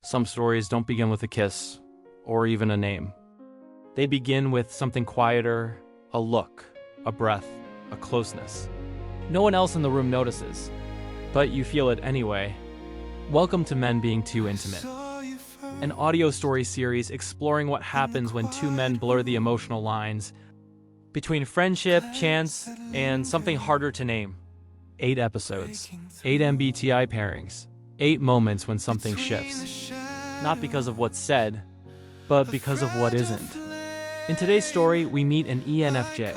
Some stories don't begin with a kiss, or even a name. They begin with something quieter, a look, a breath, a closeness. No one else in the room notices, but you feel it anyway. Welcome to Men Being Too Intimate, an audio story series exploring what happens when two men blur the emotional lines between friendship, chance, and something harder to name. 8 episodes, 8 MBTI pairings, 8 moments when something shifts. Not because of what's said, but because of what isn't. In today's story, we meet an ENFJ,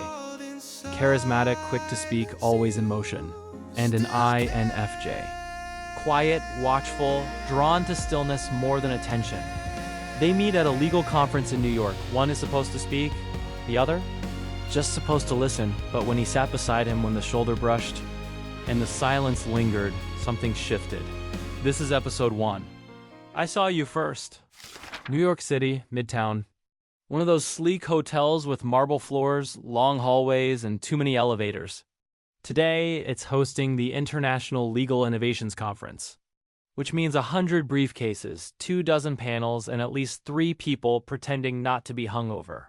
charismatic, quick to speak, always in motion, and an INFJ, quiet, watchful, drawn to stillness more than attention. They meet at a legal conference in New York. One is supposed to speak, the other just supposed to listen, but when he sat beside him when the shoulder brushed and the silence lingered, something shifted. This is episode 1. I Saw You First. New York City, Midtown. One of those sleek hotels with marble floors, long hallways, and too many elevators. Today, it's hosting the International Legal Innovations Conference, which means 100 briefcases, 24 panels, and at least 3 people pretending not to be hungover.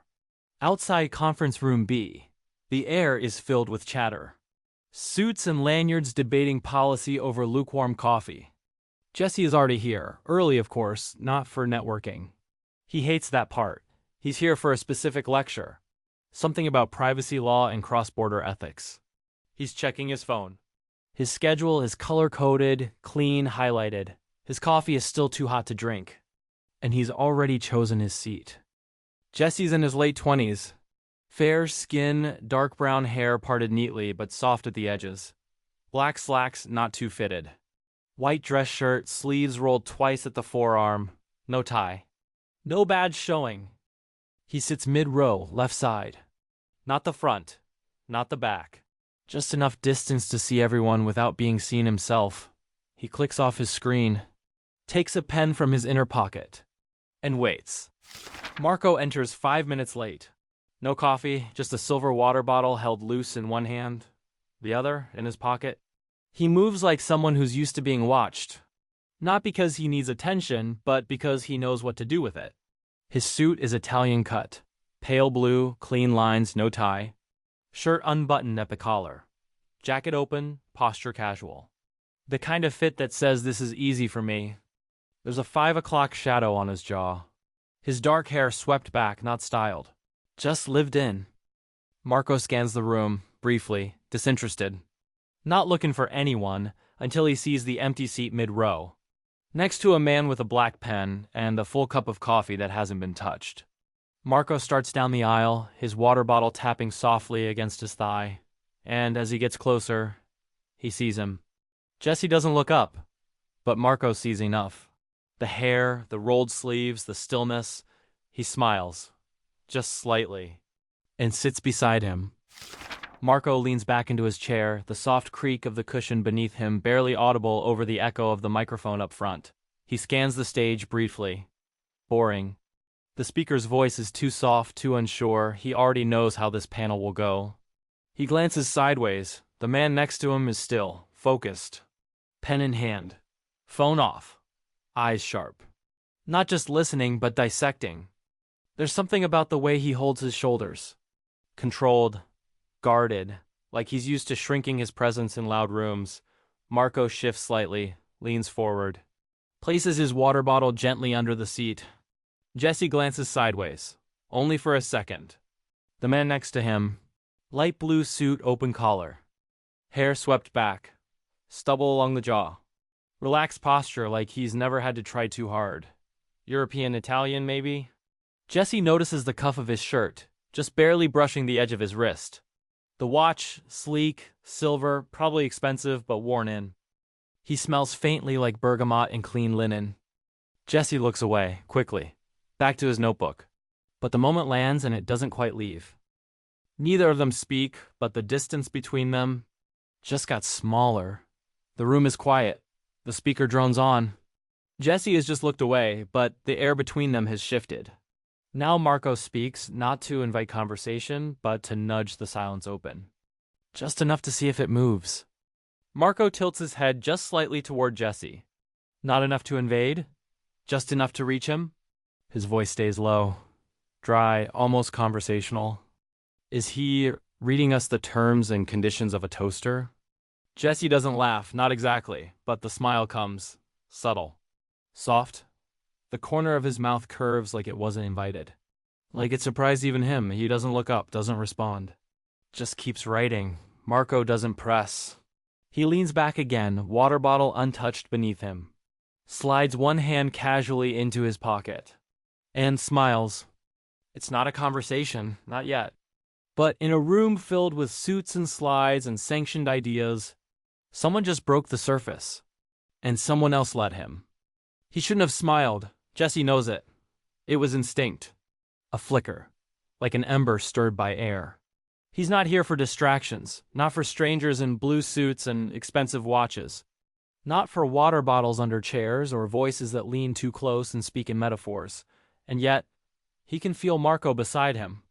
Outside Conference Room B, the air is filled with chatter. Suits and lanyards debating policy over lukewarm coffee. Jesse is already here, early of course, not for networking. He hates that part. He's here for a specific lecture. Something about privacy law and cross-border ethics. He's checking his phone. His schedule is color-coded, clean, highlighted. His coffee is still too hot to drink. And he's already chosen his seat. Jesse's in his late 20s. Fair skin, dark brown hair parted neatly but soft at the edges. Black slacks not too fitted. White dress shirt, sleeves rolled twice at the forearm. No tie. No badge showing. He sits mid-row, left side. Not the front, not the back. Just enough distance to see everyone without being seen himself. He clicks off his screen, takes a pen from his inner pocket, and waits. Marco enters 5 minutes late. No coffee, just a silver water bottle held loose in one hand, the other in his pocket. He moves like someone who's used to being watched. Not because he needs attention, but because he knows what to do with it. His suit is Italian cut. Pale blue, clean lines, no tie. Shirt unbuttoned at the collar. Jacket open, posture casual. The kind of fit that says this is easy for me. There's a 5 o'clock shadow on his jaw. His dark hair swept back, not styled. Just lived in. Marco scans the room, briefly, disinterested. Not looking for anyone, until he sees the empty seat mid-row. Next to a man with a black pen and a full cup of coffee that hasn't been touched. Marco starts down the aisle, his water bottle tapping softly against his thigh. And as he gets closer, he sees him. Jesse doesn't look up, but Marco sees enough. The hair, the rolled sleeves, the stillness. He smiles, just slightly, and sits beside him. Marco leans back into his chair, the soft creak of the cushion beneath him barely audible over the echo of the microphone up front. He scans the stage briefly. Boring. The speaker's voice is too soft, too unsure. He already knows how this panel will go. He glances sideways. The man next to him is still, focused. Pen in hand. Phone off. Eyes sharp. Not just listening, but dissecting. There's something about the way he holds his shoulders. Controlled, guarded, like he's used to shrinking his presence in loud rooms. Marco shifts slightly, leans forward, places his water bottle gently under the seat. Jesse glances sideways, only for a second. The man next to him, light blue suit, open collar. Hair swept back, stubble along the jaw. Relaxed posture like he's never had to try too hard. European Italian, maybe? Jesse notices the cuff of his shirt, just barely brushing the edge of his wrist. The watch, sleek, silver, probably expensive, but worn in. He smells faintly like bergamot and clean linen. Jesse looks away, quickly, back to his notebook. But the moment lands and it doesn't quite leave. Neither of them speak, but the distance between them just got smaller. The room is quiet. The speaker drones on. Jesse has just looked away, but the air between them has shifted. Now Marco speaks, not to invite conversation, but to nudge the silence open. Just enough to see if it moves. Marco tilts his head just slightly toward Jesse. Not enough to invade, Just enough to reach him? His voice stays low, dry, almost conversational. Is he reading us the terms and conditions of a toaster? Jesse doesn't laugh, not exactly, but the smile comes, subtle, soft. The corner of his mouth curves like it wasn't invited. Like it surprised even him. He doesn't look up, doesn't respond. Just keeps writing. Marco doesn't press. He leans back again, water bottle untouched beneath him. Slides one hand casually into his pocket. And smiles. It's not a conversation, not yet. But in a room filled with suits and slides and sanctioned ideas, someone just broke the surface. And someone else let him. He shouldn't have smiled. Jesse knows it. It was instinct. A flicker. Like an ember stirred by air. He's not here for distractions. Not for strangers in blue suits and expensive watches. Not for water bottles under chairs or voices that lean too close and speak in metaphors. And yet, he can feel Marco beside him.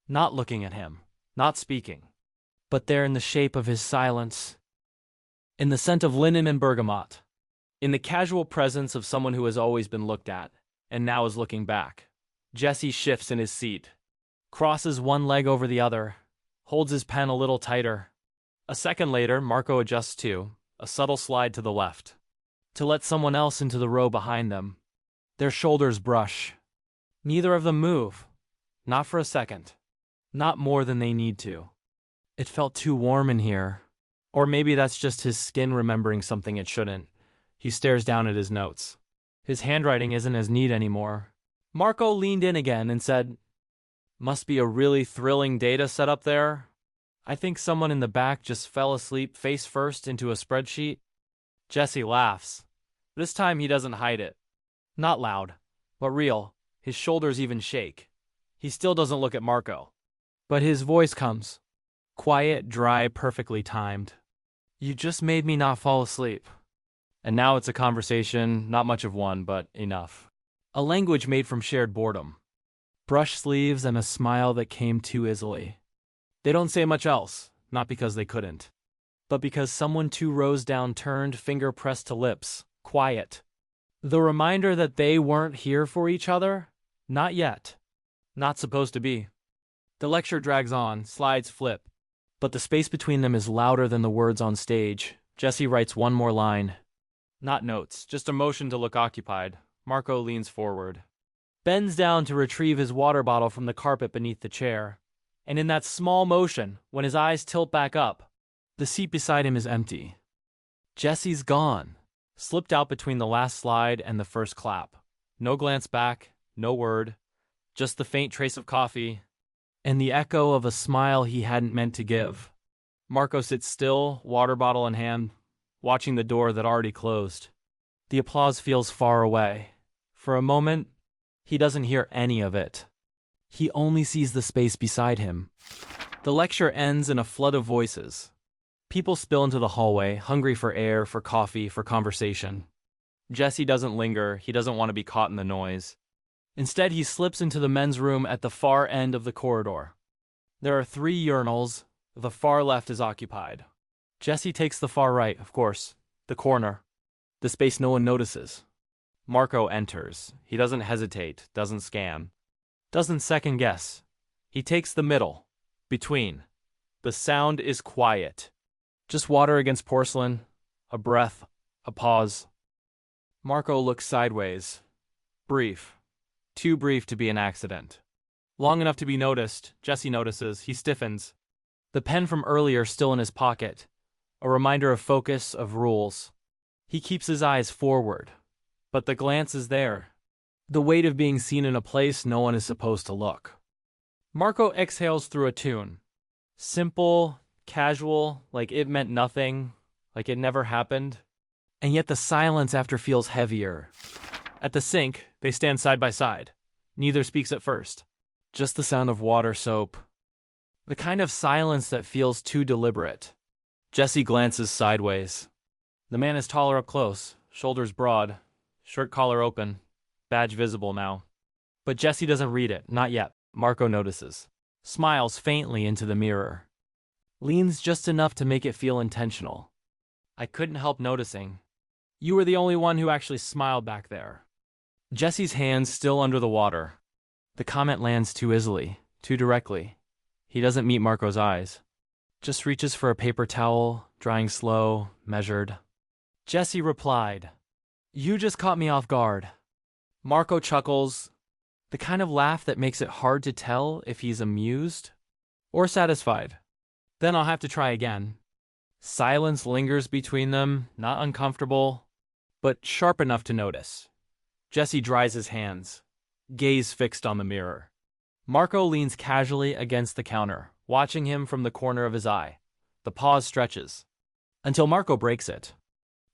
Not looking at him. Not speaking. But there in the shape of his silence. In the scent of linen and bergamot. In the casual presence of someone who has always been looked at, and now is looking back. Jesse shifts in his seat. Crosses one leg over the other. Holds his pen a little tighter. A second later, Marco adjusts too, a subtle slide to the left. To let someone else into the row behind them. Their shoulders brush. Neither of them move. Not for a second. Not more than they need to. It felt too warm in here. Or maybe that's just his skin remembering something it shouldn't. He stares down at his notes. His handwriting isn't as neat anymore. Marco leaned in again and said, "Must be a really thrilling data set up there. I think someone in the back just fell asleep face first into a spreadsheet." Jesse laughs. This time he doesn't hide it. Not loud, but real. His shoulders even shake. He still doesn't look at Marco. But his voice comes. Quiet, dry, perfectly timed. "You just made me not fall asleep." And now it's a conversation, not much of one, but enough. A language made from shared boredom. Brush sleeves and a smile that came too easily. They don't say much else, not because they couldn't, but because someone 2 rows down turned, finger pressed to lips, quiet. The reminder that they weren't here for each other? Not yet. Not supposed to be. The lecture drags on, slides flip, but the space between them is louder than the words on stage. Jesse writes one more line. Not notes, just a motion to look occupied. Marco leans forward. Bends down to retrieve his water bottle from the carpet beneath the chair. And in that small motion, when his eyes tilt back up, the seat beside him is empty. Jesse's gone. Slipped out between the last slide and the first clap. No glance back, no word. Just the faint trace of coffee, and the echo of a smile he hadn't meant to give. Marco sits still, water bottle in hand, watching the door that already closed. The applause feels far away. For a moment, he doesn't hear any of it. He only sees the space beside him. The lecture ends in a flood of voices. People spill into the hallway, hungry for air, for coffee, for conversation. Jesse doesn't linger. He doesn't want to be caught in the noise. Instead, he slips into the men's room at the far end of the corridor. There are 3 urinals. The far left is occupied. Jesse takes the far right, of course, the corner, the space no one notices. Marco enters. He doesn't hesitate, doesn't scan, doesn't second guess. He takes the middle, between. The sound is quiet. Just water against porcelain, a breath, a pause. Marco looks sideways. Brief. Too brief to be an accident. Long enough to be noticed. Jesse notices. He stiffens. The pen from earlier still in his pocket. A reminder of focus, of rules. He keeps his eyes forward. But the glance is there. The weight of being seen in a place no one is supposed to look. Marco exhales through a tune. Simple, casual, like it meant nothing, like it never happened. And yet the silence after feels heavier. At the sink, they stand side by side. Neither speaks at first. Just the sound of water soap. The kind of silence that feels too deliberate. Jesse glances sideways. The man is taller up close, shoulders broad, shirt collar open, badge visible now. But Jesse doesn't read it, not yet. Marco notices. Smiles faintly into the mirror. Leans just enough to make it feel intentional. I couldn't help noticing. You were the only one who actually smiled back there. Jesse's hands still under the water. The comment lands too easily, too directly. He doesn't meet Marco's eyes. Just reaches for a paper towel, drying slow, measured. Jesse replied, "You just caught me off guard." Marco chuckles, the kind of laugh that makes it hard to tell if he's amused or satisfied. "Then I'll have to try again." Silence lingers between them, not uncomfortable, but sharp enough to notice. Jesse dries his hands, gaze fixed on the mirror. Marco leans casually against the counter, watching him from the corner of his eye. The pause stretches, until Marco breaks it.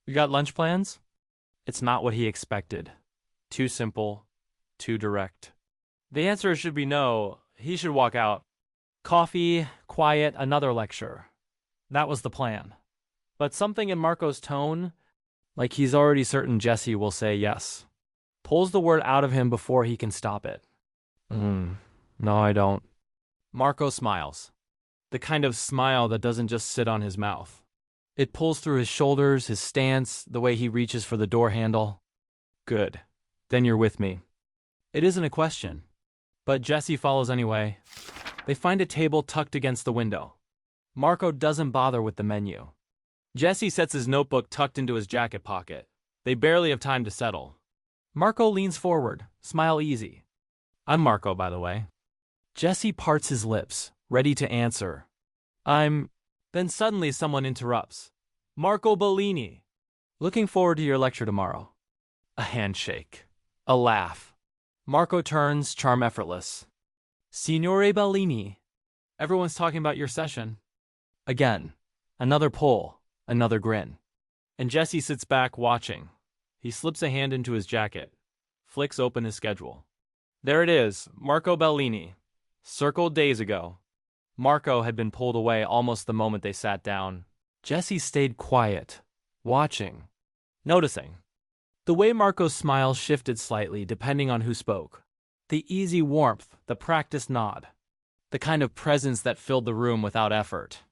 "You got lunch plans?" It's not what he expected. Too simple, too direct. The answer should be no. He should walk out. Coffee, quiet, another lecture. That was the plan. But something in Marco's tone, like he's already certain Jesse will say yes, pulls the word out of him before he can stop it. No, I don't." Marco smiles. The kind of smile that doesn't just sit on his mouth. It pulls through his shoulders, his stance, the way he reaches for the door handle. "Good. Then you're with me." It isn't a question. But Jesse follows anyway. They find a table tucked against the window. Marco doesn't bother with the menu. Jesse sets his notebook tucked into his jacket pocket. They barely have time to settle. Marco leans forward, smile easy. "I'm Marco, by the way." Jesse parts his lips, ready to answer. Then suddenly someone interrupts. "Marco Bellini. Looking forward to your lecture tomorrow." A handshake. A laugh. Marco turns, charm effortless. "Signore Bellini. Everyone's talking about your session." Again. Another pull. Another grin. And Jesse sits back watching. He slips a hand into his jacket. Flicks open his schedule. There it is, Marco Bellini. Circled days ago. Marco had been pulled away almost the moment they sat down. Jesse stayed quiet, watching, noticing. The way Marco's smile shifted slightly depending on who spoke. The easy warmth, the practiced nod. The kind of presence that filled the room without effort.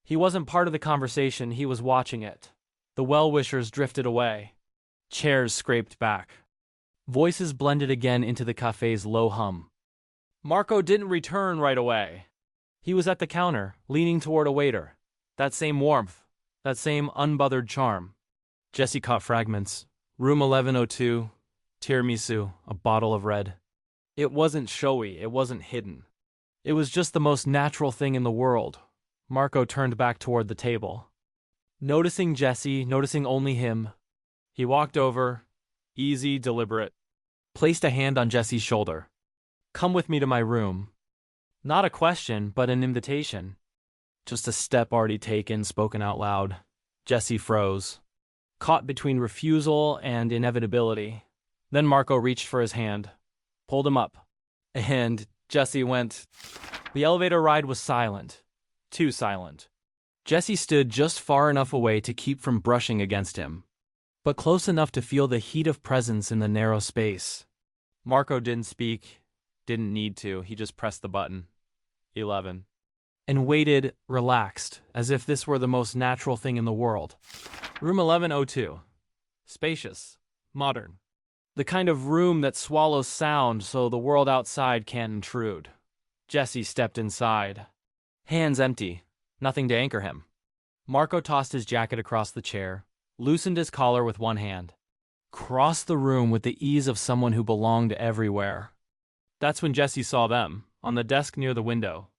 He wasn't part of the conversation, he was watching it. The well-wishers drifted away. Chairs scraped back. Voices blended again into the cafe's low hum. Marco didn't return right away. He was at the counter, leaning toward a waiter. That same warmth, that same unbothered charm. Jesse caught fragments. Room 1102, tiramisu, a bottle of red. It wasn't showy, it wasn't hidden. It was just the most natural thing in the world. Marco turned back toward the table. Noticing Jesse, noticing only him, he walked over, easy, deliberate, placed a hand on Jesse's shoulder. "Come with me to my room." Not a question, but an invitation. Just a step already taken, spoken out loud. Jesse froze, caught between refusal and inevitability. Then Marco reached for his hand, pulled him up, and Jesse went. The elevator ride was silent. Too silent. Jesse stood just far enough away to keep from brushing against him, but close enough to feel the heat of presence in the narrow space. Marco didn't speak, didn't need to, he just pressed the button. 11. And waited, relaxed, as if this were the most natural thing in the world. Room 1102. Spacious. Modern. The kind of room that swallows sound so the world outside can't intrude. Jesse stepped inside. Hands empty. Nothing to anchor him. Marco tossed his jacket across the chair, loosened his collar with one hand. Crossed the room with the ease of someone who belonged everywhere. That's when Jesse saw them, on the desk near the window.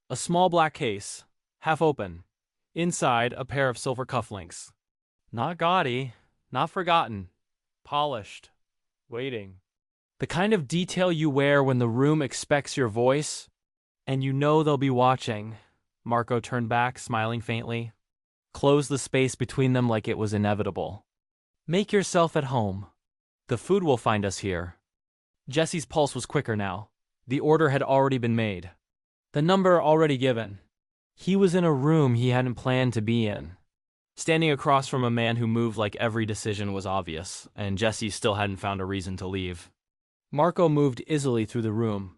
A small black case, half open. Inside, a pair of silver cufflinks. Not gaudy, not forgotten. Polished. Waiting. The kind of detail you wear when the room expects your voice, and you know they'll be watching. Marco turned back, smiling faintly. Closed the space between them like it was inevitable. Make yourself at home. The food will find us here. Jesse's pulse was quicker now. The order had already been made. The number already given. He was in a room he hadn't planned to be in. Standing across from a man who moved like every decision was obvious, and Jesse still hadn't found a reason to leave. Marco moved easily through the room,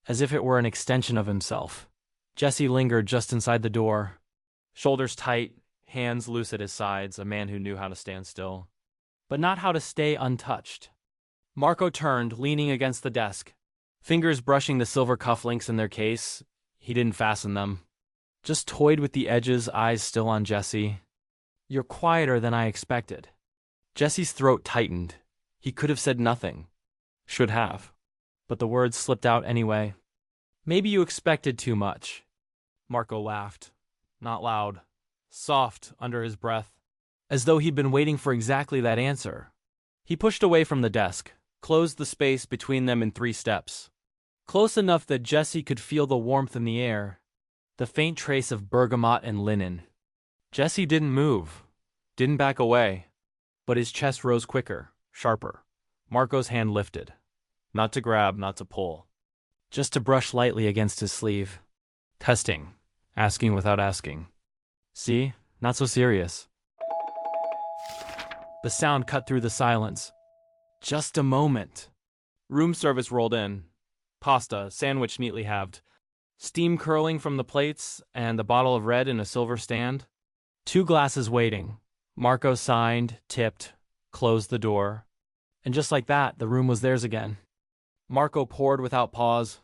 as if it were an extension of himself. Jesse lingered just inside the door. Shoulders tight, hands loose at his sides, a man who knew how to stand still. But not how to stay untouched. Marco turned, leaning against the desk. Fingers brushing the silver cufflinks in their case. He didn't fasten them. Just toyed with the edges, eyes still on Jesse. "You're quieter than I expected." Jesse's throat tightened. He could have said nothing. Should have. But the words slipped out anyway. "Maybe you expected too much." Marco laughed. Not loud. Soft, under his breath. As though he'd been waiting for exactly that answer. He pushed away from the desk, closed the space between them in 3 steps. Close enough that Jesse could feel the warmth in the air, the faint trace of bergamot and linen. Jesse didn't move, didn't back away, but his chest rose quicker, sharper. Marco's hand lifted. Not to grab, not to pull. Just to brush lightly against his sleeve. Testing, asking without asking. "See? Not so serious." The sound cut through the silence. Just a moment. Room service rolled in. Pasta, sandwich neatly halved. Steam curling from the plates, and a bottle of red in a silver stand. 2 glasses waiting. Marco signed, tipped, closed the door. And just like that, the room was theirs again. Marco poured without pause.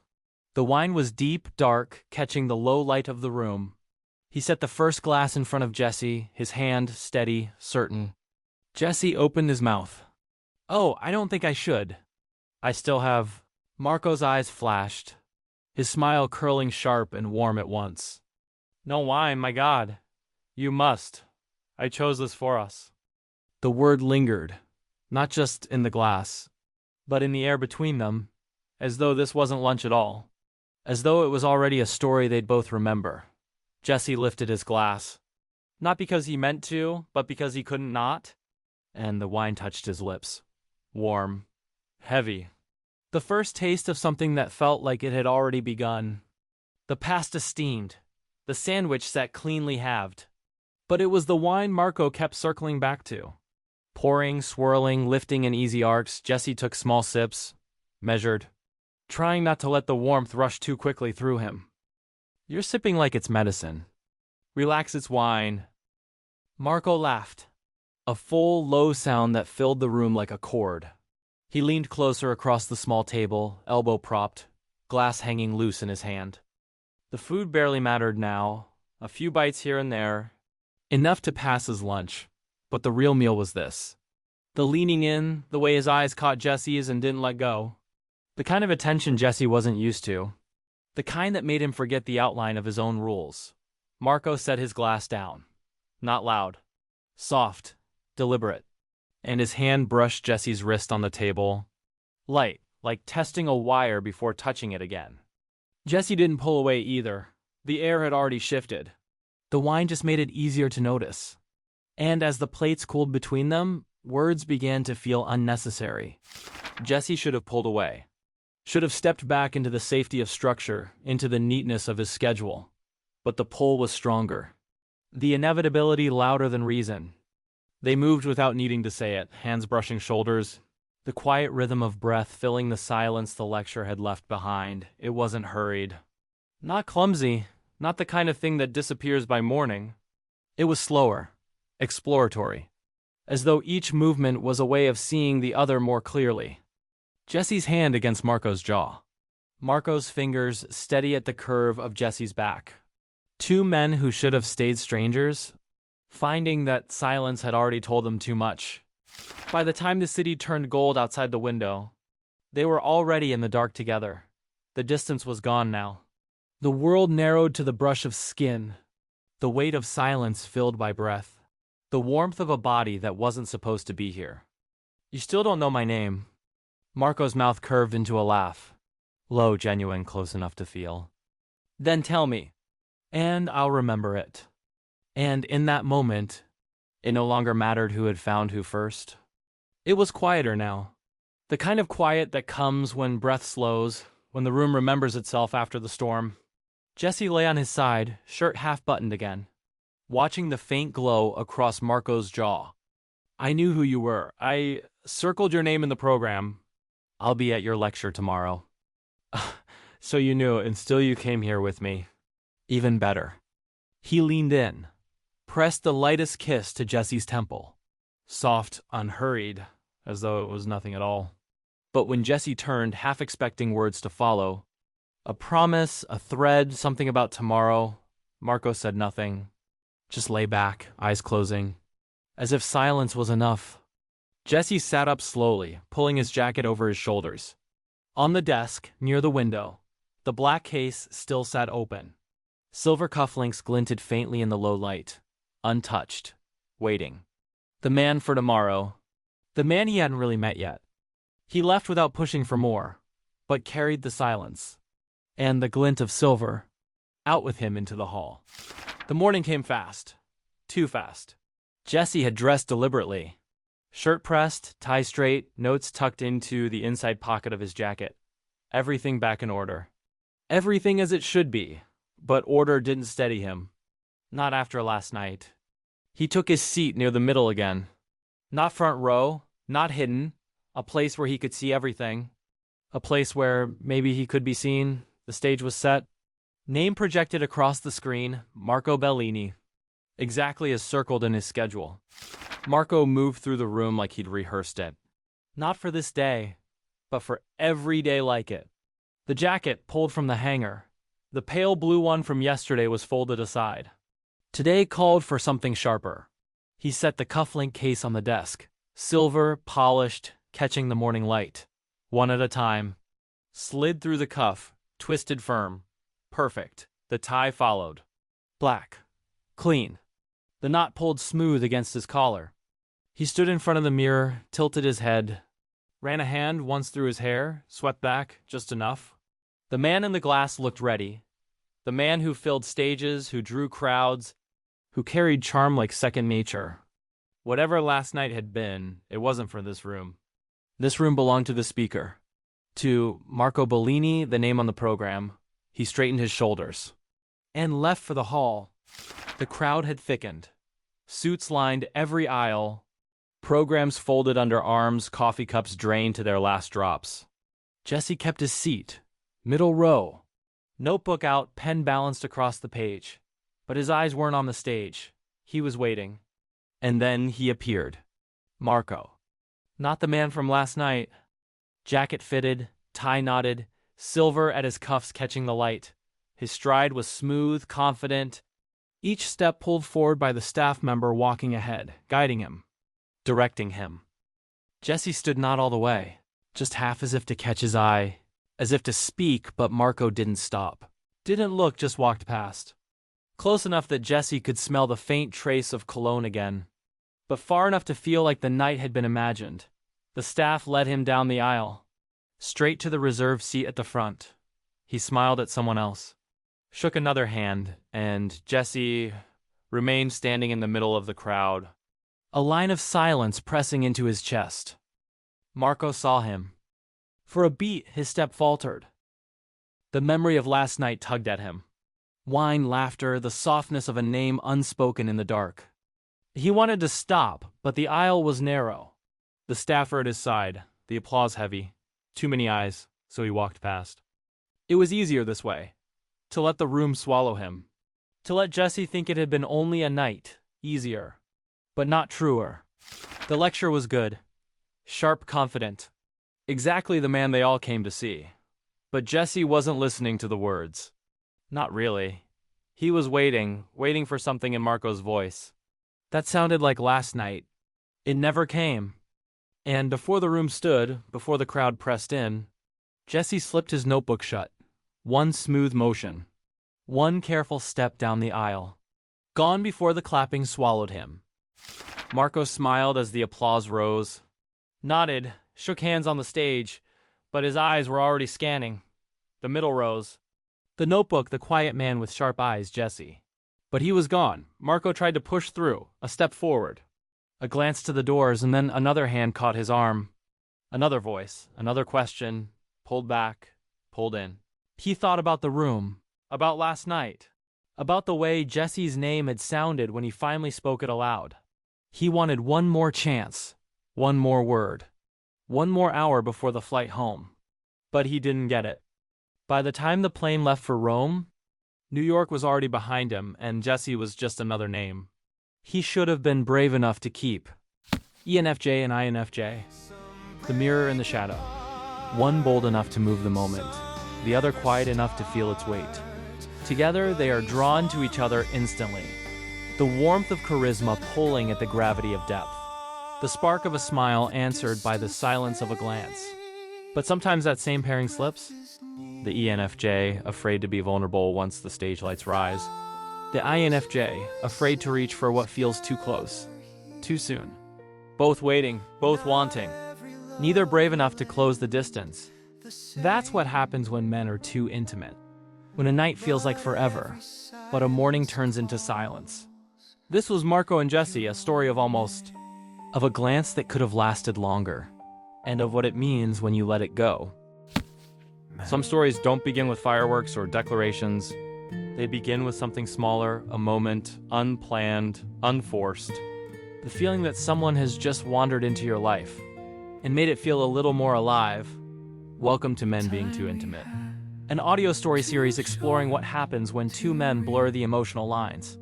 The wine was deep, dark, catching the low light of the room. He set the first glass in front of Jesse, his hand steady, certain. Jesse opened his mouth. "Oh, I don't think I should." "I still have—" Marco's eyes flashed, his smile curling sharp and warm at once. "No wine, my God. You must. I chose this for us." The word lingered, not just in the glass, but in the air between them, as though this wasn't lunch at all, as though it was already a story they'd both remember. Jesse lifted his glass, not because he meant to, but because he couldn't not, and the wine touched his lips. Warm, heavy. The first taste of something that felt like it had already begun. The pasta steamed, the sandwich set cleanly halved. But it was the wine Marco kept circling back to. Pouring, swirling, lifting in easy arcs, Jesse took small sips, measured, trying not to let the warmth rush too quickly through him. "You're sipping like it's medicine. Relax, it's wine." Marco laughed, a full, low sound that filled the room like a chord. He leaned closer across the small table, elbow propped, glass hanging loose in his hand. The food barely mattered now, a few bites here and there, enough to pass as lunch. But the real meal was this. The leaning in, the way his eyes caught Jesse's and didn't let go. The kind of attention Jesse wasn't used to. The kind that made him forget the outline of his own rules. Marco set his glass down. Not loud. Soft. Deliberate. And his hand brushed Jesse's wrist on the table. Light, like testing a wire before touching it again. Jesse didn't pull away either. The air had already shifted. The wine just made it easier to notice. And as the plates cooled between them, words began to feel unnecessary. Jesse should have pulled away. Should have stepped back into the safety of structure, into the neatness of his schedule. But the pull was stronger. The inevitability louder than reason. They moved without needing to say it, hands brushing shoulders, the quiet rhythm of breath filling the silence the lecture had left behind. It wasn't hurried. Not clumsy, not the kind of thing that disappears by morning. It was slower, exploratory, as though each movement was a way of seeing the other more clearly. Jesse's hand against Marco's jaw. Marco's fingers steady at the curve of Jesse's back. 2 men who should have stayed strangers, finding that silence had already told them too much. By the time the city turned gold outside the window, they were already in the dark together. The distance was gone now. The world narrowed to the brush of skin, the weight of silence filled by breath, the warmth of a body that wasn't supposed to be here. "You still don't know my name." Marco's mouth curved into a laugh, low, genuine, close enough to feel. "Then tell me, and I'll remember it." And in that moment, it no longer mattered who had found who first. It was quieter now. The kind of quiet that comes when breath slows, when the room remembers itself after the storm. Jesse lay on his side, shirt half-buttoned again, watching the faint glow across Marco's jaw. "I knew who you were. I circled your name in the program. I'll be at your lecture tomorrow." "So you knew, and still you came here with me." "Even better." He leaned in, pressed the lightest kiss to Jesse's temple. Soft, unhurried, as though it was nothing at all. But when Jesse turned, half expecting words to follow, a promise, a thread, something about tomorrow, Marco said nothing. Just lay back, eyes closing, as if silence was enough. Jesse sat up slowly, pulling his jacket over his shoulders. On the desk, near the window, the black case still sat open. Silver cufflinks glinted faintly in the low light, untouched, waiting. The man for tomorrow. The man he hadn't really met yet. He left without pushing for more, but carried the silence and the glint of silver out with him into the hall. The morning came fast. Too fast. Jesse had dressed deliberately. Shirt pressed, tie straight, notes tucked into the inside pocket of his jacket. Everything back in order. Everything as it should be, but order didn't steady him. Not after last night. He took his seat near the middle again. Not front row, not hidden, a place where he could see everything. A place where maybe he could be seen, the stage was set. Name projected across the screen, Marco Bellini. Exactly as circled in his schedule. Marco moved through the room like he'd rehearsed it. Not for this day, but for every day like it. The jacket pulled from the hanger. The pale blue one from yesterday was folded aside. Today called for something sharper. He set the cufflink case on the desk. Silver, polished, catching the morning light. One at a time. Slid through the cuff, twisted firm. Perfect. The tie followed. Black. Clean. The knot pulled smooth against his collar. He stood in front of the mirror, tilted his head, ran a hand once through his hair, swept back, just enough. The man in the glass looked ready. The man who filled stages, who drew crowds, who carried charm like second nature. Whatever last night had been, it wasn't for this room. This room belonged to the speaker. To Marco Bellini, the name on the program. He straightened his shoulders and left for the hall. The crowd had thickened. Suits lined every aisle. Programs folded under arms, coffee cups drained to their last drops. Jesse kept his seat, middle row. Notebook out, pen balanced across the page. But his eyes weren't on the stage. He was waiting. And then he appeared. Marco. Not the man from last night. Jacket fitted, tie knotted, silver at his cuffs catching the light. His stride was smooth, confident. Each step pulled forward by the staff member walking ahead, guiding him, directing him. Jesse stood not all the way, just half as if to catch his eye, as if to speak, but Marco didn't stop. Didn't look, just walked past. Close enough that Jesse could smell the faint trace of cologne again, but far enough to feel like the night had been imagined. The staff led him down the aisle, straight to the reserved seat at the front. He smiled at someone else, shook another hand, and Jesse remained standing in the middle of the crowd, a line of silence pressing into his chest. Marco saw him. For a beat, his step faltered. The memory of last night tugged at him. Wine, laughter, the softness of a name unspoken in the dark. He wanted to stop, but the aisle was narrow. The staffer at his side, the applause heavy. Too many eyes, so he walked past. It was easier this way, to let the room swallow him. To let Jesse think it had been only a night, easier, but not truer. The lecture was good, sharp, confident. Exactly the man they all came to see. But Jesse wasn't listening to the words. Not really. He was waiting for something in Marco's voice. That sounded like last night. It never came. And before the room stood, before the crowd pressed in, Jesse slipped his notebook shut. One smooth motion. One careful step down the aisle. Gone before the clapping swallowed him. Marco smiled as the applause rose. Nodded, shook hands on the stage, but his eyes were already scanning. The middle rows. The notebook, the quiet man with sharp eyes, Jesse. But he was gone. Marco tried to push through, a step forward. A glance to the doors, and then another hand caught his arm. Another voice, another question, pulled back, pulled in. He thought about the room, about last night, about the way Jesse's name had sounded when he finally spoke it aloud. He wanted one more chance, one more word, one more hour before the flight home. But he didn't get it. By the time the plane left for Rome, New York was already behind him, and Jesse was just another name. He should have been brave enough to keep ENFJ and INFJ, the mirror and the shadow. One bold enough to move the moment, the other quiet enough to feel its weight. Together, they are drawn to each other instantly. The warmth of charisma pulling at the gravity of depth. The spark of a smile answered by the silence of a glance. But sometimes that same pairing slips. The ENFJ, afraid to be vulnerable once the stage lights rise. The INFJ, afraid to reach for what feels too close, too soon. Both waiting, both wanting. Neither brave enough to close the distance. That's what happens when men are too intimate. When a night feels like forever, but a morning turns into silence. This was Marco and Jesse, a story of a glance that could have lasted longer, and of what it means when you let it go. Some stories don't begin with fireworks or declarations. They begin with something smaller, a moment, unplanned, unforced. The feeling that someone has just wandered into your life and made it feel a little more alive. Welcome to Men Being Too Intimate, an audio story series exploring what happens when two men blur the emotional lines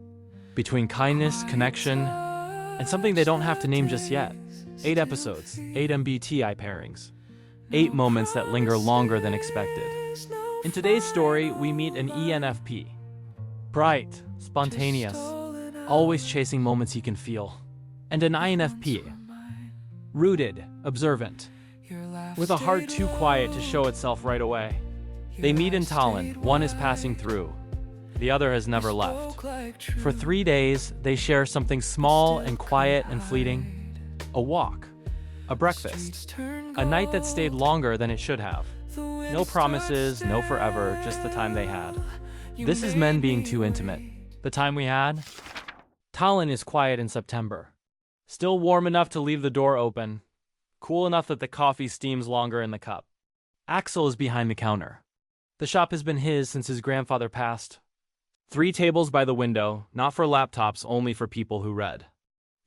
between kindness, connection, and something they don't have to name just yet. 8 episodes, 8 MBTI pairings, 8 moments that linger longer than expected. In today's story, we meet an ENFP. Bright, spontaneous, always chasing moments he can feel. And an INFP. Rooted, observant, with a heart too quiet to show itself right away. They meet in Tallinn. One is passing through. The other has never left. For 3 days, they share something small and quiet and fleeting. A walk. A breakfast. A night that stayed longer than it should have. No promises, no forever, just the time they had. This is Men Being Too Intimate. The time we had? Tallinn is quiet in September. Still warm enough to leave the door open. Cool enough that the coffee steams longer in the cup. Axel is behind the counter. The shop has been his since his grandfather passed. 3 tables by the window, not for laptops, only for people who read.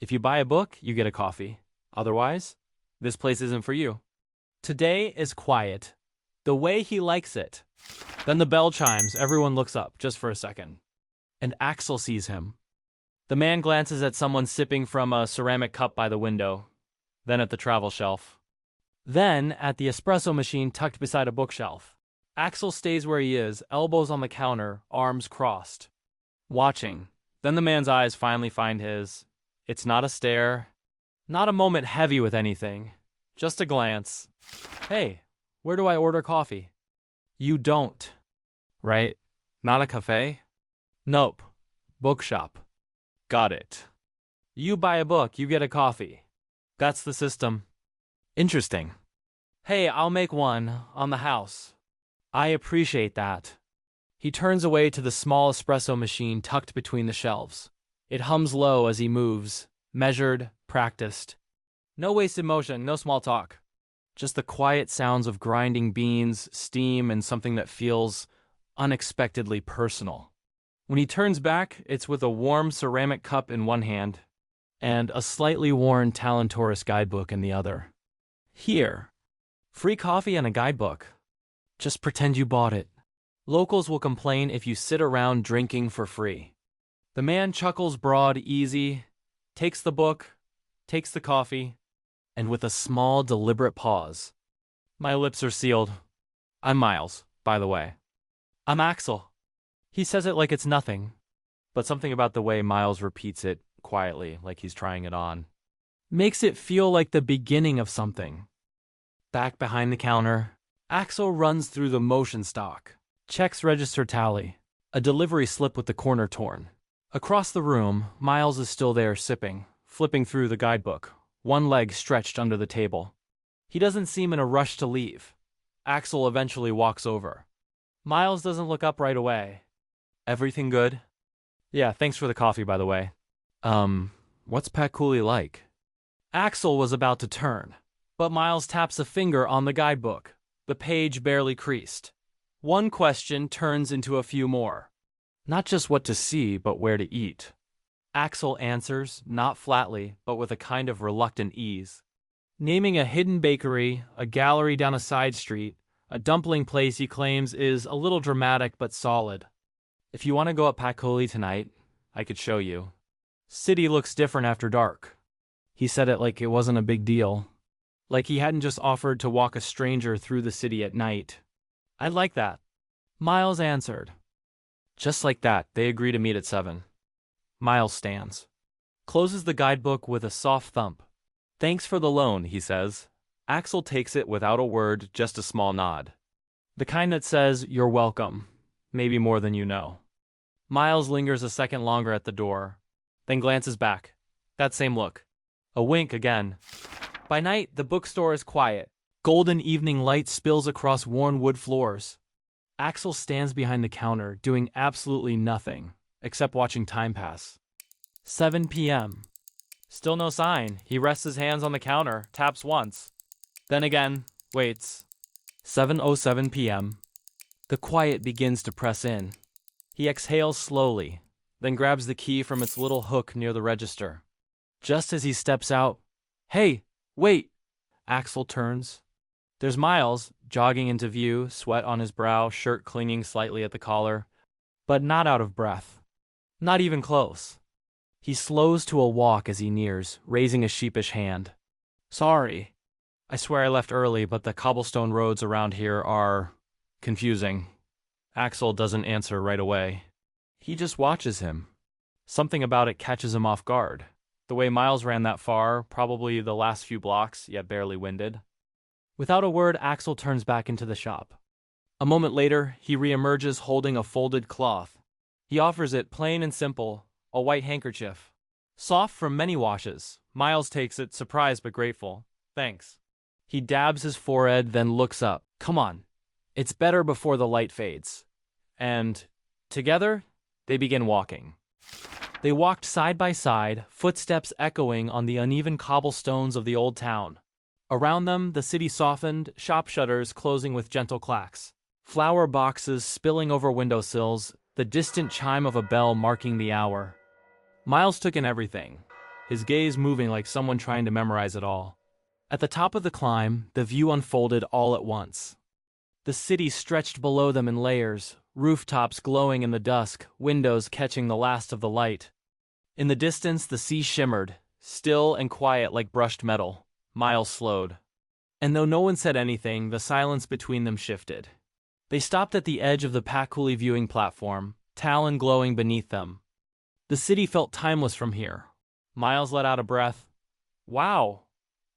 If you buy a book, you get a coffee. Otherwise, this place isn't for you. Today is quiet, the way he likes it. Then the bell chimes, everyone looks up, just for a second. And Axel sees him. The man glances at someone sipping from a ceramic cup by the window, then at the travel shelf. Then at the espresso machine tucked beside a bookshelf. Axel stays where he is, elbows on the counter, arms crossed. Watching. Then the man's eyes finally find his. It's not a stare, not a moment heavy with anything, just a glance. Hey, where do I order coffee? You don't. Right? Not a cafe? Nope. Bookshop. Got it. You buy a book, you get a coffee. That's the system. Interesting. Hey, I'll make one, on the house. I appreciate that. He turns away to the small espresso machine tucked between the shelves. It hums low as he moves, measured, practiced. No wasted motion, no small talk. Just the quiet sounds of grinding beans, steam, and something that feels unexpectedly personal. When he turns back, it's with a warm ceramic cup in one hand and a slightly worn Tallinn tourist guidebook in the other. Here. Free coffee and a guidebook. Just pretend you bought it. Locals will complain if you sit around drinking for free. The man chuckles broad, easy, takes the book, takes the coffee, and with a small, deliberate pause. My lips are sealed. I'm Miles, by the way. I'm Axel. He says it like it's nothing, but something about the way Miles repeats it quietly, like he's trying it on, makes it feel like the beginning of something. Back behind the counter, Axel runs through the motion stock, checks register tally, a delivery slip with the corner torn. Across the room, Miles is still there sipping, flipping through the guidebook, one leg stretched under the table. He doesn't seem in a rush to leave. Axel eventually walks over. Miles doesn't look up right away. Everything good? Yeah, thanks for the coffee, by the way. What's Pat Cooley like? Axel was about to turn, but Miles taps a finger on the guidebook, the page barely creased. One question turns into a few more. Not just what to see, but where to eat. Axel answers, not flatly, but with a kind of reluctant ease. Naming a hidden bakery, a gallery down a side street, a dumpling place he claims is a little dramatic but solid. If you want to go up Pat Cooley tonight, I could show you. City looks different after dark. He said it like it wasn't a big deal. Like he hadn't just offered to walk a stranger through the city at night. "I'd like that," Miles answered. Just like that, they agree to meet at 7. Miles stands. Closes the guidebook with a soft thump. "Thanks for the loan," he says. Axel takes it without a word, just a small nod. The kind that says, "You're welcome," maybe more than you know. Miles lingers a second longer at the door, then glances back. That same look. A wink again. By night, the bookstore is quiet. Golden evening light spills across worn wood floors. Axel stands behind the counter, doing absolutely nothing, except watching time pass. 7 p.m. Still no sign. He rests his hands on the counter, taps once. Then again, waits. 7:07 p.m. The quiet begins to press in. He exhales slowly, then grabs the key from its little hook near the register. Just as he steps out, "Hey, wait!" Axel turns. There's Miles, jogging into view, sweat on his brow, shirt clinging slightly at the collar, but not out of breath. Not even close. He slows to a walk as he nears, raising a sheepish hand. "Sorry. I swear I left early, but the cobblestone roads around here are confusing." Axel doesn't answer right away. He just watches him. Something about it catches him off guard. The way Miles ran that far, probably the last few blocks, yet barely winded. Without a word, Axel turns back into the shop. A moment later, he reemerges holding a folded cloth. He offers it, plain and simple, a white handkerchief. Soft from many washes, Miles takes it, surprised but grateful. "Thanks." He dabs his forehead, then looks up. "Come on. It's better before the light fades." And, together, they begin walking. They walked side by side, footsteps echoing on the uneven cobblestones of the old town. Around them, the city softened, shop shutters closing with gentle clacks. Flower boxes spilling over windowsills, the distant chime of a bell marking the hour. Miles took in everything, his gaze moving like someone trying to memorize it all. At the top of the climb, the view unfolded all at once. The city stretched below them in layers, rooftops glowing in the dusk, windows catching the last of the light. In the distance, the sea shimmered, still and quiet like brushed metal. Miles slowed. And though no one said anything, the silence between them shifted. They stopped at the edge of the Pakuli viewing platform, Tallinn glowing beneath them. The city felt timeless from here. Miles let out a breath. "Wow."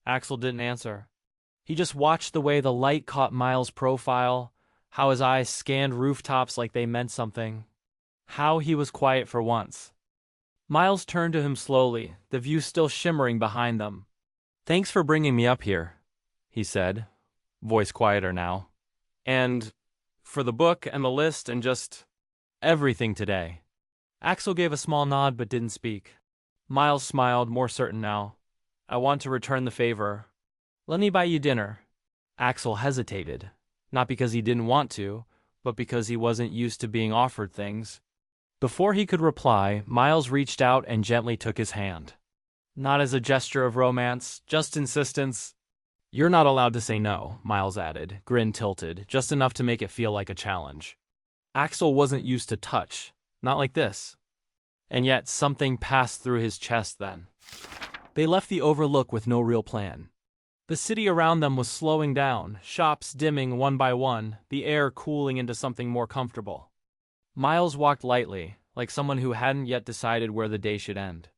Axel didn't answer. He just watched the way the light caught Miles' profile, how his eyes scanned rooftops like they meant something. How he was quiet for once. Miles turned to him slowly, the view still shimmering behind them. "Thanks for bringing me up here," he said, voice quieter now. "And for the book and the list and just everything today." Axel gave a small nod but didn't speak. Miles smiled, more certain now. "I want to return the favor. Let me buy you dinner." Axel hesitated, not because he didn't want to, but because he wasn't used to being offered things. Before he could reply, Miles reached out and gently took his hand. Not as a gesture of romance, just insistence. "You're not allowed to say no," Miles added, grin tilted, just enough to make it feel like a challenge. Axel wasn't used to touch, not like this. And yet something passed through his chest then. They left the overlook with no real plan. The city around them was slowing down, shops dimming one by one, the air cooling into something more comfortable. Miles walked lightly, like someone who hadn't yet decided where the day should end.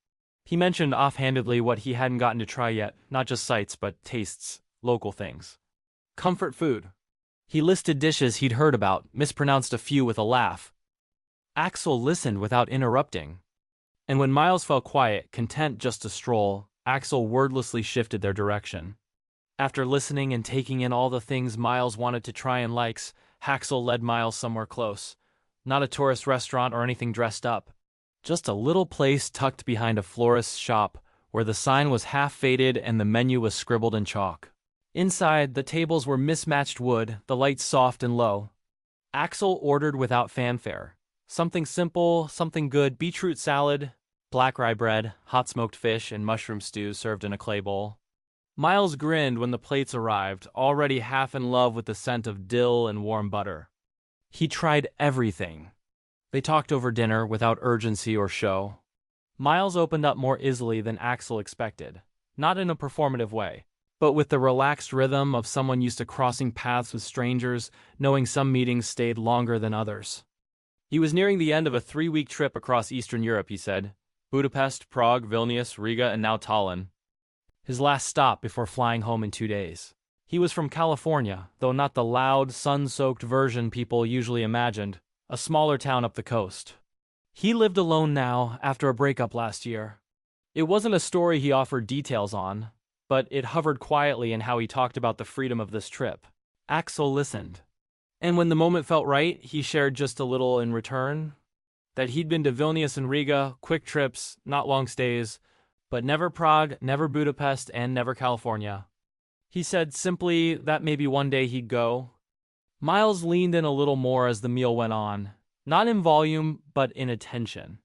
He mentioned offhandedly what he hadn't gotten to try yet, not just sights, but tastes, local things. Comfort food. He listed dishes he'd heard about, mispronounced a few with a laugh. Axel listened without interrupting. And when Miles fell quiet, content just to stroll, Axel wordlessly shifted their direction. After listening and taking in all the things Miles wanted to try and likes, Axel led Miles somewhere close. Not a tourist restaurant or anything dressed up. Just a little place tucked behind a florist's shop, where the sign was half faded and the menu was scribbled in chalk. Inside, the tables were mismatched wood, the lights soft and low. Axel ordered without fanfare. Something simple, something good, beetroot salad, black rye bread, hot smoked fish, and mushroom stew served in a clay bowl. Miles grinned when the plates arrived, already half in love with the scent of dill and warm butter. He tried everything. They talked over dinner without urgency or show. Miles opened up more easily than Axel expected, not in a performative way, but with the relaxed rhythm of someone used to crossing paths with strangers, knowing some meetings stayed longer than others. He was nearing the end of a 3-week trip across Eastern Europe, he said. Budapest, Prague, Vilnius, Riga, and now Tallinn. His last stop before flying home in 2 days. He was from California, though not the loud, sun-soaked version people usually imagined, a smaller town up the coast. He lived alone now after a breakup last year. It wasn't a story he offered details on, but it hovered quietly in how he talked about the freedom of this trip. Axel listened. And when the moment felt right, he shared just a little in return. That he'd been to Vilnius and Riga, quick trips, not long stays, but never Prague, never Budapest, and never California. He said simply that maybe one day he'd go. Miles leaned in a little more as the meal went on, not in volume, but in attention.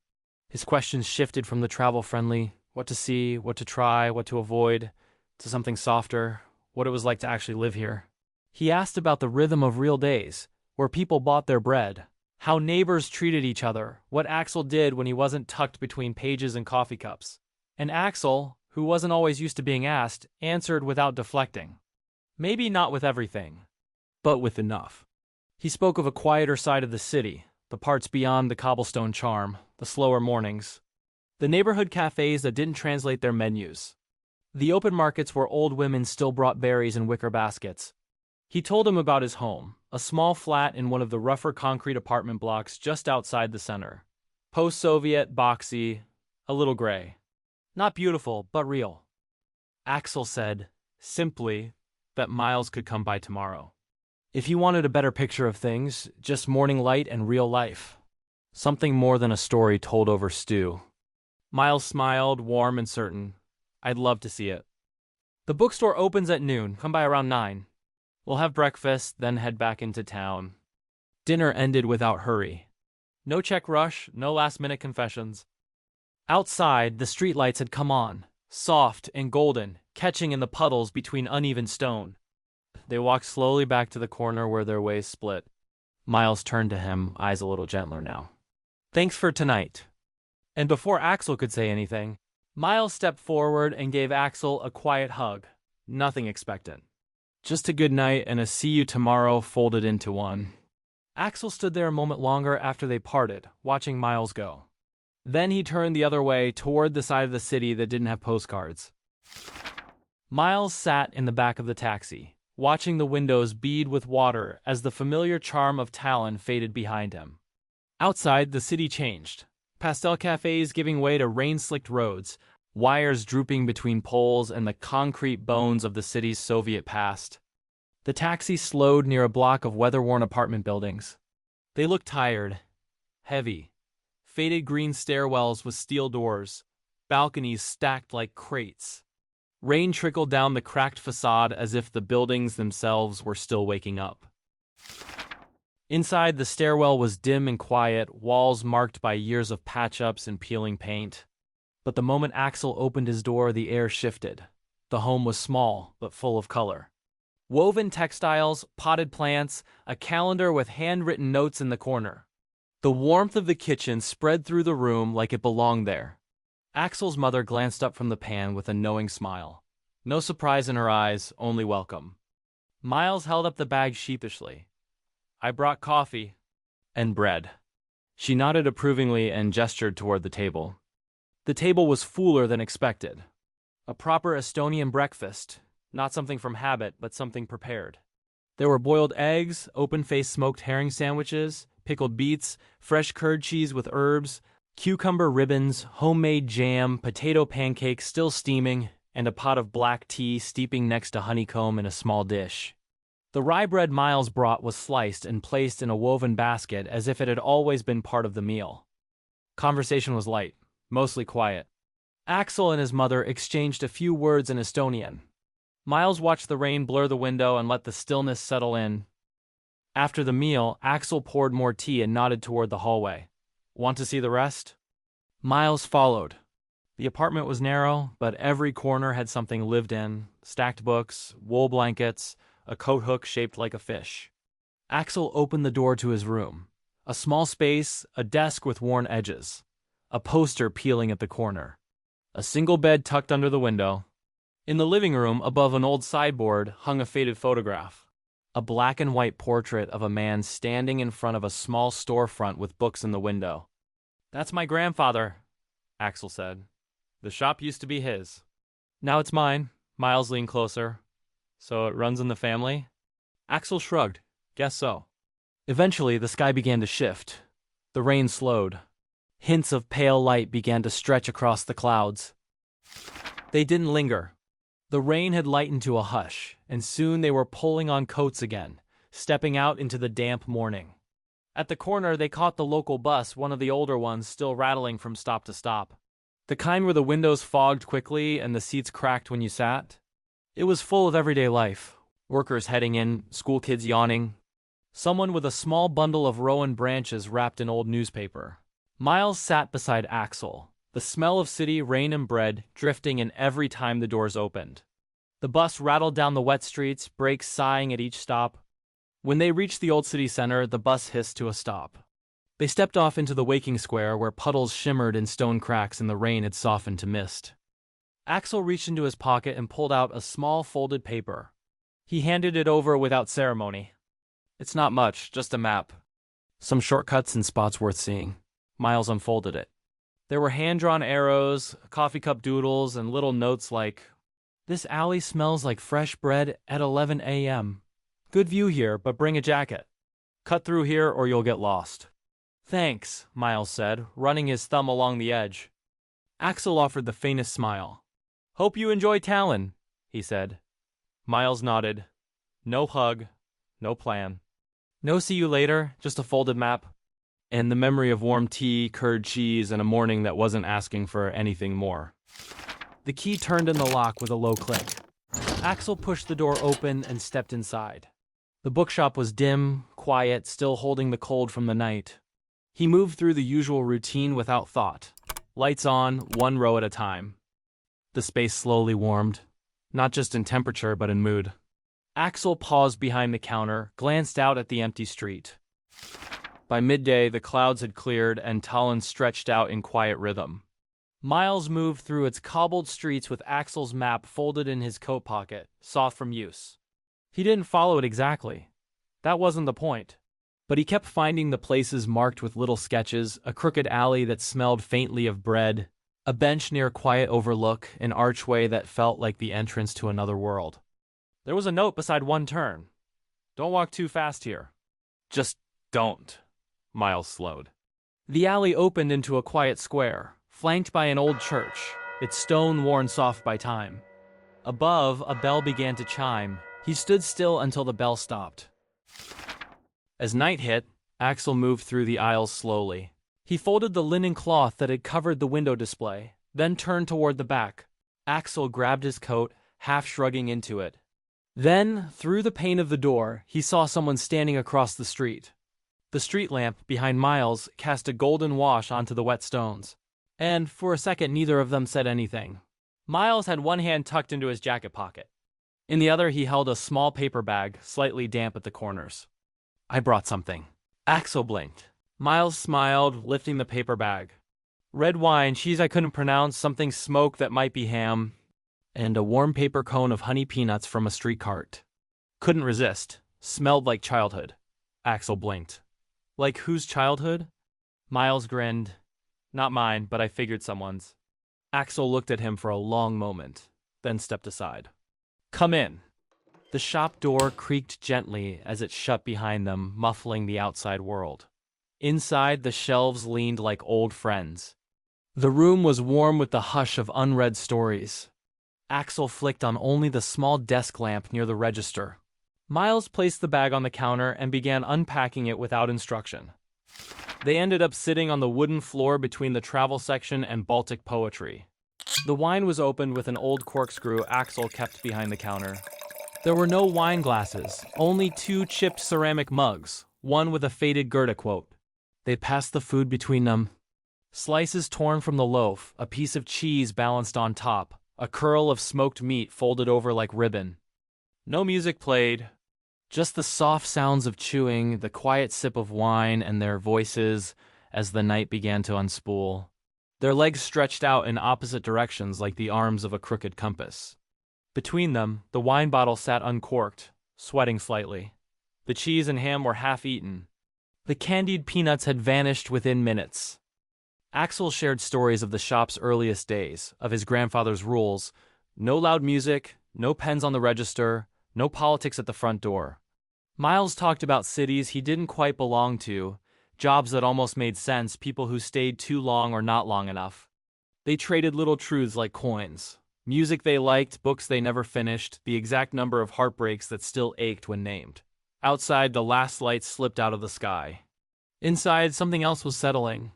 His questions shifted from the travel-friendly, what to see, what to try, what to avoid, to something softer, what it was like to actually live here. He asked about the rhythm of real days, where people bought their bread, how neighbors treated each other, what Axel did when he wasn't tucked between pages and coffee cups. And Axel, who wasn't always used to being asked, answered without deflecting. Maybe not with everything, but with enough. He spoke of a quieter side of the city, the parts beyond the cobblestone charm, the slower mornings, the neighborhood cafes that didn't translate their menus, the open markets where old women still brought berries in wicker baskets. He told him about his home, a small flat in one of the rougher concrete apartment blocks just outside the center. Post-Soviet, boxy, a little gray. Not beautiful, but real. Axel said, simply, that Miles could come by tomorrow. If he wanted a better picture of things, just morning light and real life. Something more than a story told over stew. Miles smiled, warm and certain. I'd love to see it. The bookstore opens at noon. Come by around 9. We'll have breakfast, then head back into town. Dinner ended without hurry. No check rush, no last-minute confessions. Outside, the streetlights had come on, soft and golden, catching in the puddles between uneven stone. They walked slowly back to the corner where their ways split. Miles turned to him, eyes a little gentler now. Thanks for tonight. And before Axel could say anything, Miles stepped forward and gave Axel a quiet hug. Nothing expectant. Just a good night and a see you tomorrow folded into one. Axel stood there a moment longer after they parted, watching Miles go. Then he turned the other way toward the side of the city that didn't have postcards. Miles sat in the back of the taxi, watching the windows bead with water as the familiar charm of Tallinn faded behind him. Outside, the city changed. Pastel cafes giving way to rain-slicked roads, wires drooping between poles and the concrete bones of the city's Soviet past. The taxi slowed near a block of weather-worn apartment buildings. They looked tired, heavy. Faded green stairwells with steel doors, balconies stacked like crates. Rain trickled down the cracked facade as if the buildings themselves were still waking up. Inside, the stairwell was dim and quiet, walls marked by years of patch-ups and peeling paint. But the moment Axel opened his door, the air shifted. The home was small, but full of color. Woven textiles, potted plants, a calendar with handwritten notes in the corner. The warmth of the kitchen spread through the room like it belonged there. Axel's mother glanced up from the pan with a knowing smile. No surprise in her eyes, only welcome. Miles held up the bag sheepishly. I brought coffee. And bread. She nodded approvingly and gestured toward the table. The table was fuller than expected. A proper Estonian breakfast, not something from habit, but something prepared. There were boiled eggs, open-faced smoked herring sandwiches, pickled beets, fresh curd cheese with herbs, cucumber ribbons, homemade jam, potato pancakes still steaming, and a pot of black tea steeping next to honeycomb in a small dish. The rye bread Miles brought was sliced and placed in a woven basket as if it had always been part of the meal. Conversation was light, mostly quiet. Axel and his mother exchanged a few words in Estonian. Miles watched the rain blur the window and let the stillness settle in. After the meal, Axel poured more tea and nodded toward the hallway. Want to see the rest? Miles followed. The apartment was narrow, but every corner had something lived in. Stacked books, wool blankets, a coat hook shaped like a fish. Axel opened the door to his room. A small space, a desk with worn edges. A poster peeling at the corner. A single bed tucked under the window. In the living room, above an old sideboard, hung a faded photograph. A black and white portrait of a man standing in front of a small storefront with books in the window. "That's my grandfather," Axel said. "The shop used to be his. Now it's mine." Miles leaned closer. "So it runs in the family?" Axel shrugged. "Guess so." Eventually, the sky began to shift. The rain slowed. Hints of pale light began to stretch across the clouds. They didn't linger. The rain had lightened to a hush, and soon they were pulling on coats again, stepping out into the damp morning. At the corner, they caught the local bus, one of the older ones, still rattling from stop to stop. The kind where the windows fogged quickly and the seats cracked when you sat. It was full of everyday life. Workers heading in, school kids yawning. Someone with a small bundle of rowan branches wrapped in old newspaper. Miles sat beside Axel, the smell of city, rain and bread drifting in every time the doors opened. The bus rattled down the wet streets, brakes sighing at each stop. When they reached the old city center, the bus hissed to a stop. They stepped off into the waking square where puddles shimmered in stone cracks and the rain had softened to mist. Axel reached into his pocket and pulled out a small folded paper. He handed it over without ceremony. "It's not much, just a map. Some shortcuts and spots worth seeing." Miles unfolded it. There were hand-drawn arrows, coffee cup doodles, and little notes like, "This alley smells like fresh bread at 11 a.m. Good view here, but bring a jacket. Cut through here or you'll get lost." "Thanks," Miles said, running his thumb along the edge. Axel offered the faintest smile. "Hope you enjoy Tallinn," he said. Miles nodded. No hug, no plan. No see you later, just a folded map. And the memory of warm tea, curd cheese, and a morning that wasn't asking for anything more. The key turned in the lock with a low click. Axel pushed the door open and stepped inside. The bookshop was dim, quiet, still holding the cold from the night. He moved through the usual routine without thought. Lights on, one row at a time. The space slowly warmed, not just in temperature but in mood. Axel paused behind the counter, glanced out at the empty street. By midday, the clouds had cleared and Tallinn stretched out in quiet rhythm. Miles moved through its cobbled streets with Axel's map folded in his coat pocket, soft from use. He didn't follow it exactly. That wasn't the point. But he kept finding the places marked with little sketches, a crooked alley that smelled faintly of bread, a bench near a quiet overlook, an archway that felt like the entrance to another world. There was a note beside one turn. "Don't walk too fast here." "Just don't." Miles slowed. The alley opened into a quiet square, flanked by an old church, its stone worn soft by time. Above, a bell began to chime. He stood still until the bell stopped. As night hit, Axel moved through the aisles slowly. He folded the linen cloth that had covered the window display, then turned toward the back. Axel grabbed his coat, half shrugging into it. Then, through the pane of the door, he saw someone standing across the street. The street lamp behind Miles cast a golden wash onto the wet stones. And for a second, neither of them said anything. Miles had one hand tucked into his jacket pocket. In the other, he held a small paper bag, slightly damp at the corners. "I brought something." Axel blinked. Miles smiled, lifting the paper bag. Red wine, cheese I couldn't pronounce, something smoked that might be ham, and a warm paper cone of honey peanuts from a street cart. Couldn't resist. Smelled like childhood. Axel blinked. "Like whose childhood?" Miles grinned. "Not mine, but I figured someone's." Axel looked at him for a long moment, then stepped aside. "Come in." The shop door creaked gently as it shut behind them, muffling the outside world. Inside, the shelves leaned like old friends. The room was warm with the hush of unread stories. Axel flicked on only the small desk lamp near the register. Miles placed the bag on the counter and began unpacking it without instruction. They ended up sitting on the wooden floor between the travel section and Baltic poetry. The wine was opened with an old corkscrew Axel kept behind the counter. There were no wine glasses, only 2 chipped ceramic mugs, one with a faded Goethe quote. They passed the food between them. Slices torn from the loaf, a piece of cheese balanced on top, a curl of smoked meat folded over like ribbon. No music played, just the soft sounds of chewing, the quiet sip of wine, and their voices as the night began to unspool. Their legs stretched out in opposite directions like the arms of a crooked compass. Between them, the wine bottle sat uncorked, sweating slightly. The cheese and ham were half-eaten. The candied peanuts had vanished within minutes. Axel shared stories of the shop's earliest days, of his grandfather's rules: no loud music, no pens on the register, no politics at the front door. Miles talked about cities he didn't quite belong to, jobs that almost made sense, people who stayed too long or not long enough. They traded little truths like coins. Music they liked, books they never finished, the exact number of heartbreaks that still ached when named. Outside, the last light slipped out of the sky. Inside, something else was settling.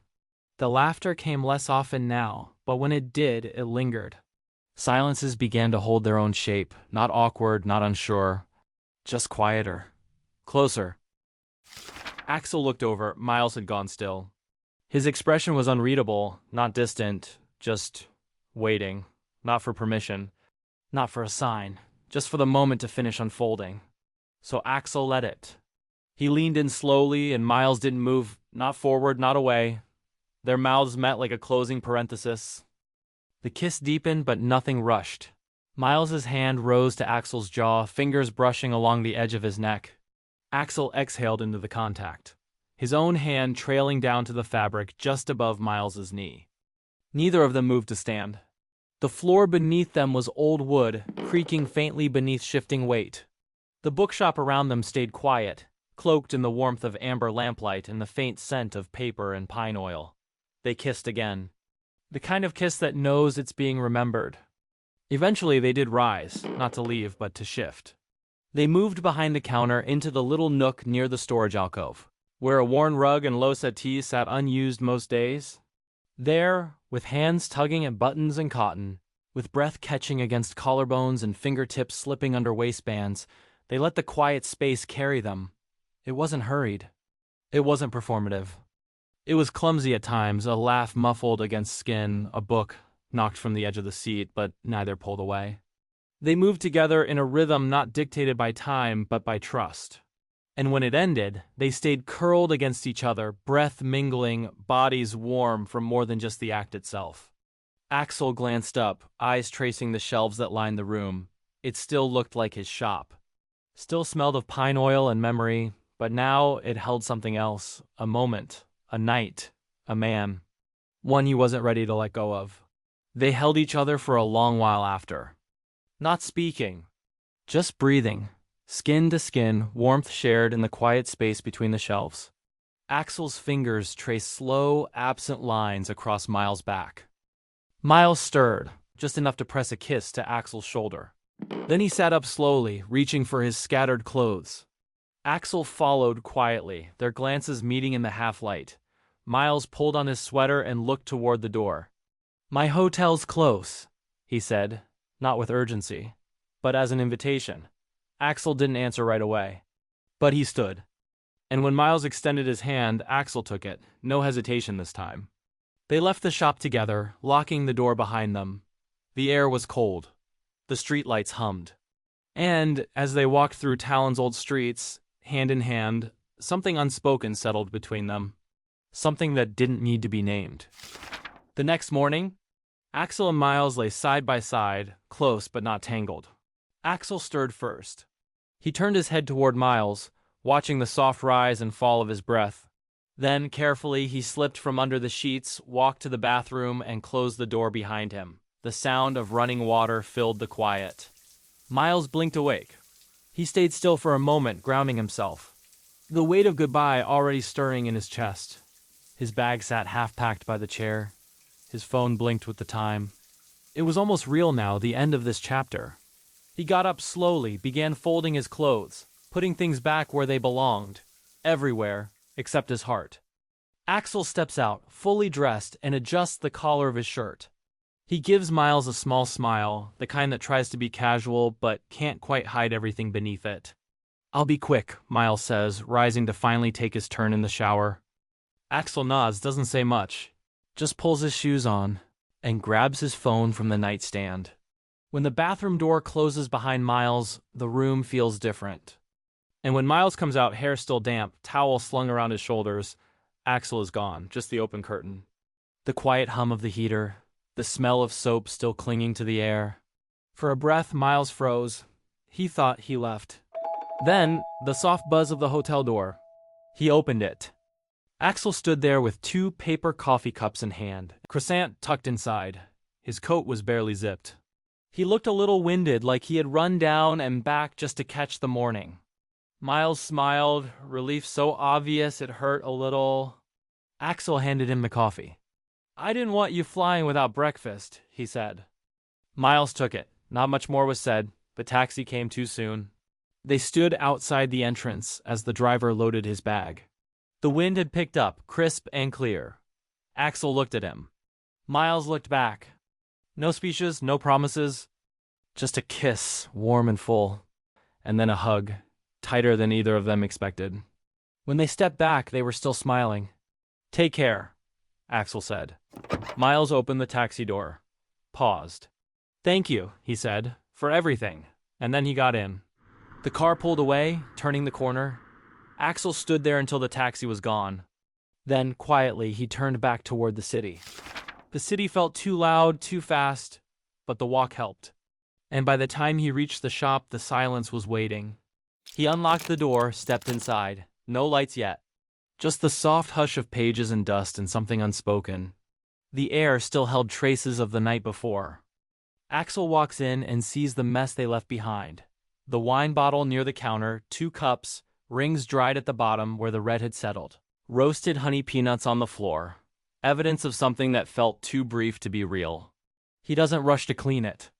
The laughter came less often now, but when it did, it lingered. Silences began to hold their own shape, not awkward, not unsure, just quieter. Closer. Axel looked over. Miles had gone still. His expression was unreadable, not distant, just waiting. Not for permission, not for a sign, just for the moment to finish unfolding. So Axel let it. He leaned in slowly, and Miles didn't move, not forward, not away. Their mouths met like a closing parenthesis. The kiss deepened, but nothing rushed. Miles's hand rose to Axel's jaw, fingers brushing along the edge of his neck. Axel exhaled into the contact, his own hand trailing down to the fabric just above Miles's knee. Neither of them moved to stand. The floor beneath them was old wood, creaking faintly beneath shifting weight. The bookshop around them stayed quiet, cloaked in the warmth of amber lamplight and the faint scent of paper and pine oil. They kissed again. The kind of kiss that knows it's being remembered. Eventually they did rise, not to leave, but to shift. They moved behind the counter into the little nook near the storage alcove, where a worn rug and low settee sat unused most days. There, with hands tugging at buttons and cotton, with breath catching against collarbones and fingertips slipping under waistbands, they let the quiet space carry them. It wasn't hurried. It wasn't performative. It was clumsy at times, a laugh muffled against skin, a book knocked from the edge of the seat, but neither pulled away. They moved together in a rhythm not dictated by time, but by trust. And when it ended, they stayed curled against each other, breath mingling, bodies warm from more than just the act itself. Axel glanced up, eyes tracing the shelves that lined the room. It still looked like his shop. Still smelled of pine oil and memory, but now it held something else, a moment, a night, a man. One he wasn't ready to let go of. They held each other for a long while after. Not speaking, just breathing. Skin to skin, warmth shared in the quiet space between the shelves. Axel's fingers traced slow, absent lines across Miles' back. Miles stirred, just enough to press a kiss to Axel's shoulder. Then he sat up slowly, reaching for his scattered clothes. Axel followed quietly, their glances meeting in the half-light. Miles pulled on his sweater and looked toward the door. "My hotel's close," he said, not with urgency, but as an invitation. Axel didn't answer right away. But he stood. And when Miles extended his hand, Axel took it, no hesitation this time. They left the shop together, locking the door behind them. The air was cold. The streetlights hummed. And, as they walked through Tallinn's old streets, hand in hand, something unspoken settled between them. Something that didn't need to be named. The next morning, Axel and Miles lay side by side, close but not tangled. Axel stirred first. He turned his head toward Miles, watching the soft rise and fall of his breath. Then, carefully, he slipped from under the sheets, walked to the bathroom, and closed the door behind him. The sound of running water filled the quiet. Miles blinked awake. He stayed still for a moment, grounding himself. The weight of goodbye already stirring in his chest. His bag sat half-packed by the chair. His phone blinked with the time. It was almost real now, the end of this chapter. He got up slowly, began folding his clothes, putting things back where they belonged, everywhere except his heart. Axel steps out, fully dressed, and adjusts the collar of his shirt. He gives Miles a small smile, the kind that tries to be casual but can't quite hide everything beneath it. "I'll be quick," Miles says, rising to finally take his turn in the shower. Axel nods, doesn't say much, just pulls his shoes on, and grabs his phone from the nightstand. When the bathroom door closes behind Miles, the room feels different. And when Miles comes out, hair still damp, towel slung around his shoulders, Axel is gone, just the open curtain. The quiet hum of the heater, the smell of soap still clinging to the air. For a breath, Miles froze. He thought he left. Then, the soft buzz of the hotel door. He opened it. Axel stood there with 2 paper coffee cups in hand, croissant tucked inside. His coat was barely zipped. He looked a little winded, like he had run down and back just to catch the morning. Miles smiled, relief so obvious it hurt a little. Axel handed him the coffee. "I didn't want you flying without breakfast," he said. Miles took it. Not much more was said. The taxi came too soon. They stood outside the entrance as the driver loaded his bag. The wind had picked up, crisp and clear. Axel looked at him. Miles looked back. No speeches, no promises. Just a kiss, warm and full. And then a hug, tighter than either of them expected. When they stepped back, they were still smiling. "Take care," Axel said. Miles opened the taxi door. Paused. "Thank you," he said, "for everything." And then he got in. The car pulled away, turning the corner. Axel stood there until the taxi was gone. Then, quietly, he turned back toward the city. The city felt too loud, too fast, but the walk helped. And by the time he reached the shop, the silence was waiting. He unlocked the door, stepped inside. No lights yet. Just the soft hush of pages and dust and something unspoken. The air still held traces of the night before. Axel walks in and sees the mess they left behind. The wine bottle near the counter, 2 cups, rings dried at the bottom where the red had settled. Roasted honey peanuts on the floor. Evidence of something that felt too brief to be real. He doesn't rush to clean it.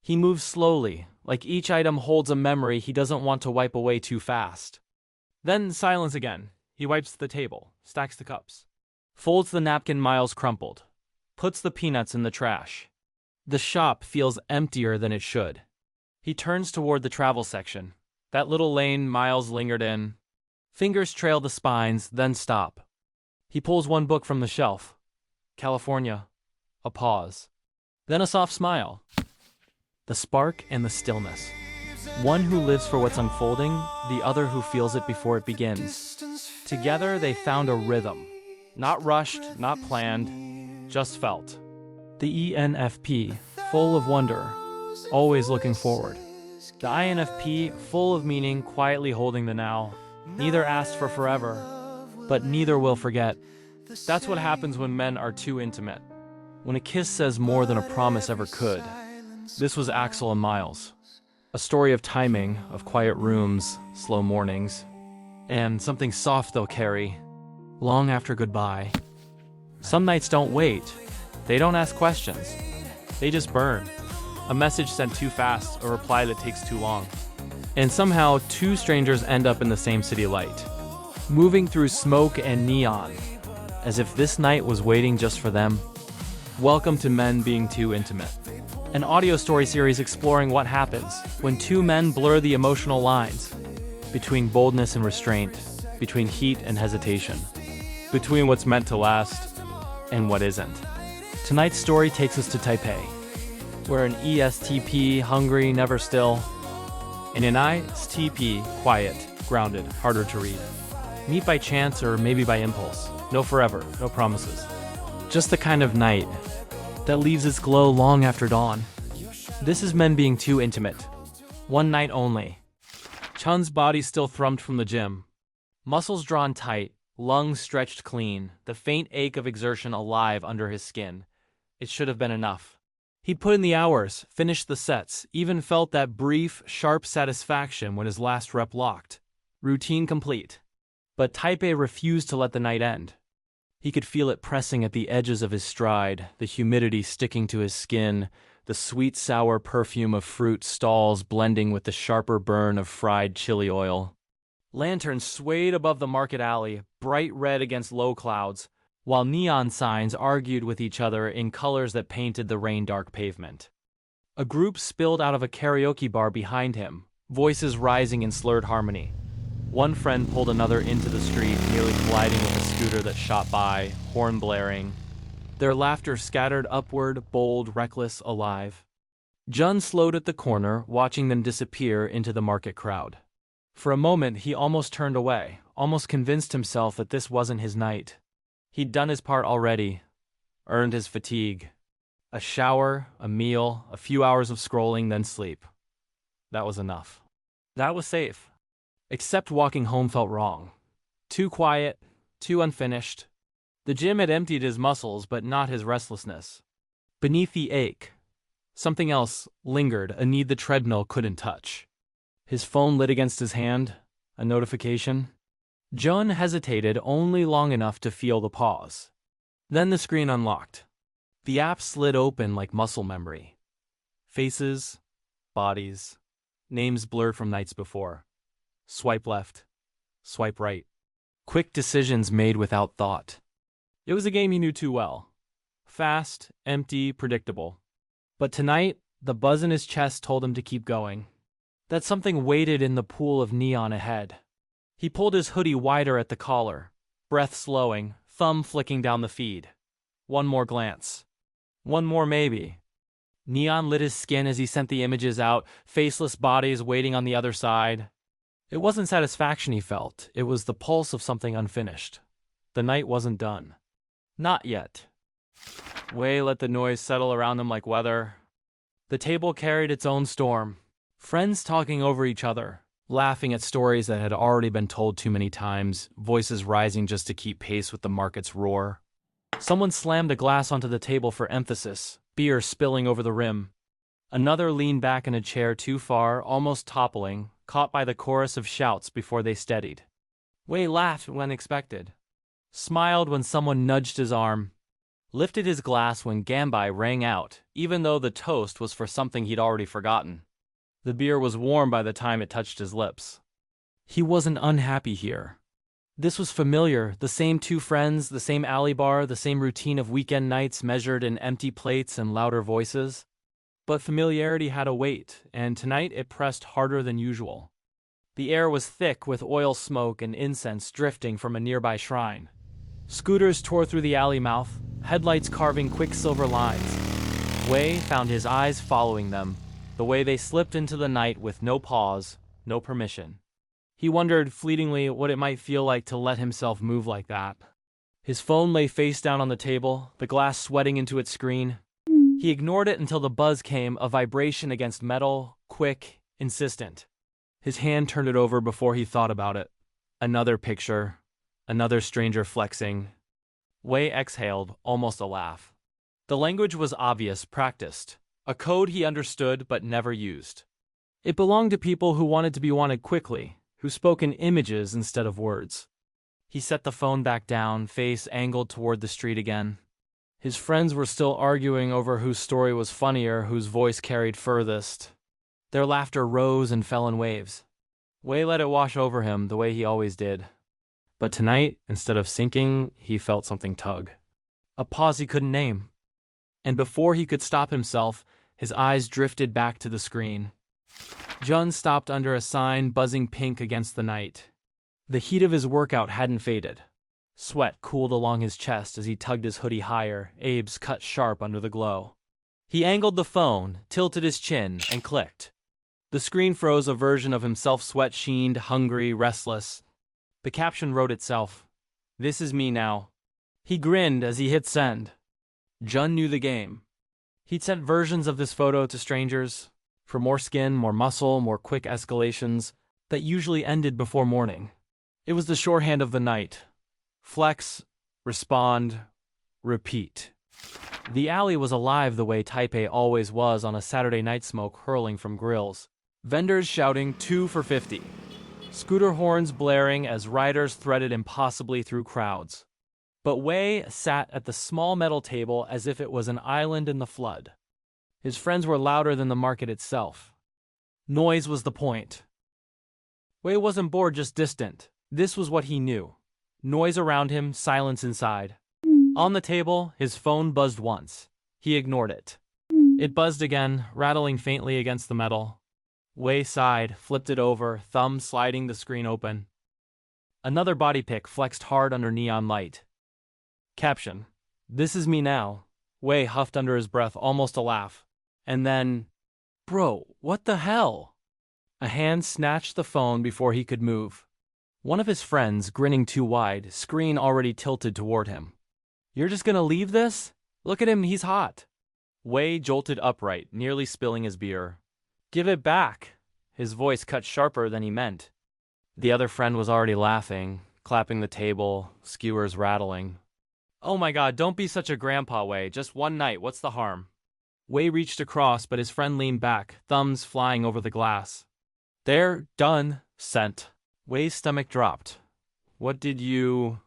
He moves slowly, like each item holds a memory he doesn't want to wipe away too fast. Then silence again. He wipes the table, stacks the cups. Folds the napkin Miles crumpled. Puts the peanuts in the trash. The shop feels emptier than it should. He turns toward the travel section. That little lane Miles lingered in. Fingers trail the spines, then stop. He pulls one book from the shelf. California. A pause. Then a soft smile. The spark and the stillness. One who lives for what's unfolding, the other who feels it before it begins. Together they found a rhythm. Not rushed, not planned, just felt. The ENFP, full of wonder, always looking forward. The INFP, full of meaning, quietly holding the now. Neither asked for forever, but neither will forget. That's what happens when men are too intimate. When a kiss says more than a promise ever could. This was Axel and Miles. A story of timing, of quiet rooms, slow mornings, and something soft they'll carry, long after goodbye. Some nights don't wait. They don't ask questions. They just burn. A message sent too fast, a reply that takes too long. And somehow, 2 strangers end up in the same city light, moving through smoke and neon, as if this night was waiting just for them. Welcome to Men Being Too Intimate, an audio story series exploring what happens when 2 men blur the emotional lines between boldness and restraint, between heat and hesitation, between what's meant to last and what isn't. Tonight's story takes us to Taipei, where an ESTP, hungry, never still, and an ISTP, quiet, grounded, harder to read. Meet by chance or maybe by impulse. No forever, no promises. Just the kind of night that leaves its glow long after dawn. This is Men Being Too Intimate. One night only. Chun's body still thrummed from the gym. Muscles drawn tight, lungs stretched clean, the faint ache of exertion alive under his skin. It should have been enough. He'd put in the hours, finished the sets, even felt that brief, sharp satisfaction when his last rep locked. Routine complete. But Taipei refused to let the night end. He could feel it pressing at the edges of his stride, the humidity sticking to his skin, the sweet-sour perfume of fruit stalls blending with the sharper burn of fried chili oil. Lanterns swayed above the market alley, bright red against low clouds, while neon signs argued with each other in colors that painted the rain-dark pavement. A group spilled out of a karaoke bar behind him, voices rising in slurred harmony. One friend pulled another into the street, nearly colliding with a scooter that shot by, horn blaring. Their laughter scattered upward, bold, reckless, alive. Jun slowed at the corner, watching them disappear into the market crowd. For a moment, he almost turned away, almost convinced himself that this wasn't his night. He'd done his part already, earned his fatigue. A shower, a meal, a few hours of scrolling, then sleep. That was enough. That was safe. Except walking home felt wrong. Too quiet, too unfinished. The gym had emptied his muscles, but not his restlessness. Beneath the ache, something else lingered, a need the treadmill couldn't touch. His phone lit against his hand, a notification. John hesitated only long enough to feel the pause. Then the screen unlocked. The app slid open like muscle memory. Faces, bodies, names blurred from nights before. Swipe left, swipe right. Quick decisions made without thought. It was a game he knew too well. Fast, empty, predictable. But tonight, the buzz in his chest told him to keep going. That something waited in the pool of neon ahead. He pulled his hoodie wider at the collar, breath slowing, thumb flicking down the feed. One more glance. One more maybe. Neon lit his skin as he sent the images out, faceless bodies waiting on the other side. It wasn't satisfaction he felt, it was the pulse of something unfinished. The night wasn't done. Not yet. Wei let the noise settle around them like weather. The table carried its own storm. Friends talking over each other, laughing at stories that had already been told too many times, voices rising just to keep pace with the market's roar. Someone slammed a glass onto the table for emphasis, beer spilling over the rim. Another leaned back in a chair too far, almost toppling, caught by the chorus of shouts before they steadied. Wei laughed when expected, smiled when someone nudged his arm, lifted his glass when Gambai rang out, even though the toast was for something he'd already forgotten. The beer was warm by the time it touched his lips. He wasn't unhappy here. This was familiar, the same two friends, the same alley bar, the same routine of weekend nights measured in empty plates and louder voices. But familiarity had a weight, and tonight it pressed harder than usual. The air was thick with oil smoke and incense drifting from a nearby shrine. Scooters tore through the alley mouth, headlights carving quick silver lines. Wei found his eyes following them, the way they slipped into the night with no pause, no permission. He wondered fleetingly what it might feel like to let himself move like that. His phone lay face down on the table, the glass sweating into its screen. He ignored it until the buzz came, a vibration against metal, quick, insistent. His hand turned it over before he thought about it. Another picture, another stranger flexing. Wei exhaled, almost a laugh. The language was obvious, practiced. A code he understood but never used. It belonged to people who wanted to be wanted quickly, who spoke in images instead of words. He set the phone back down, face angled toward the street again. His friends were still arguing over whose story was funnier, whose voice carried furthest. Their laughter rose and fell in waves. Wei let it wash over him the way he always did. But tonight, instead of sinking, he felt something tug. A pause he couldn't name. And before he could stop himself, his eyes drifted back to the screen. Jun stopped under a sign buzzing pink against the night. The heat of his workout hadn't faded. Sweat cooled along his chest as he tugged his hoodie higher, Abe's cut sharp under the glow. He angled the phone, tilted his chin, and clicked. The screen froze, a version of himself sweat-sheened, hungry, restless. The caption wrote itself. "This is me now." He grinned as he hit send. Jun knew the game. He'd sent versions of this photo to strangers, for more skin, more muscle, more quick escalations, that usually ended before morning. It was the shorthand of the night. Flex, respond, repeat. The alley was alive the way Taipei always was on a Saturday night, smoke hurling from grills. Vendors shouting 2 for 50. Scooter horns blaring as riders threaded impossibly through crowds. But Wei sat at the small metal table as if it was an island in the flood. His friends were louder than the market itself. Noise was the point. Wei wasn't bored, just distant. This was what he knew. Noise around him, silence inside. On the table, his phone buzzed once. He ignored it. It buzzed again, rattling faintly against the metal. Wei sighed, flipped it over, thumb sliding the screen open. Another body pic flexed hard under neon light. Caption: "This is me now." Wei huffed under his breath, almost a laugh. And then, "Bro, what the hell?" A hand snatched the phone before he could move. One of his friends, grinning too wide, screen already tilted toward him. "You're just gonna leave this? Look at him, he's hot." Wei jolted upright, nearly spilling his beer. "Give it back!" His voice cut sharper than he meant. The other friend was already laughing, clapping the table, skewers rattling. "Oh my god, don't be such a grandpa, Wei. Just one night, what's the harm?" Wei reached across, but his friend leaned back, thumbs flying over the glass. "There, done, sent." Wei's stomach dropped. "What did you—"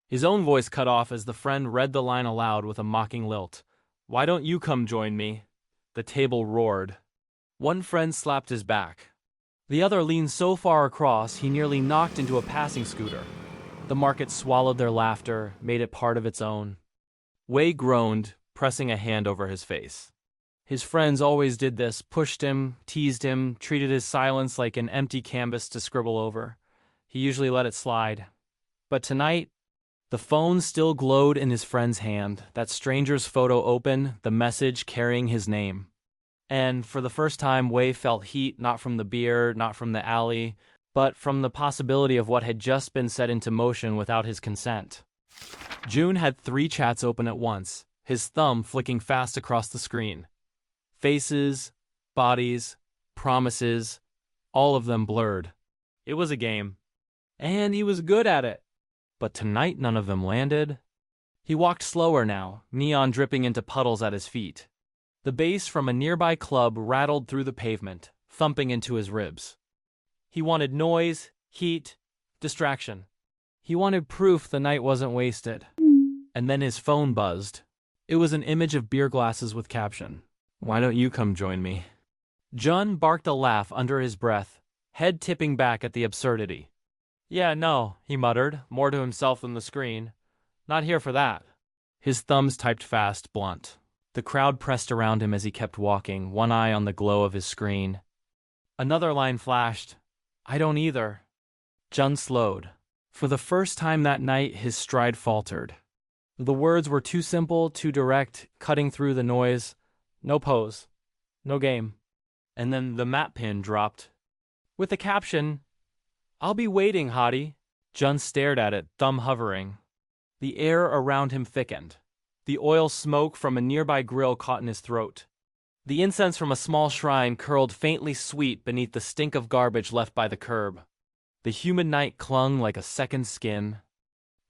His own voice cut off as the friend read the line aloud with a mocking lilt. "Why don't you come join me?" The table roared. One friend slapped his back. The other leaned so far across he nearly knocked into a passing scooter. The market swallowed their laughter, made it part of its own. Wei groaned, pressing a hand over his face. His friends always did this, pushed him, teased him, treated his silence like an empty canvas to scribble over. He usually let it slide. But tonight, the phone still glowed in his friend's hand, that stranger's photo open, the message carrying his name. And for the first time, Wei felt heat, not from the beer, not from the alley, but from the possibility of what had just been set into motion without his consent. June had 3 chats open at once, his thumb flicking fast across the screen. Faces, bodies, promises, all of them blurred. It was a game. And he was good at it. But tonight none of them landed. He walked slower now, neon dripping into puddles at his feet. The bass from a nearby club rattled through the pavement, thumping into his ribs. He wanted noise, heat, distraction. He wanted proof the night wasn't wasted. And then his phone buzzed. It was an image of beer glasses with caption, "Why don't you come join me?" Jun barked a laugh under his breath, head tipping back at the absurdity. "Yeah, no," he muttered, more to himself than the screen. "Not here for that." His thumbs typed fast, blunt. The crowd pressed around him as he kept walking, one eye on the glow of his screen. Another line flashed. "I don't either." Jun slowed. For the first time that night, his stride faltered. The words were too simple, too direct, cutting through the noise. No pose. No game. And then the map pin dropped. With the caption, "I'll be waiting, hottie." Jun stared at it, thumb hovering. The air around him thickened. The oil smoke from a nearby grill caught in his throat. The incense from a small shrine curled faintly sweet beneath the stink of garbage left by the curb. The humid night clung like a second skin.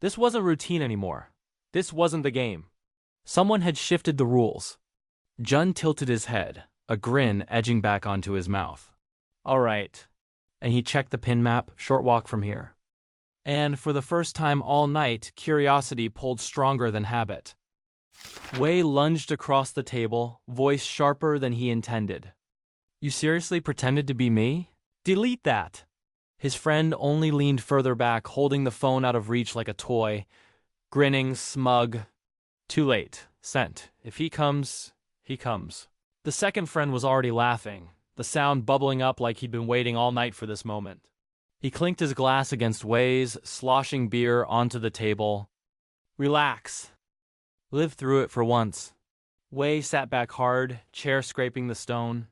This wasn't routine anymore. This wasn't the game. Someone had shifted the rules. Jun tilted his head, a grin edging back onto his mouth. "All right." And he checked the pin map, short walk from here. And for the first time all night, curiosity pulled stronger than habit. Wei lunged across the table, voice sharper than he intended. "You seriously pretended to be me? Delete that!" His friend only leaned further back, holding the phone out of reach like a toy, grinning, smug. "Too late. Sent. If he comes, he comes." The second friend was already laughing, the sound bubbling up like he'd been waiting all night for this moment. He clinked his glass against Wei's, sloshing beer onto the table. "Relax. Live through it for once." Wei sat back hard, chair scraping the stone.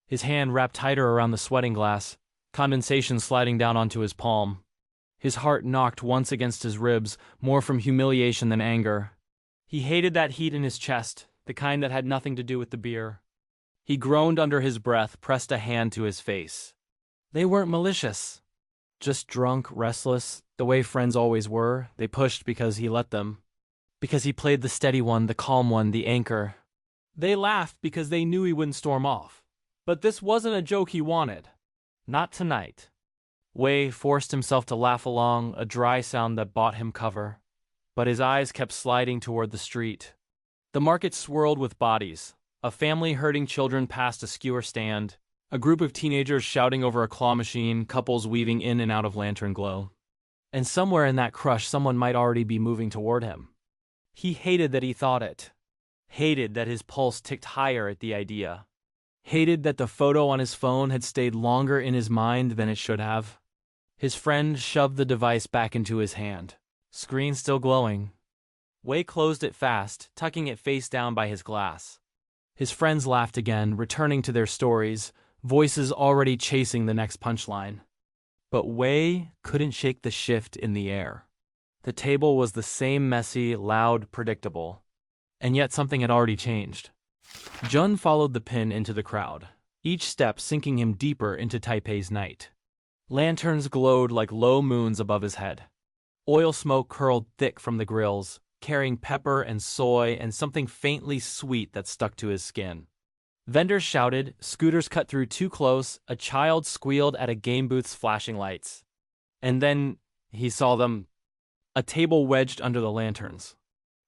His hand wrapped tighter around the sweating glass, condensation sliding down onto his palm. His heart knocked once against his ribs, more from humiliation than anger. He hated that heat in his chest, the kind that had nothing to do with the beer. He groaned under his breath, pressed a hand to his face. They weren't malicious. Just drunk, restless, the way friends always were. They pushed because he let them. Because he played the steady one, the calm one, the anchor. They laughed because they knew he wouldn't storm off. But this wasn't a joke he wanted. Not tonight. Wei forced himself to laugh along, a dry sound that bought him cover. But his eyes kept sliding toward the street. The market swirled with bodies. A family herding children past a skewer stand. A group of teenagers shouting over a claw machine, couples weaving in and out of lantern glow. And somewhere in that crush, someone might already be moving toward him. He hated that he thought it. Hated that his pulse ticked higher at the idea. Hated that the photo on his phone had stayed longer in his mind than it should have. His friend shoved the device back into his hand. Screen still glowing. Wei closed it fast, tucking it face down by his glass. His friends laughed again, returning to their stories, voices already chasing the next punchline. But Wei couldn't shake the shift in the air. The table was the same messy, loud, predictable. And yet something had already changed. Jun followed the pin into the crowd, each step sinking him deeper into Taipei's night. Lanterns glowed like low moons above his head. Oil smoke curled thick from the grills, carrying pepper and soy and something faintly sweet that stuck to his skin. Vendors shouted, scooters cut through too close, a child squealed at a game booth's flashing lights. And then he saw them, a table wedged under the lanterns.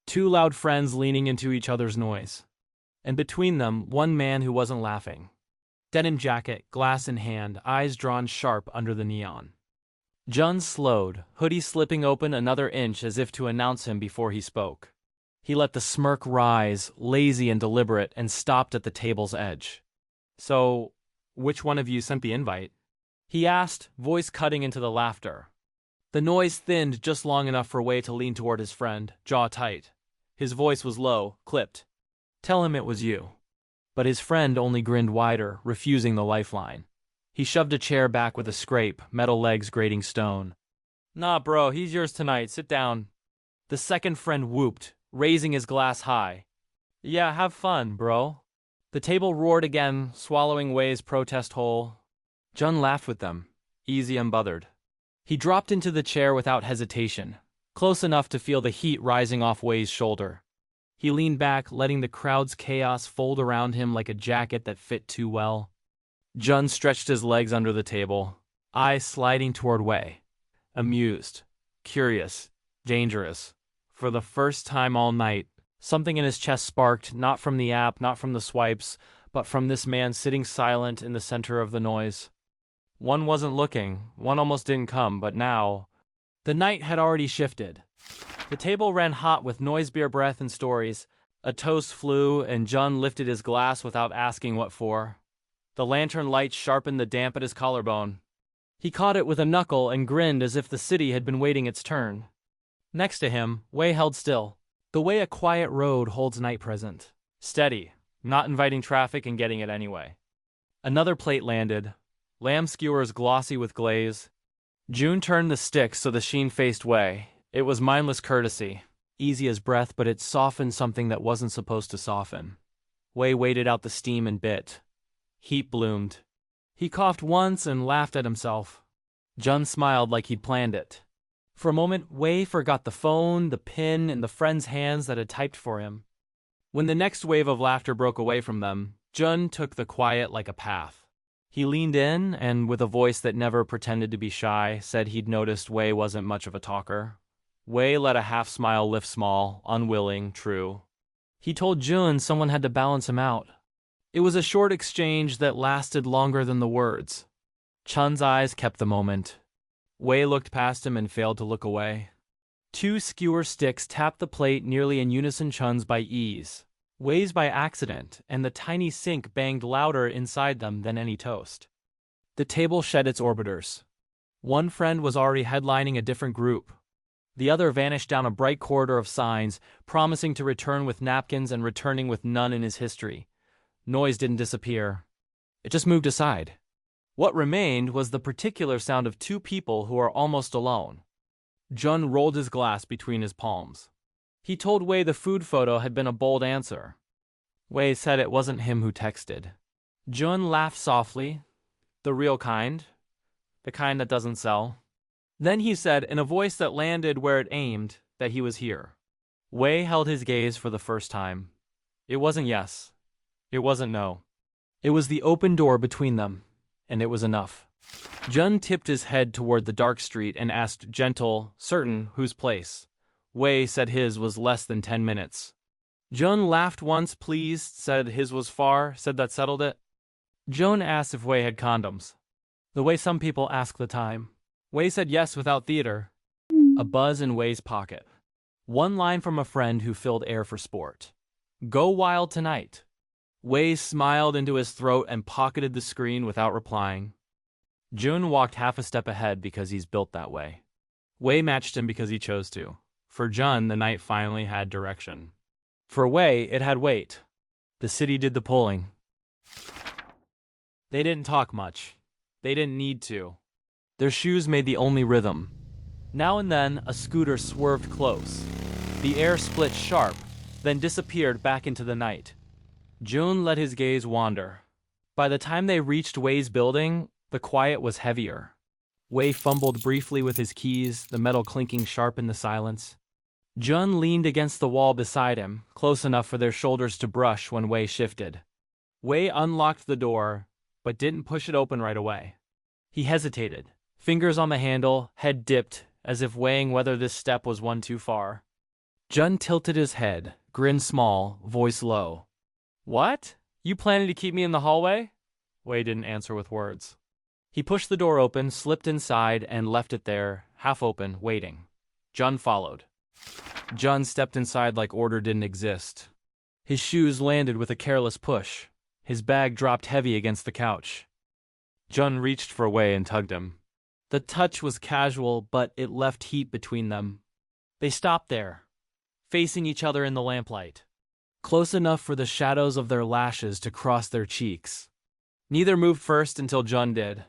Two loud friends leaning into each other's noise. And between them, one man who wasn't laughing. Denim jacket, glass in hand, eyes drawn sharp under the neon. Jun slowed, hoodie slipping open another inch as if to announce him before he spoke. He let the smirk rise, lazy and deliberate, and stopped at the table's edge. "So, which one of you sent the invite?" he asked, voice cutting into the laughter. The noise thinned just long enough for Wei to lean toward his friend, jaw tight. His voice was low, clipped. "Tell him it was you." But his friend only grinned wider, refusing the lifeline. He shoved a chair back with a scrape, metal legs grating stone. "Nah, bro, he's yours tonight. Sit down." The second friend whooped, raising his glass high. "Yeah, have fun, bro." The table roared again, swallowing Wei's protest whole. Jun laughed with them, easy unbothered. He dropped into the chair without hesitation, close enough to feel the heat rising off Wei's shoulder. He leaned back, letting the crowd's chaos fold around him like a jacket that fit too well. Jun stretched his legs under the table, eyes sliding toward Wei. Amused, curious, dangerous. For the first time all night, something in his chest sparked, not from the app, not from the swipes, but from this man sitting silent in the center of the noise. One wasn't looking, one almost didn't come, but now... The night had already shifted. The table ran hot with noise, beer breath, and stories. A toast flew, and Jun lifted his glass without asking what for. The lantern light sharpened the damp at his collarbone. He caught it with a knuckle and grinned as if the city had been waiting its turn. Next to him, Wei held still, the way a quiet road holds night present. Steady, not inviting traffic and getting it anyway. Another plate landed, lamb skewers glossy with glaze. June turned the stick so the sheen faced Wei. It was mindless courtesy, easy as breath, but it softened something that wasn't supposed to soften. Wei waited out the steam and bit. Heat bloomed. He coughed once and laughed at himself. Jun smiled like he'd planned it. For a moment, Wei forgot the phone, the pin, and the friend's hands that had typed for him. When the next wave of laughter broke away from them, Jun took the quiet like a path. He leaned in and, with a voice that never pretended to be shy, said he'd noticed Wei wasn't much of a talker. Wei let a half-smile lift small, unwilling, true. He told Jun someone had to balance him out. It was a short exchange that lasted longer than the words. Chun's eyes kept the moment. Wei looked past him and failed to look away. Two skewer sticks tapped the plate nearly in unison, Chun's by ease, Wei's by accident, and the tiny sink banged louder inside them than any toast. The table shed its orbiters. One friend was already headlining a different group. The other vanished down a bright corridor of signs, promising to return with napkins and returning with none in his history. Noise didn't disappear. It just moved aside. What remained was the particular sound of two people who are almost alone. Jun rolled his glass between his palms. He told Wei the food photo had been a bold answer. Wei said it wasn't him who texted. Jun laughed softly. The real kind. The kind that doesn't sell. Then he said, in a voice that landed where it aimed, that he was here. Wei held his gaze for the first time. It wasn't yes. It wasn't no. It was the open door between them, and it was enough. Jun tipped his head toward the dark street and asked, gentle, certain, whose place. Wei said his was less than 10 minutes. Jun laughed once, pleased, said his was far, said that settled it. Jun asked if Wei had condoms. The way some people ask the time. Wei said yes without theater. A buzz in Wei's pocket. One line from a friend who filled air for sport. Go wild tonight. Wei smiled into his throat and pocketed the screen without replying. Jun walked half a step ahead because he's built that way. Wei matched him because he chose to. For Jun, the night finally had direction. For Wei, it had weight. The city did the pulling. They didn't talk much. They didn't need to. Their shoes made the only rhythm. Now and then, a scooter swerved close. The air split sharp, then disappeared back into the night. June let his gaze wander. By the time they reached Wei's building, the quiet was heavier. Wei fumbled briefly with his keys, the metal clinking sharp in the silence. Jun leaned against the wall beside him, close enough for their shoulders to brush when Wei shifted. Wei unlocked the door, but didn't push it open right away. He hesitated, fingers on the handle, head dipped, as if weighing whether this step was one too far. Jun tilted his head, grin small, voice low. "What? You planning to keep me in the hallway?" Wei didn't answer with words. He pushed the door open, slipped inside, and left it there, half open, waiting. Jun followed. Jun stepped inside like order didn't exist. His shoes landed with a careless push. His bag dropped heavy against the couch. Jun reached for Wei and tugged him. The touch was casual, but it left heat between them. They stopped there, facing each other in the lamplight, close enough for the shadows of their lashes to cross their cheeks. Neither moved first until Jun did.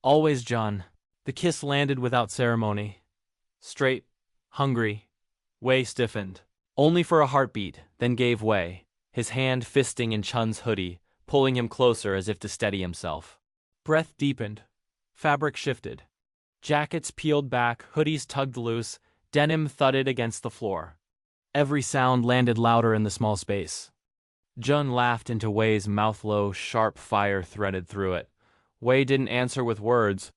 Always Jun. The kiss landed without ceremony. Straight, hungry. Wei stiffened, only for a heartbeat, then gave way, his hand fisting in Chun's hoodie, pulling him closer as if to steady himself. Breath deepened. Fabric shifted. Jackets peeled back, hoodies tugged loose, denim thudded against the floor. Every sound landed louder in the small space. Jun laughed into Wei's mouth-low, sharp fire threaded through it. Wei didn't answer with words.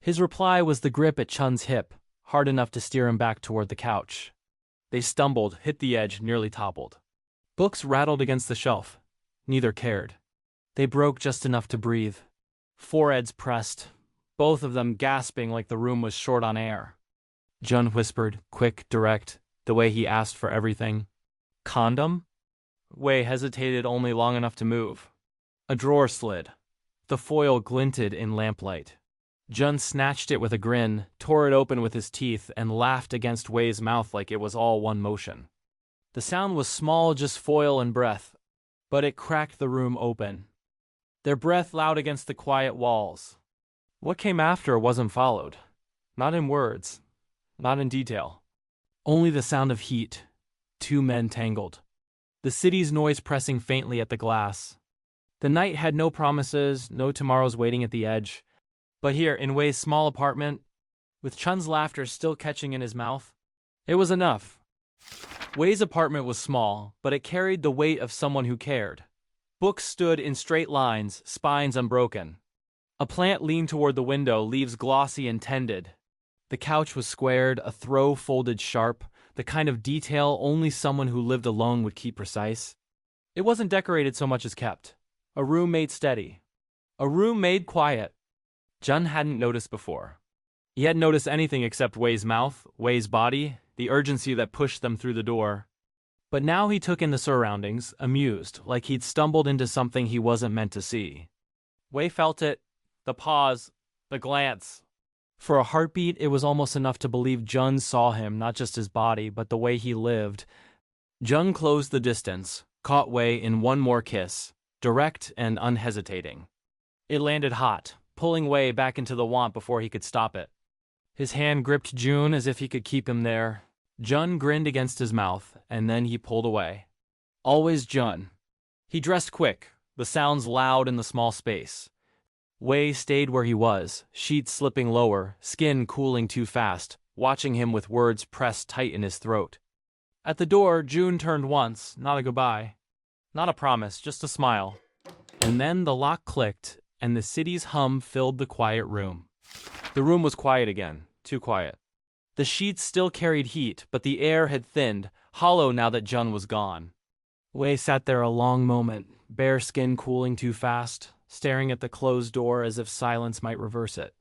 His reply was the grip at Chun's hip, hard enough to steer him back toward the couch. They stumbled, hit the edge, nearly toppled. Books rattled against the shelf. Neither cared. They broke just enough to breathe. Foreheads pressed, both of them gasping like the room was short on air. Jun whispered, quick, direct, the way he asked for everything. "Condom?" Wei hesitated only long enough to move. A drawer slid. The foil glinted in lamplight. Jun snatched it with a grin, tore it open with his teeth, and laughed against Wei's mouth like it was all one motion. The sound was small, just foil and breath, but it cracked the room open. Their breath loud against the quiet walls. What came after wasn't followed. Not in words. Not in detail. Only the sound of heat. Two men tangled. The city's noise pressing faintly at the glass. The night had no promises, no tomorrows waiting at the edge. But here, in Wei's small apartment, with Chun's laughter still catching in his mouth, it was enough. Wei's apartment was small, but it carried the weight of someone who cared. Books stood in straight lines, spines unbroken. A plant leaned toward the window, leaves glossy and tended. The couch was squared, a throw folded sharp, the kind of detail only someone who lived alone would keep precise. It wasn't decorated so much as kept. A room made steady. A room made quiet. Jun hadn't noticed before. He hadn't noticed anything except Wei's mouth, Wei's body, the urgency that pushed them through the door. But now he took in the surroundings, amused, like he'd stumbled into something he wasn't meant to see. Wei felt it, the pause, the glance. For a heartbeat, it was almost enough to believe Jun saw him, not just his body, but the way he lived. Jun closed the distance, caught Wei in one more kiss, direct and unhesitating. It landed hot, pulling Wei back into the want before he could stop it. His hand gripped Jun as if he could keep him there. Jun grinned against his mouth, and then he pulled away. Always Jun. He dressed quick, the sounds loud in the small space. Wei stayed where he was, sheets slipping lower, skin cooling too fast, watching him with words pressed tight in his throat. At the door, June turned once, not a goodbye. Not a promise, just a smile. And then the lock clicked, and the city's hum filled the quiet room. The room was quiet again, too quiet. The sheets still carried heat, but the air had thinned, hollow now that Jun was gone. Wei sat there a long moment, bare skin cooling too fast, staring at the closed door as if silence might reverse it.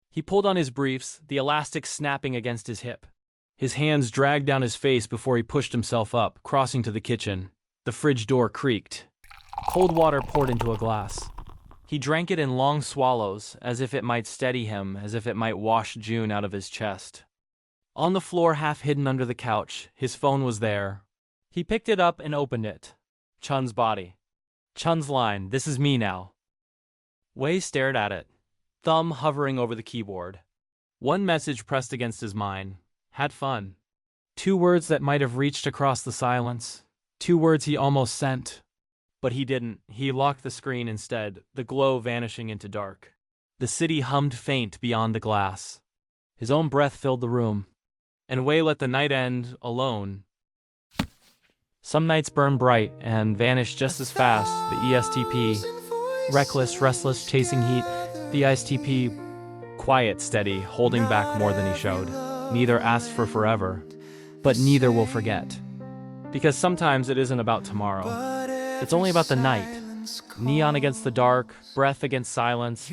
He pulled on his briefs, the elastic snapping against his hip. His hands dragged down his face before he pushed himself up, crossing to the kitchen. The fridge door creaked. Cold water poured into a glass. He drank it in long swallows, as if it might steady him, as if it might wash June out of his chest. On the floor, half hidden under the couch, his phone was there. He picked it up and opened it. Chun's body. Chun's line, "This is me now." Wei stared at it, thumb hovering over the keyboard. One message pressed against his mind. Had fun. 2 words that might have reached across the silence. 2 words he almost sent. But he didn't. He locked the screen instead, the glow vanishing into dark. The city hummed faint beyond the glass. His own breath filled the room. And Wei let the night end alone. Some nights burn bright and vanish just as fast. The ESTP, reckless, restless, chasing heat. The ISTP, quiet, steady, holding back more than he showed. Neither asked for forever, but neither will forget. Because sometimes it isn't about tomorrow. It's only about the night. Neon against the dark, breath against silence.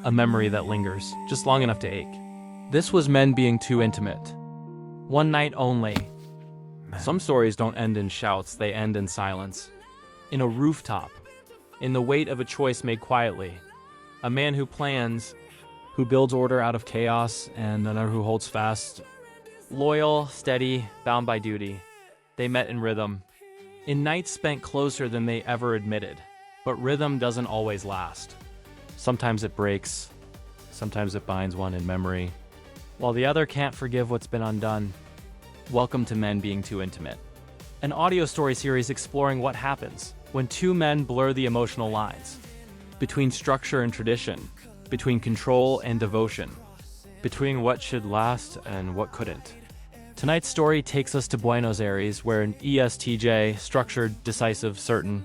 A memory that lingers, just long enough to ache. This was men being too intimate. One night only. Some stories don't end in shouts, they end in silence. In a rooftop. In the weight of a choice made quietly. A man who plans, who builds order out of chaos, and another who holds fast. Loyal, steady, bound by duty. They met in rhythm. In nights spent closer than they ever admitted. But rhythm doesn't always last. Sometimes it breaks. Sometimes it binds one in memory. While the other can't forgive what's been undone. Welcome to Men Being Too Intimate. An audio story series exploring what happens when two men blur the emotional lines. Between structure and tradition. Between control and devotion. Between what should last and what couldn't. Tonight's story takes us to Buenos Aires, where an ESTJ, structured, decisive, certain,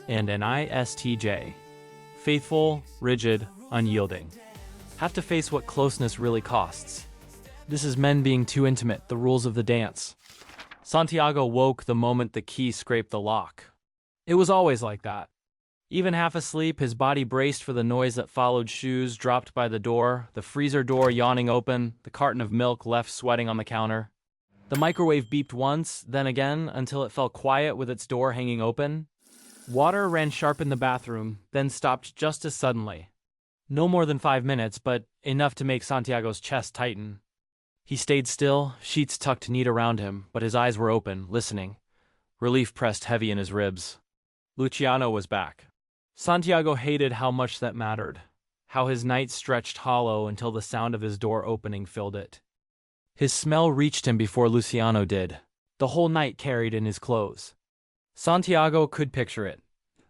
and an ISTJ, faithful, rigid, unyielding, have to face what closeness really costs. This is Men Being Too Intimate, the rules of the dance. Santiago woke the moment the key scraped the lock. It was always like that. Even half asleep, his body braced for the noise that followed, shoes dropped by the door, the freezer door yawning open, the carton of milk left sweating on the counter. The microwave beeped once, then again, until it fell quiet with its door hanging open. Water ran sharp in the bathroom, then stopped just as suddenly. No more than 5 minutes, but enough to make Santiago's chest tighten. He stayed still, sheets tucked neat around him, but his eyes were open, listening. Relief pressed heavy in his ribs. Luciano was back. Santiago hated how much that mattered, how his night stretched hollow until the sound of his door opening filled it. His smell reached him before Luciano did, the whole night carried in his clothes. Santiago could picture it.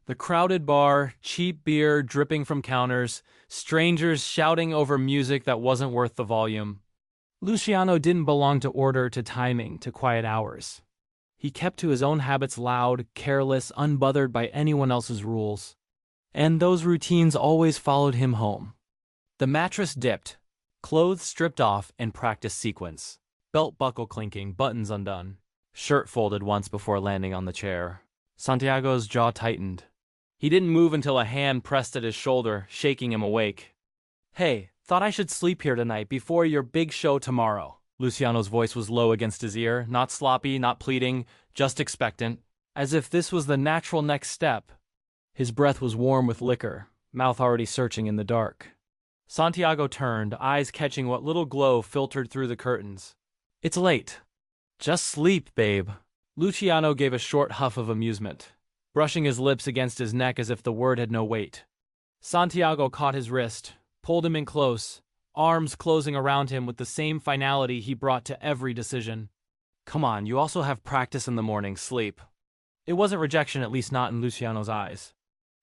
The crowded bar, cheap beer dripping from counters, strangers shouting over music that wasn't worth the volume. Luciano didn't belong to order, to timing, to quiet hours. He kept to his own habits, loud, careless, unbothered by anyone else's rules. And those routines always followed him home. The mattress dipped, clothes stripped off in practice sequence, belt buckle clinking, buttons undone, shirt folded once before landing on the chair. Santiago's jaw tightened. He didn't move until a hand pressed at his shoulder, shaking him awake. "Hey, thought I should sleep here tonight before your big show tomorrow." Luciano's voice was low against his ear, not sloppy, not pleading, just expectant, as if this was the natural next step. His breath was warm with liquor, mouth already searching in the dark. Santiago turned, eyes catching what little glow filtered through the curtains. "It's late. Just sleep, babe." Luciano gave a short huff of amusement, brushing his lips against his neck as if the word had no weight. Santiago caught his wrist, pulled him in close, arms closing around him with the same finality he brought to every decision. "Come on, you also have practice in the morning, sleep." It wasn't rejection, at least not in Luciano's eyes.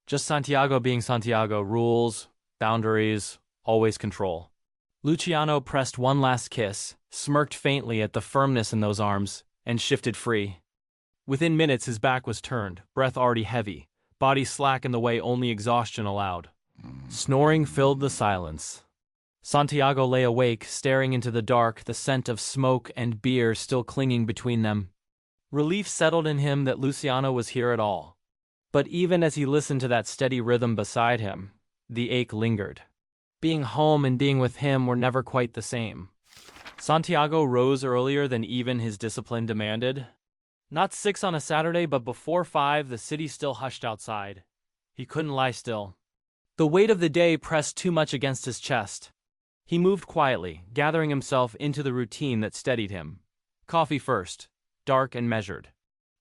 Just Santiago being Santiago, rules, boundaries, always control. Luciano pressed one last kiss, smirked faintly at the firmness in those arms, and shifted free. Within minutes his back was turned, breath already heavy, body slack in the way only exhaustion allowed. Snoring filled the silence. Santiago lay awake, staring into the dark, the scent of smoke and beer still clinging between them. Relief settled in him that Luciano was here at all. But even as he listened to that steady rhythm beside him, the ache lingered. Being home and being with him were never quite the same. Santiago rose earlier than even his discipline demanded. Not 6 on a Saturday, but before 5, the city still hushed outside. He couldn't lie still. The weight of the day pressed too much against his chest. He moved quietly, gathering himself into the routine that steadied him. Coffee first, dark and measured.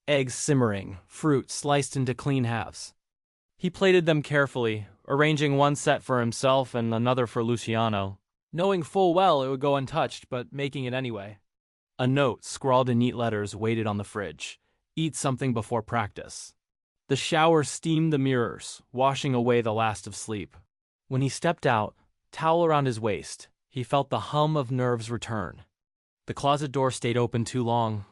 Eggs simmering, fruit sliced into clean halves. He plated them carefully, arranging one set for himself and another for Luciano, knowing full well it would go untouched, but making it anyway. A note, scrawled in neat letters, waited on the fridge. "Eat something before practice." The shower steamed the mirrors, washing away the last of sleep. When he stepped out, towel around his waist, he felt the hum of nerves return. The closet door stayed open too long.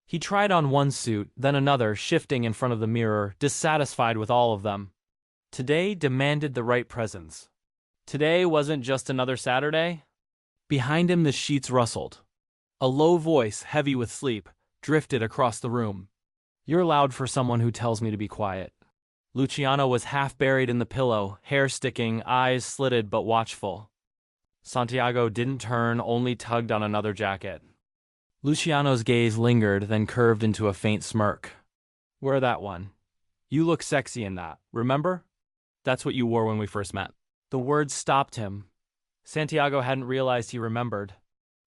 He tried on one suit, then another, shifting in front of the mirror, dissatisfied with all of them. Today demanded the right presence. Today wasn't just another Saturday. Behind him the sheets rustled. A low voice, heavy with sleep, drifted across the room. "You're loud for someone who tells me to be quiet." Luciano was half buried in the pillow, hair sticking, eyes slitted but watchful. Santiago didn't turn, only tugged on another jacket. Luciano's gaze lingered, then curved into a faint smirk. "Wear that one. You look sexy in that, remember? That's what you wore when we first met." The words stopped him. Santiago hadn't realized he remembered.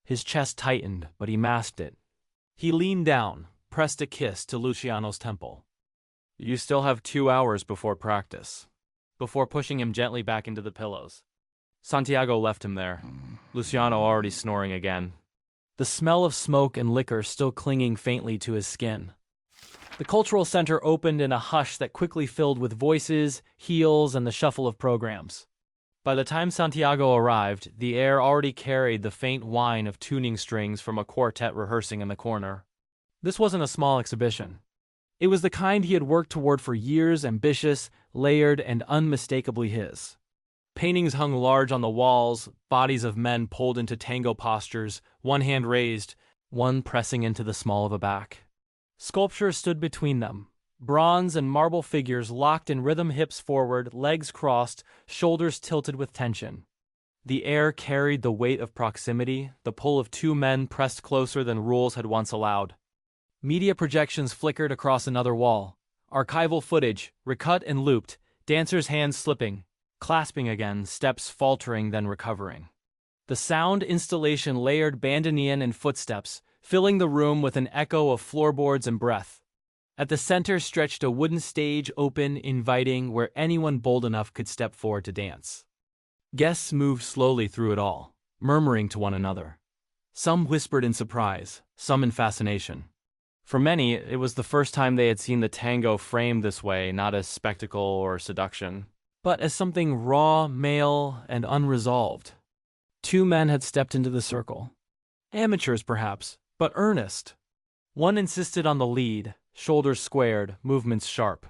His chest tightened, but he masked it. He leaned down, pressed a kiss to Luciano's temple. "You still have 2 hours before practice," before pushing him gently back into the pillows. Santiago left him there, Luciano already snoring again. The smell of smoke and liquor still clinging faintly to his skin. The cultural center opened in a hush that quickly filled with voices, heels, and the shuffle of programs. By the time Santiago arrived, the air already carried the faint whine of tuning strings from a quartet rehearsing in the corner. This wasn't a small exhibition. It was the kind he had worked toward for years, ambitious, layered, and unmistakably his. Paintings hung large on the walls, bodies of men pulled into tango postures, one hand raised, one pressing into the small of a back. Sculptures stood between them, bronze and marble figures locked in rhythm, hips forward, legs crossed, shoulders tilted with tension. The air carried the weight of proximity, the pull of two men pressed closer than rules had once allowed. Media projections flickered across another wall. Archival footage, recut and looped, dancers' hands slipping, clasping again, steps faltering then recovering. The sound installation layered bandoneon and footsteps, filling the room with an echo of floorboards and breath. At the center stretched a wooden stage, open, inviting, where anyone bold enough could step forward to dance. Guests moved slowly through it all, murmuring to one another. Some whispered in surprise, some in fascination. For many, it was the first time they had seen the tango framed this way, not as spectacle or seduction, but as something raw, male, and unresolved. Two men had stepped into the circle. Amateurs, perhaps, but earnest. One insisted on the lead, shoulders squared, movements sharp.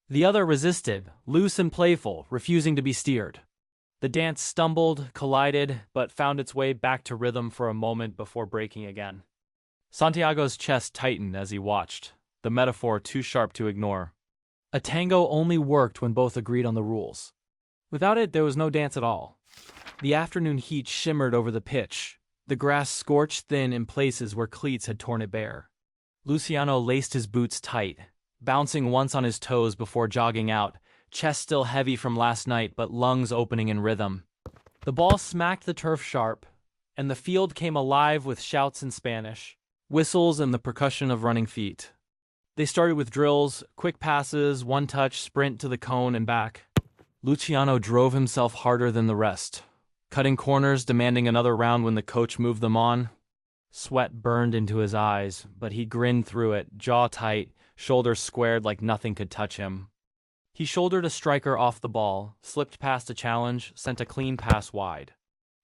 The other resisted, loose and playful, refusing to be steered. The dance stumbled, collided, but found its way back to rhythm for a moment before breaking again. Santiago's chest tightened as he watched, the metaphor too sharp to ignore. A tango only worked when both agreed on the rules. Without it, there was no dance at all. The afternoon heat shimmered over the pitch, the grass scorched thin in places where cleats had torn it bare. Luciano laced his boots tight, bouncing once on his toes before jogging out, chest still heavy from last night but lungs opening in rhythm. The ball smacked the turf sharp, and the field came alive with shouts in Spanish, whistles and the percussion of running feet. They started with drills, quick passes, one-touch, sprint to the cone and back. Luciano drove himself harder than the rest, cutting corners, demanding another round when the coach moved them on. Sweat burned into his eyes, but he grinned through it, jaw tight, shoulders squared like nothing could touch him. He shouldered a striker off the ball, slipped past a challenge, sent a clean pass wide.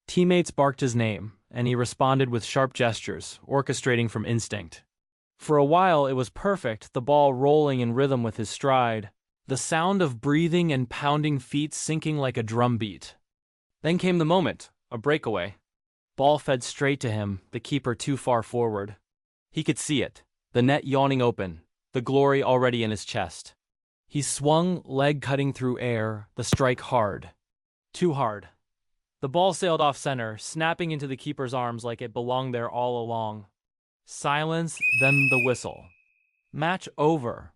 Teammates barked his name, and he responded with sharp gestures, orchestrating from instinct. For a while it was perfect, the ball rolling in rhythm with his stride, the sound of breathing and pounding feet sinking like a drum beat. Then came the moment, a breakaway. Ball fed straight to him, the keeper too far forward. He could see it, the net yawning open, the glory already in his chest. He swung, leg cutting through air, the strike hard. Too hard. The ball sailed off center, snapping into the keeper's arms like it belonged there all along. Silence, then the whistle. Match over.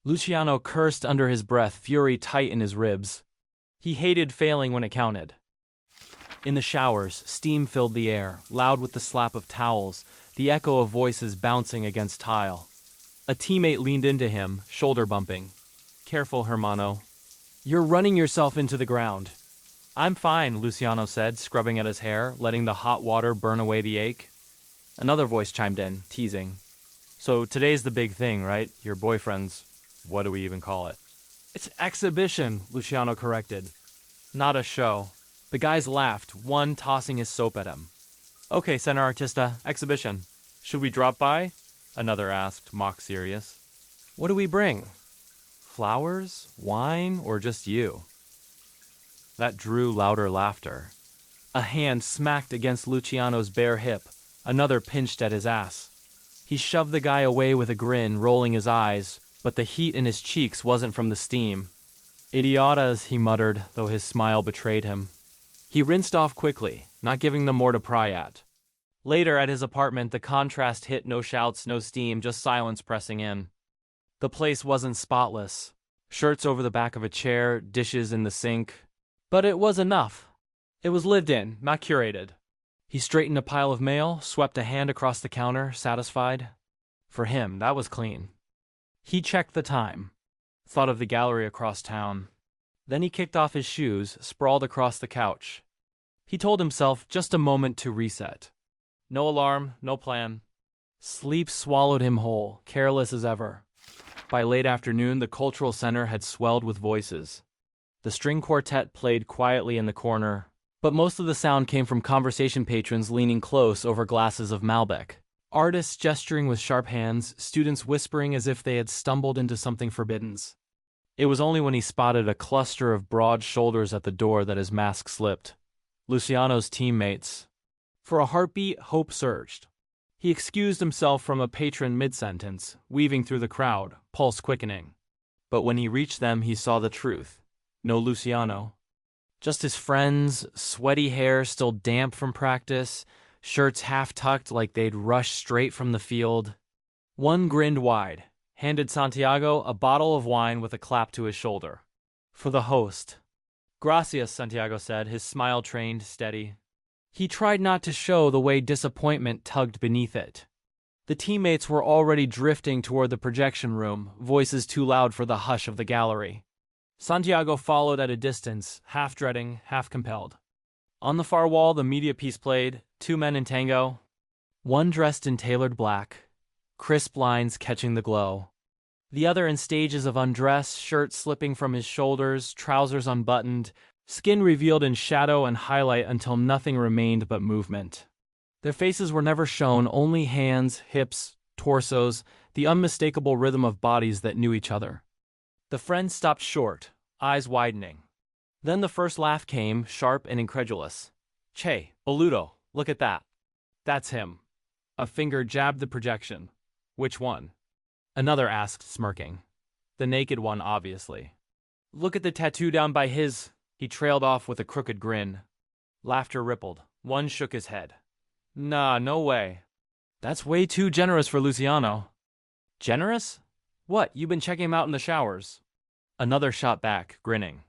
Luciano cursed under his breath, fury tight in his ribs. He hated failing when it counted. In the showers, steam filled the air, loud with the slap of towels, the echo of voices bouncing against tile. A teammate leaned into him, shoulder bumping. "Careful, Hermano. You're running yourself into the ground." "I'm fine," Luciano said, scrubbing at his hair, letting the hot water burn away the ache. Another voice chimed in, teasing. "So today's the big thing, right? Your boyfriend's..." What do we even call it? It's exhibition, Luciano corrected. Not a show. The guys laughed, one tossing his soap at him. Okay, Center Artista, exhibition. Should we drop by? Another asked, mock serious. What do we bring? Flowers? Wine? Or just you? That drew louder laughter. A hand smacked against Luciano's bare hip. Another pinched at his ass. He shoved the guy away with a grin, rolling his eyes, but the heat in his cheeks wasn't from the steam. Idiotas, he muttered, though his smile betrayed him. He rinsed off quickly, not giving them more to pry at. Later at his apartment, the contrast hit. No shouts, no steam, just silence pressing in. The place wasn't spotless. Shirts over the back of a chair, dishes in the sink. But it was enough. It was lived in, not curated. He straightened a pile of mail, swept a hand across the counter, satisfied. For him, that was clean. He checked the time. Thought of the gallery across town. Then he kicked off his shoes, sprawled across the couch. He told himself just a moment to reset. No alarm, no plan. Sleep swallowed him whole, careless as ever. By late afternoon, the cultural center had swelled with voices. The string quartet played quietly in the corner, but most of the sound came from conversation patrons leaning close over glasses of Malbec. Artists gesturing with sharp hands, students whispering as if they had stumbled into something forbidden. It was only when he spotted a cluster of broad shoulders at the door that his mask slipped. Luciano's teammates. For a heartbeat, hope surged. He excused himself from a patron mid-sentence, weaving through the crowd, pulse quickening. But when he reached them, he saw the truth. No Luciano. Just his friends, sweaty hair still damp from practice, shirts half-tucked like they'd rushed straight from the field. One grinned wide, handed Santiago a bottle of wine with a clap to his shoulder. For the host. Gracias, Santiago said, his smile trained, steady. He tried not to show the way disappointment tugged beneath it. The teammates were already drifting toward the projection room, voices too loud for the hush of the gallery. Santiago followed at a distance, half dreading, half compelled. On the far wall, the media piece played, two men in tango. One dressed in tailored black, crisp lines catching the glow. The other in stages of undress, shirt slipping from his shoulders, trousers unbuttoned, skin revealed in shadow and highlight until nothing remained but movement. Their faces were never shown, only hands, hips, torsos, the unmistakable rhythm of bodies that knew each other. The friends stopped short, eyes widening. Then the first laugh came, sharp and incredulous. Che, boludo, look at that. That's him. A finger jabbed the projection. Which one? Another asked, smirking. The naked one, obviously. Look at the tattoo down by his... He trailed off with a crooked grin. Laughter rippled. One shook his head. Nah, no way. That's way too generous for Luciano. Generous? What, you've been checking him out in the showers? Another shot back, grinning.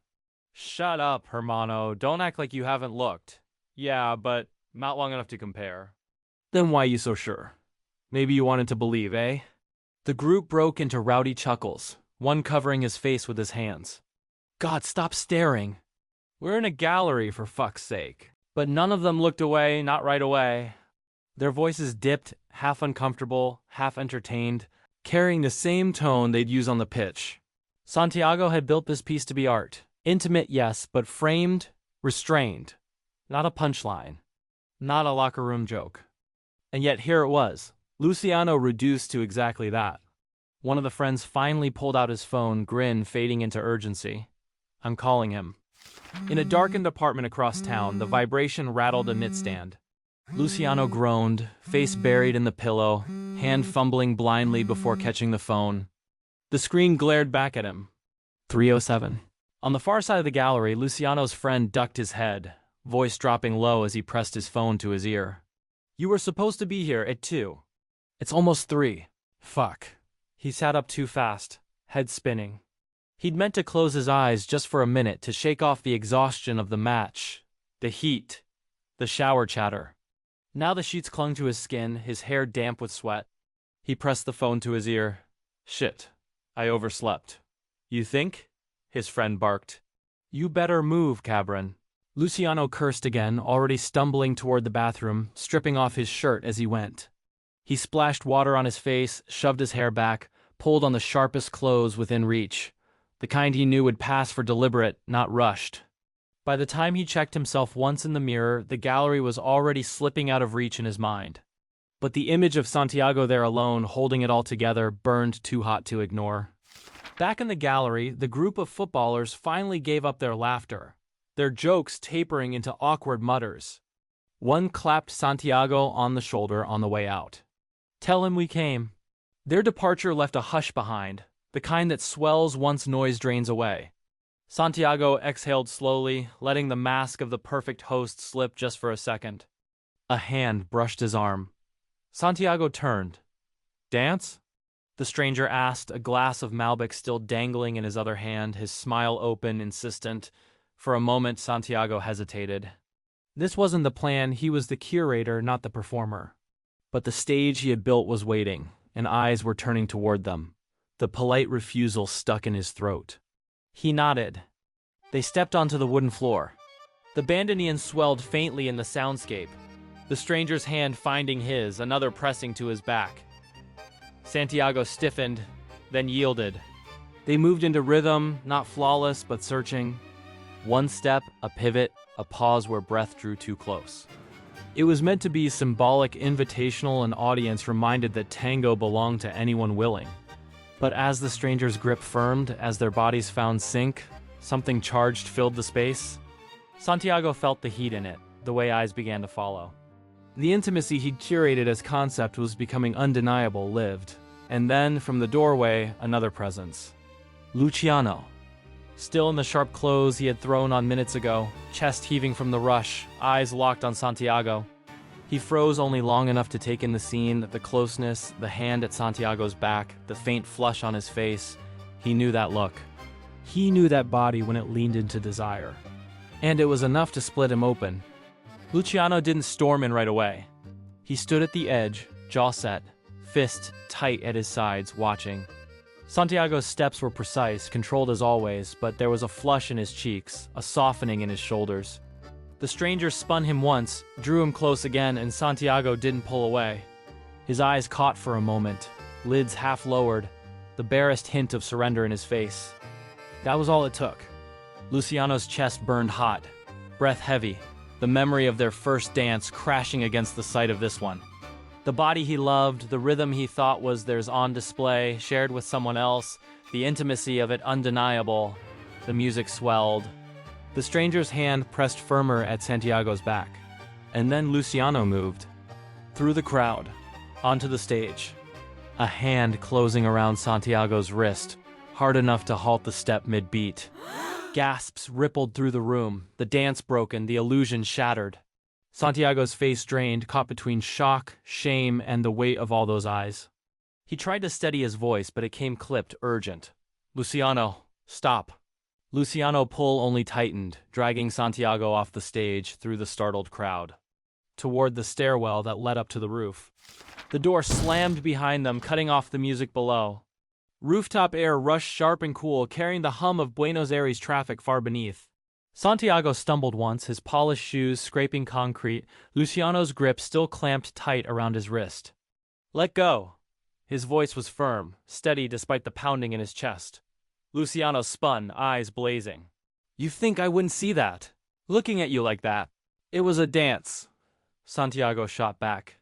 Shut up, hermano. Don't act like you haven't looked. Yeah, but not long enough to compare. Then why you so sure? Maybe you wanted to believe, eh? The group broke into rowdy chuckles, one covering his face with his hands. God, stop staring. We're in a gallery, for fuck's sake. But none of them looked away, not right away. Their voices dipped, half uncomfortable, half entertained, carrying the same tone they'd use on the pitch. Santiago had built this piece to be art. Intimate, yes, but framed, restrained. Not a punchline. Not a locker room joke. And yet here it was, Luciano reduced to exactly that. One of the friends finally pulled out his phone, grin fading into urgency. I'm calling him. In a darkened apartment across town, the vibration rattled a knitstand. Luciano groaned, face buried in the pillow, hand fumbling blindly before catching the phone. The screen glared back at him. 3:07. On the far side of the gallery, Luciano's friend ducked his head, voice dropping low as he pressed his phone to his ear. You were supposed to be here at 2. It's almost 3. Fuck. He sat up too fast, head spinning. He'd meant to close his eyes just for a minute to shake off the exhaustion of the match, the heat, the shower chatter. Now the sheets clung to his skin, his hair damp with sweat. He pressed the phone to his ear. Shit, I overslept. You think? His friend barked. You better move, Cabron. Luciano cursed again, already stumbling toward the bathroom, stripping off his shirt as he went. He splashed water on his face, shoved his hair back, pulled on the sharpest clothes within reach, the kind he knew would pass for deliberate, not rushed. By the time he checked himself once in the mirror, the gallery was already slipping out of reach in his mind. But the image of Santiago there alone, holding it all together, burned too hot to ignore. Back in the gallery, the group of footballers finally gave up their laughter, their jokes tapering into awkward mutters. One clapped Santiago on the shoulder on the way out. "Tell him we came." Their departure left a hush behind, the kind that swells once noise drains away. Santiago exhaled slowly, letting the mask of the perfect host slip just for a second. A hand brushed his arm. Santiago turned. "Dance?" the stranger asked, a glass of Malbec still dangling in his other hand, his smile open, insistent. For a moment, Santiago hesitated. This wasn't the plan, he was the curator, not the performer. But the stage he had built was waiting, and eyes were turning toward them. The polite refusal stuck in his throat. He nodded. They stepped onto the wooden floor. The bandoneon swelled faintly in the soundscape, the stranger's hand finding his, another pressing to his back. Santiago stiffened, then yielded. They moved into rhythm, not flawless, but searching. One step, a pivot, a pause where breath drew too close. It was meant to be symbolic, invitational, an audience reminded that tango belonged to anyone willing. But as the stranger's grip firmed, as their bodies found sync, something charged filled the space. Santiago felt the heat in it, the way eyes began to follow. The intimacy he'd curated as concept was becoming undeniable, lived. And then, from the doorway, another presence. Luciano. Still in the sharp clothes he had thrown on minutes ago, chest heaving from the rush, eyes locked on Santiago. He froze only long enough to take in the scene, the closeness, the hand at Santiago's back, the faint flush on his face. He knew that look. He knew that body when it leaned into desire. And it was enough to split him open. Luciano didn't storm in right away. He stood at the edge, jaw set, fist tight at his sides, watching. Santiago's steps were precise, controlled as always, but there was a flush in his cheeks, a softening in his shoulders. The stranger spun him once, drew him close again, and Santiago didn't pull away. His eyes caught for a moment, lids half lowered, the barest hint of surrender in his face. That was all it took. Luciano's chest burned hot, breath heavy, the memory of their first dance crashing against the sight of this one. The body he loved, the rhythm he thought was theirs on display, shared with someone else, the intimacy of it undeniable. The music swelled. The stranger's hand pressed firmer at Santiago's back. And then Luciano moved. Through the crowd, onto the stage. A hand closing around Santiago's wrist, hard enough to halt the step mid-beat. Gasps rippled through the room, the dance broken, the illusion shattered. Santiago's face drained, caught between shock, shame, and the weight of all those eyes. He tried to steady his voice, but it came clipped, urgent. "Luciano, stop." Luciano pull only tightened, dragging Santiago off the stage through the startled crowd, toward the stairwell that led up to the roof. The door slammed behind them, cutting off the music below. Rooftop air rushed sharp and cool, carrying the hum of Buenos Aires traffic far beneath. Santiago stumbled once, his polished shoes scraping concrete, Luciano's grip still clamped tight around his wrist. "Let go." His voice was firm, steady despite the pounding in his chest. Luciano spun, eyes blazing. "You think I wouldn't see that? Looking at you like that. It was a dance." Santiago shot back,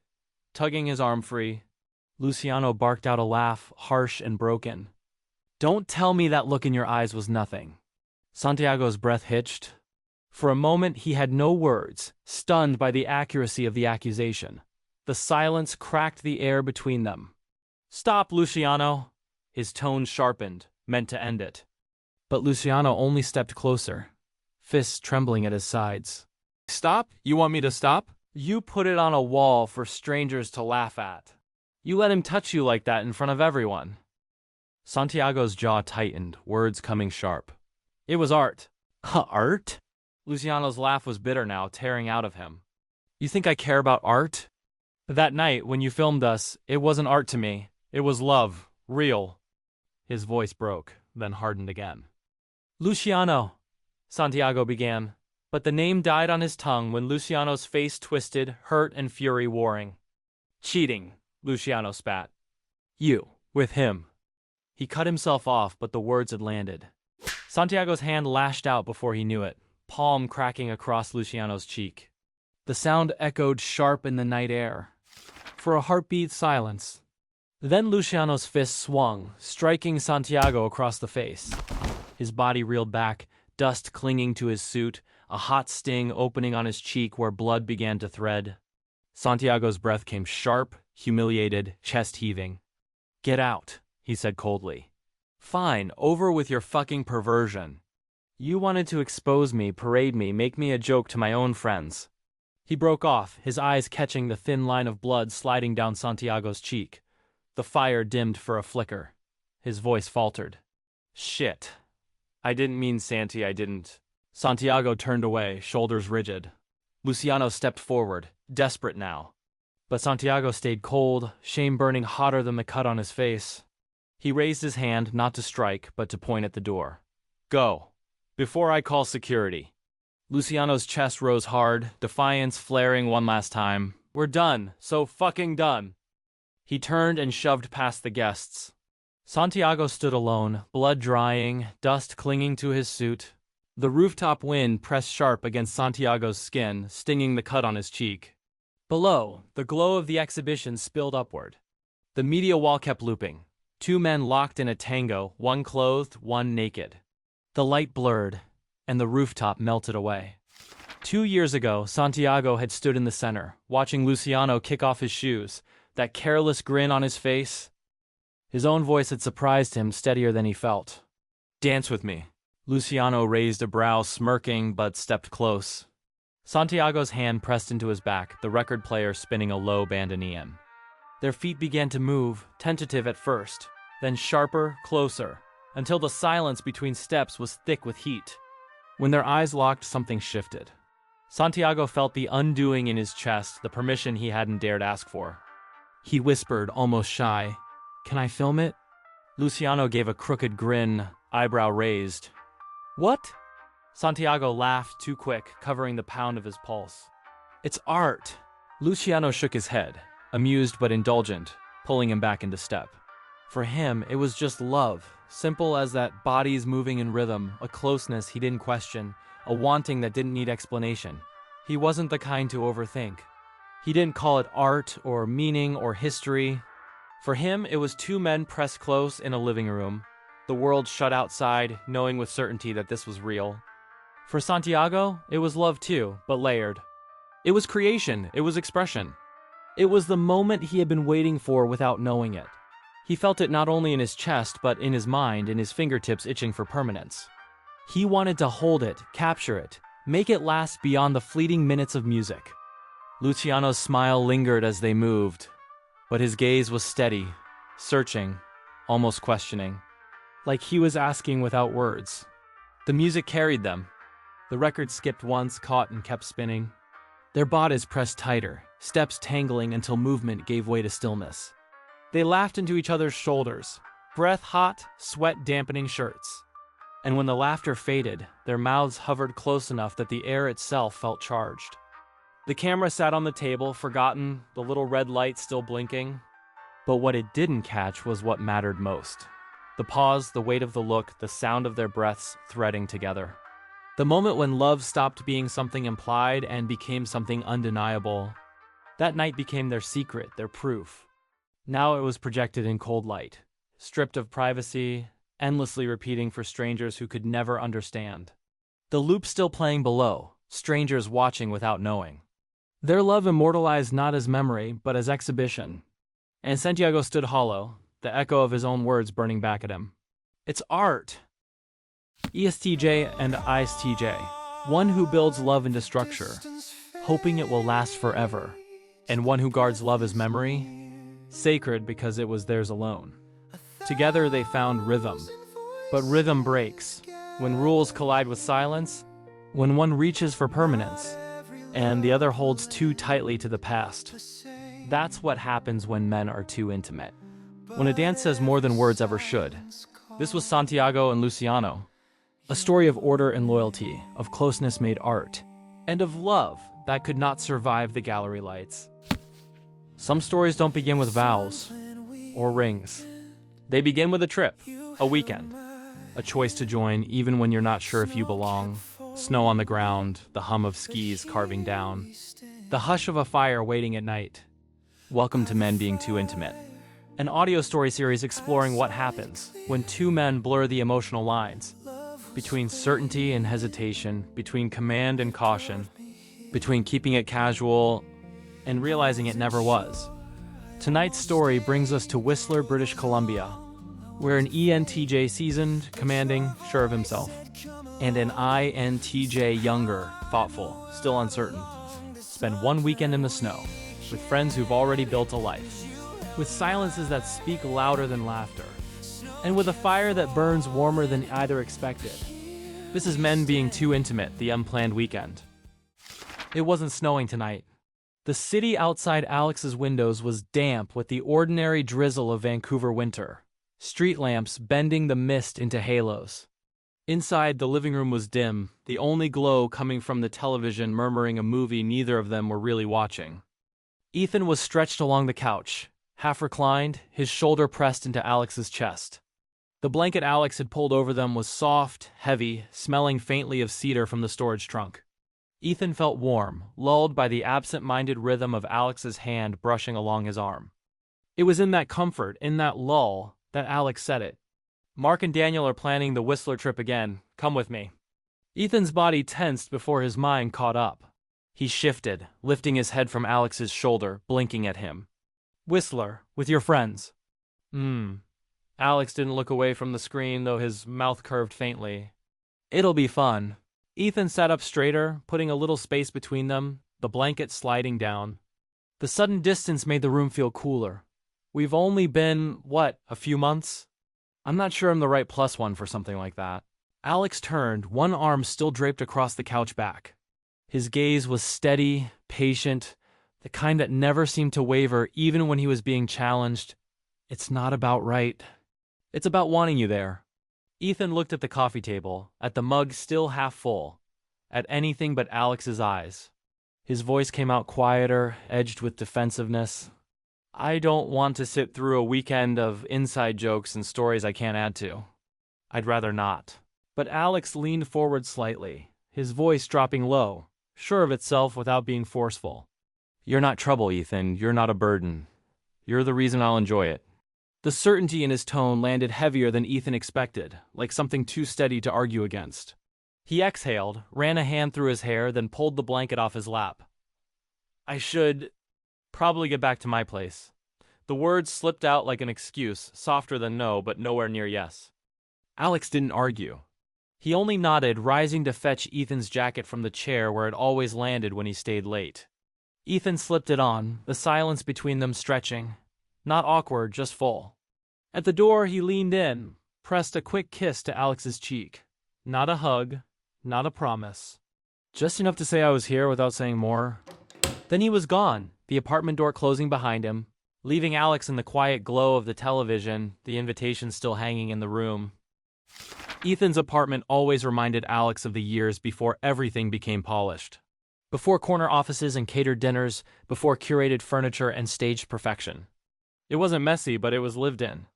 tugging his arm free. Luciano barked out a laugh, harsh and broken. "Don't tell me that look in your eyes was nothing." Santiago's breath hitched. For a moment he had no words, stunned by the accuracy of the accusation. The silence cracked the air between them. "Stop, Luciano!" His tone sharpened, meant to end it. But Luciano only stepped closer, fists trembling at his sides. "Stop? You want me to stop? You put it on a wall for strangers to laugh at. You let him touch you like that in front of everyone." Santiago's jaw tightened, words coming sharp. "It was art." "Art?" Luciano's laugh was bitter now, tearing out of him. "You think I care about art? That night, when you filmed us, it wasn't art to me. It was love. Real." His voice broke, then hardened again. "Luciano," Santiago began, but the name died on his tongue when Luciano's face twisted, hurt and fury warring. "Cheating," Luciano spat. "You, with him." He cut himself off, but the words had landed. Santiago's hand lashed out before he knew it, palm cracking across Luciano's cheek. The sound echoed sharp in the night air. For a heartbeat, silence. Then Luciano's fist swung, striking Santiago across the face. His body reeled back, dust clinging to his suit, a hot sting opening on his cheek where blood began to thread. Santiago's breath came sharp, humiliated, chest heaving. "Get out," he said coldly. "Fine, over with your fucking perversion. You wanted to expose me, parade me, make me a joke to my own friends." He broke off, his eyes catching the thin line of blood sliding down Santiago's cheek. The fire dimmed for a flicker. His voice faltered. "Shit. I didn't mean Santi, I didn't." Santiago turned away, shoulders rigid. Luciano stepped forward, desperate now. But Santiago stayed cold, shame burning hotter than the cut on his face. He raised his hand not to strike, but to point at the door. "Go. Before I call security." Luciano's chest rose hard, defiance flaring one last time. "We're done. So fucking done." He turned and shoved past the guests. Santiago stood alone, blood drying, dust clinging to his suit. The rooftop wind pressed sharp against Santiago's skin, stinging the cut on his cheek. Below, the glow of the exhibition spilled upward. The media wall kept looping. Two men locked in a tango, one clothed, one naked. The light blurred, and the rooftop melted away. 2 years ago, Santiago had stood in the center, watching Luciano kick off his shoes, that careless grin on his face. His own voice had surprised him, steadier than he felt. "Dance with me." Luciano raised a brow, smirking, but stepped close. Santiago's hand pressed into his back, the record player spinning a low bandoneon. Their feet began to move, tentative at first, then sharper, closer, until the silence between steps was thick with heat. When their eyes locked, something shifted. Santiago felt the undoing in his chest, the permission he hadn't dared ask for. He whispered, almost shy, "Can I film it?" Luciano gave a crooked grin, eyebrow raised. "What?" Santiago laughed too quick, covering the pound of his pulse. "It's art." Luciano shook his head, amused but indulgent, pulling him back into step. For him, it was just love, simple as that, bodies moving in rhythm, a closeness he didn't question, a wanting that didn't need explanation. He wasn't the kind to overthink. He didn't call it art or meaning or history. For him, it was two men pressed close in a living room, the world shut outside, knowing with certainty that this was real. For Santiago, it was love too, but layered. It was creation, it was expression. It was the moment he had been waiting for without knowing it. He felt it not only in his chest, but in his mind, in his fingertips itching for permanence. He wanted to hold it, capture it, make it last beyond the fleeting minutes of music. Luciano's smile lingered as they moved, but his gaze was steady, searching, almost questioning, like he was asking without words. The music carried them. The record skipped once, caught and kept spinning. Their bodies pressed tighter, steps tangling until movement gave way to stillness. They laughed into each other's shoulders, breath hot, sweat dampening shirts. And when the laughter faded, their mouths hovered close enough that the air itself felt charged. The camera sat on the table, forgotten, the little red light still blinking. But what it didn't catch was what mattered most. The pause, the weight of the look, the sound of their breaths threading together. The moment when love stopped being something implied and became something undeniable. That night became their secret, their proof. Now it was projected in cold light, stripped of privacy, endlessly repeating for strangers who could never understand. The loop still playing below, strangers watching without knowing. Their love immortalized not as memory, but as exhibition. And Santiago stood hollow, the echo of his own words burning back at him. It's art. ESTJ and ISTJ, one who builds love into structure, hoping it will last forever, and one who guards love as memory, sacred because it was theirs alone. Together they found rhythm, but rhythm breaks, when rules collide with silence, when one reaches for permanence, and the other holds too tightly to the past. That's what happens when men are too intimate. When a dance says more than words ever should. This was Santiago and Luciano. A story of order and loyalty, of closeness made art, and of love that could not survive the gallery lights. Some stories don't begin with vows or rings. They begin with a trip, a weekend, a choice to join even when you're not sure if you belong, snow on the ground, the hum of skis carving down, the hush of a fire waiting at night. Welcome to Men Being Too Intimate, an audio story series exploring what happens when two men blur the emotional lines between certainty and hesitation, between command and caution, between keeping it casual and realizing it never was. Tonight's story brings us to Whistler, British Columbia, where an ENTJ seasoned, commanding, sure of himself, and an INTJ younger, thoughtful, still uncertain, spend one weekend in the snow with friends who've already built a life, with silences that speak louder than laughter, and with a fire that burns warmer than either expected. This is Men Being Too Intimate, the Unplanned weekend. It wasn't snowing tonight. The city outside Alex's windows was damp with the ordinary drizzle of Vancouver winter, street lamps bending the mist into halos. Inside, the living room was dim, the only glow coming from the television murmuring a movie neither of them were really watching. Ethan was stretched along the couch, half reclined, his shoulder pressed into Alex's chest. The blanket Alex had pulled over them was soft, heavy, smelling faintly of cedar from the storage trunk. Ethan felt warm, lulled by the absent-minded rhythm of Alex's hand brushing along his arm. It was in that comfort, in that lull, that Alex said it. "Mark and Daniel are planning the Whistler trip again. Come with me." Ethan's body tensed before his mind caught up. He shifted, lifting his head from Alex's shoulder, blinking at him. "Whistler, with your friends." Alex didn't look away from the screen, though his mouth curved faintly. "It'll be fun." Ethan sat up straighter, putting a little space between them, the blanket sliding down. The sudden distance made the room feel cooler. "We've only been, a few months? I'm not sure I'm the right plus one for something like that." Alex turned, one arm still draped across the couch back. His gaze was steady, patient, the kind that never seemed to waver even when he was being challenged. "It's not about right. It's about wanting you there." Ethan looked at the coffee table, at the mug still half full, at anything but Alex's eyes. His voice came out quieter, edged with defensiveness. "I don't want to sit through a weekend of inside jokes and stories I can't add to. I'd rather not." But Alex leaned forward slightly, his voice dropping low, sure of itself without being forceful. "You're not trouble, Ethan. You're not a burden. You're the reason I'll enjoy it." The certainty in his tone landed heavier than Ethan expected, like something too steady to argue against. He exhaled, ran a hand through his hair, then pulled the blanket off his lap. "I should probably get back to my place." The words slipped out like an excuse, softer than no, but nowhere near yes. Alex didn't argue. He only nodded, rising to fetch Ethan's jacket from the chair where it always landed when he stayed late. Ethan slipped it on, the silence between them stretching. Not awkward, just full. At the door, he leaned in, pressed a quick kiss to Alex's cheek. Not a hug, not a promise. Just enough to say I was here without saying more. Then he was gone, the apartment door closing behind him, leaving Alex in the quiet glow of the television, the invitation still hanging in the room. Ethan's apartment always reminded Alex of the years before everything became polished. Before corner offices and catered dinners, before curated furniture and staged perfection. It wasn't messy, but it was lived in.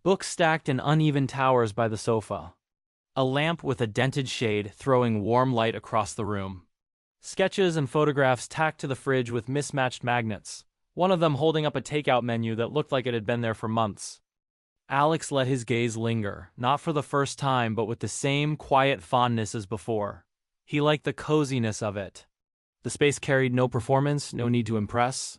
Books stacked in uneven towers by the sofa. A lamp with a dented shade throwing warm light across the room. Sketches and photographs tacked to the fridge with mismatched magnets, one of them holding up a takeout menu that looked like it had been there for months. Alex let his gaze linger, not for the first time, but with the same quiet fondness as before. He liked the coziness of it. The space carried no performance, no need to impress.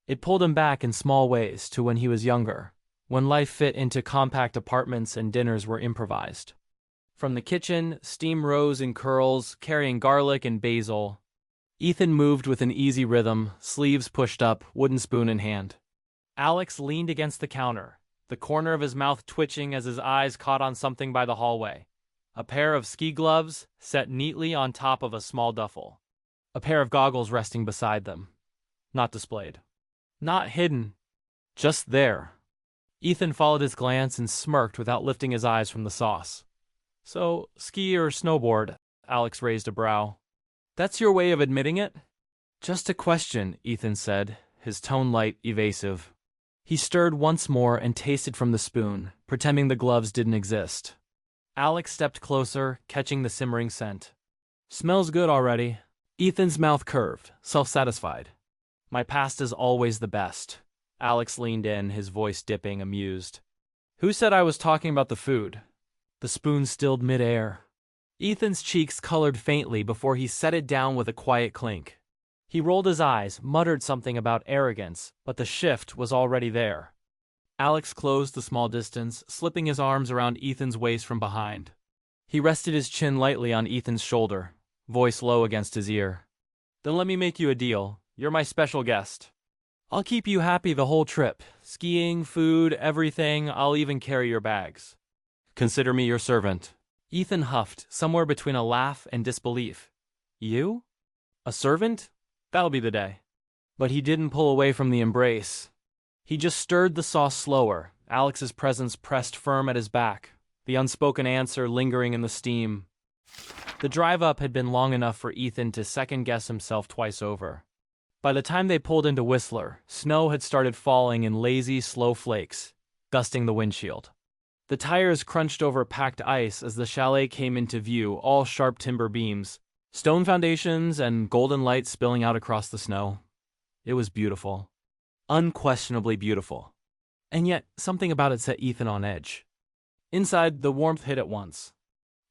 It pulled him back in small ways to when he was younger, when life fit into compact apartments and dinners were improvised. From the kitchen, steam rose in curls, carrying garlic and basil. Ethan moved with an easy rhythm, sleeves pushed up, wooden spoon in hand. Alex leaned against the counter, the corner of his mouth twitching as his eyes caught on something by the hallway. A pair of ski gloves set neatly on top of a small duffel. A pair of goggles resting beside them. Not displayed. Not hidden. Just there. Ethan followed his glance and smirked without lifting his eyes from the sauce. "So, ski or snowboard?" Alex raised a brow. "That's your way of admitting it?" "Just a question," Ethan said, his tone light, evasive. He stirred once more and tasted from the spoon, pretending the gloves didn't exist. Alex stepped closer, catching the simmering scent. Smells good already. Ethan's mouth curved, self-satisfied. My pasta's always the best. Alex leaned in, his voice dipping, amused. Who said I was talking about the food? The spoon stilled mid-air. Ethan's cheeks colored faintly before he set it down with a quiet clink. He rolled his eyes, muttered something about arrogance, but the shift was already there. Alex closed the small distance, slipping his arms around Ethan's waist from behind. He rested his chin lightly on Ethan's shoulder, voice low against his ear. Then let me make you a deal. You're my special guest. I'll keep you happy the whole trip. Skiing, food, everything, I'll even carry your bags. Consider me your servant. Ethan huffed, somewhere between a laugh and disbelief. You? A servant? That'll be the day. But he didn't pull away from the embrace. He just stirred the sauce slower, Alex's presence pressed firm at his back, the unspoken answer lingering in the steam. The drive up had been long enough for Ethan to second-guess himself twice over. By the time they pulled into Whistler, snow had started falling in lazy, slow flakes, dusting the windshield. The tires crunched over packed ice as the chalet came into view, all sharp timber beams, stone foundations, and golden light spilling out across the snow. It was beautiful. Unquestionably beautiful. And yet, something about it set Ethan on edge. Inside, the warmth hit at once.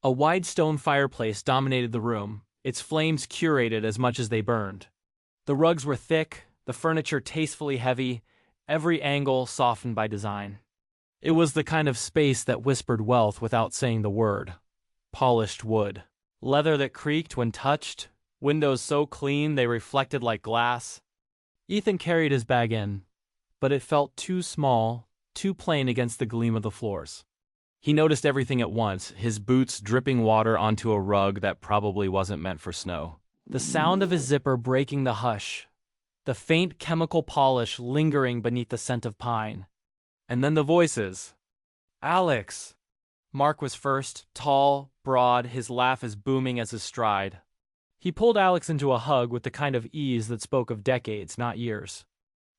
A wide stone fireplace dominated the room, its flames curated as much as they burned. The rugs were thick, the furniture tastefully heavy, every angle softened by design. It was the kind of space that whispered wealth without saying the word. Polished wood. Leather that creaked when touched. Windows so clean they reflected like glass. Ethan carried his bag in, but it felt too small, too plain against the gleam of the floors. He noticed everything at once, his boots dripping water onto a rug that probably wasn't meant for snow. The sound of his zipper breaking the hush. The faint chemical polish lingering beneath the scent of pine. And then the voices. Alex! Mark was first, tall, broad, his laugh as booming as his stride. He pulled Alex into a hug with the kind of ease that spoke of decades, not years.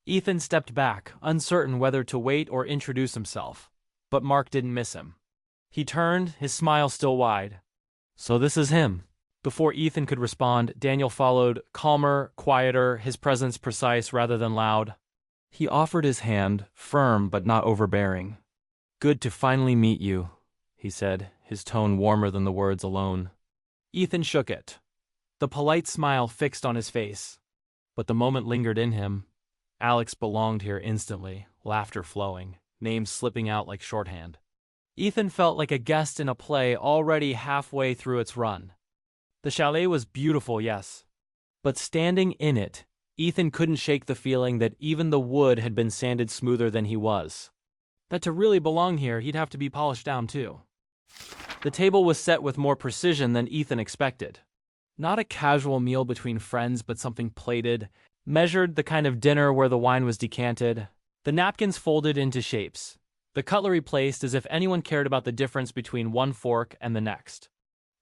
Ethan stepped back, uncertain whether to wait or introduce himself. But Mark didn't miss him. He turned, his smile still wide. So this is him. Before Ethan could respond, Daniel followed, calmer, quieter, his presence precise rather than loud. He offered his hand, firm but not overbearing. Good to finally meet you, he said, his tone warmer than the words alone. Ethan shook it. The polite smile fixed on his face. But the moment lingered in him. Alex belonged here instantly, laughter flowing, names slipping out like shorthand. Ethan felt like a guest in a play already halfway through its run. The chalet was beautiful, yes. But standing in it, Ethan couldn't shake the feeling that even the wood had been sanded smoother than he was. That to really belong here, he'd have to be polished down too. The table was set with more precision than Ethan expected. Not a casual meal between friends, but something plated, measured, the kind of dinner where the wine was decanted. The napkins folded into shapes. The cutlery placed as if anyone cared about the difference between one fork and the next.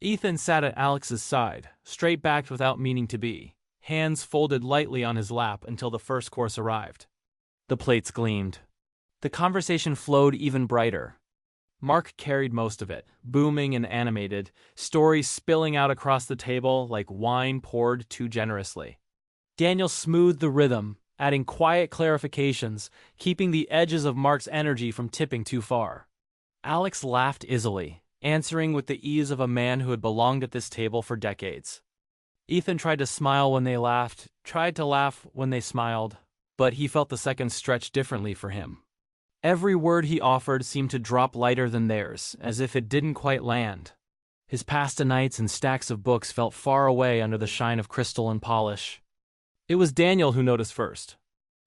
Ethan sat at Alex's side, straight-backed without meaning to be, hands folded lightly on his lap until the first course arrived. The plates gleamed. The conversation flowed even brighter. Mark carried most of it, booming and animated, stories spilling out across the table like wine poured too generously. Daniel smoothed the rhythm, adding quiet clarifications, keeping the edges of Mark's energy from tipping too far. Alex laughed easily, answering with the ease of a man who had belonged at this table for decades. Ethan tried to smile when they laughed, tried to laugh when they smiled, but he felt the seconds stretch differently for him. Every word he offered seemed to drop lighter than theirs, as if it didn't quite land. His pasta nights and stacks of books felt far away under the shine of crystal and polish. It was Daniel who noticed first.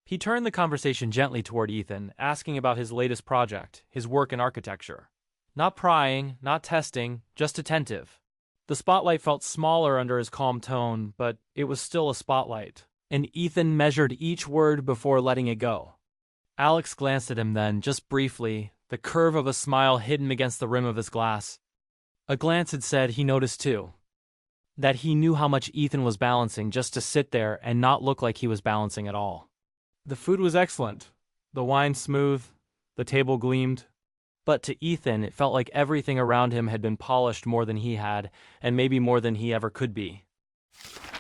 He turned the conversation gently toward Ethan, asking about his latest project, his work in architecture. Not prying, not testing, just attentive. The spotlight felt smaller under his calm tone, but it was still a spotlight, and Ethan measured each word before letting it go. Alex glanced at him then, just briefly, the curve of a smile hidden against the rim of his glass. A glance had said he noticed too. That he knew how much Ethan was balancing just to sit there and not look like he was balancing at all. The food was excellent. The wine smooth, the table gleamed. But to Ethan, it felt like everything around him had been polished more than he had, and maybe more than he ever could be.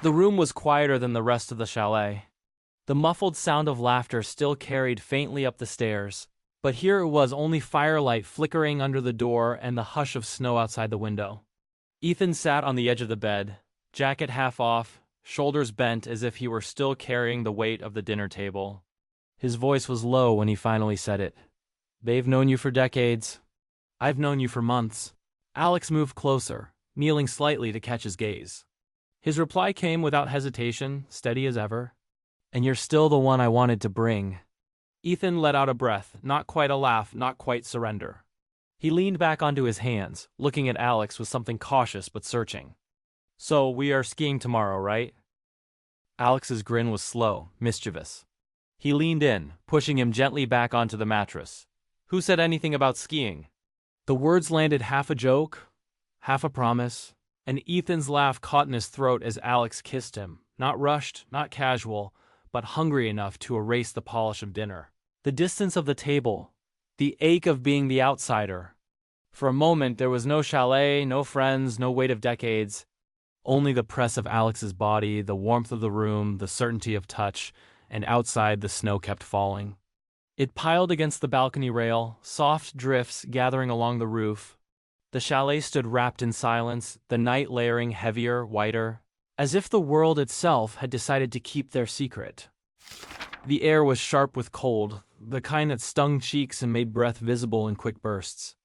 The room was quieter than the rest of the chalet. The muffled sound of laughter still carried faintly up the stairs, but here it was only firelight flickering under the door and the hush of snow outside the window. Ethan sat on the edge of the bed, jacket half off, shoulders bent as if he were still carrying the weight of the dinner table. His voice was low when he finally said it. "They've known you for decades. I've known you for months." Alex moved closer, kneeling slightly to catch his gaze. His reply came without hesitation, steady as ever. "And you're still the one I wanted to bring." Ethan let out a breath, not quite a laugh, not quite surrender. He leaned back onto his hands, looking at Alex with something cautious but searching. "So we are skiing tomorrow, right?" Alex's grin was slow, mischievous. He leaned in, pushing him gently back onto the mattress. "Who said anything about skiing?" The words landed half a joke, half a promise, and Ethan's laugh caught in his throat as Alex kissed him, not rushed, not casual, but hungry enough to erase the polish of dinner. The distance of the table, the ache of being the outsider. For a moment there was no chalet, no friends, no weight of decades. Only the press of Alex's body, the warmth of the room, the certainty of touch, and outside the snow kept falling. It piled against the balcony rail, soft drifts gathering along the roof. The chalet stood wrapped in silence, the night layering heavier, whiter, as if the world itself had decided to keep their secret. The air was sharp with cold, the kind that stung cheeks and made breath visible in quick bursts.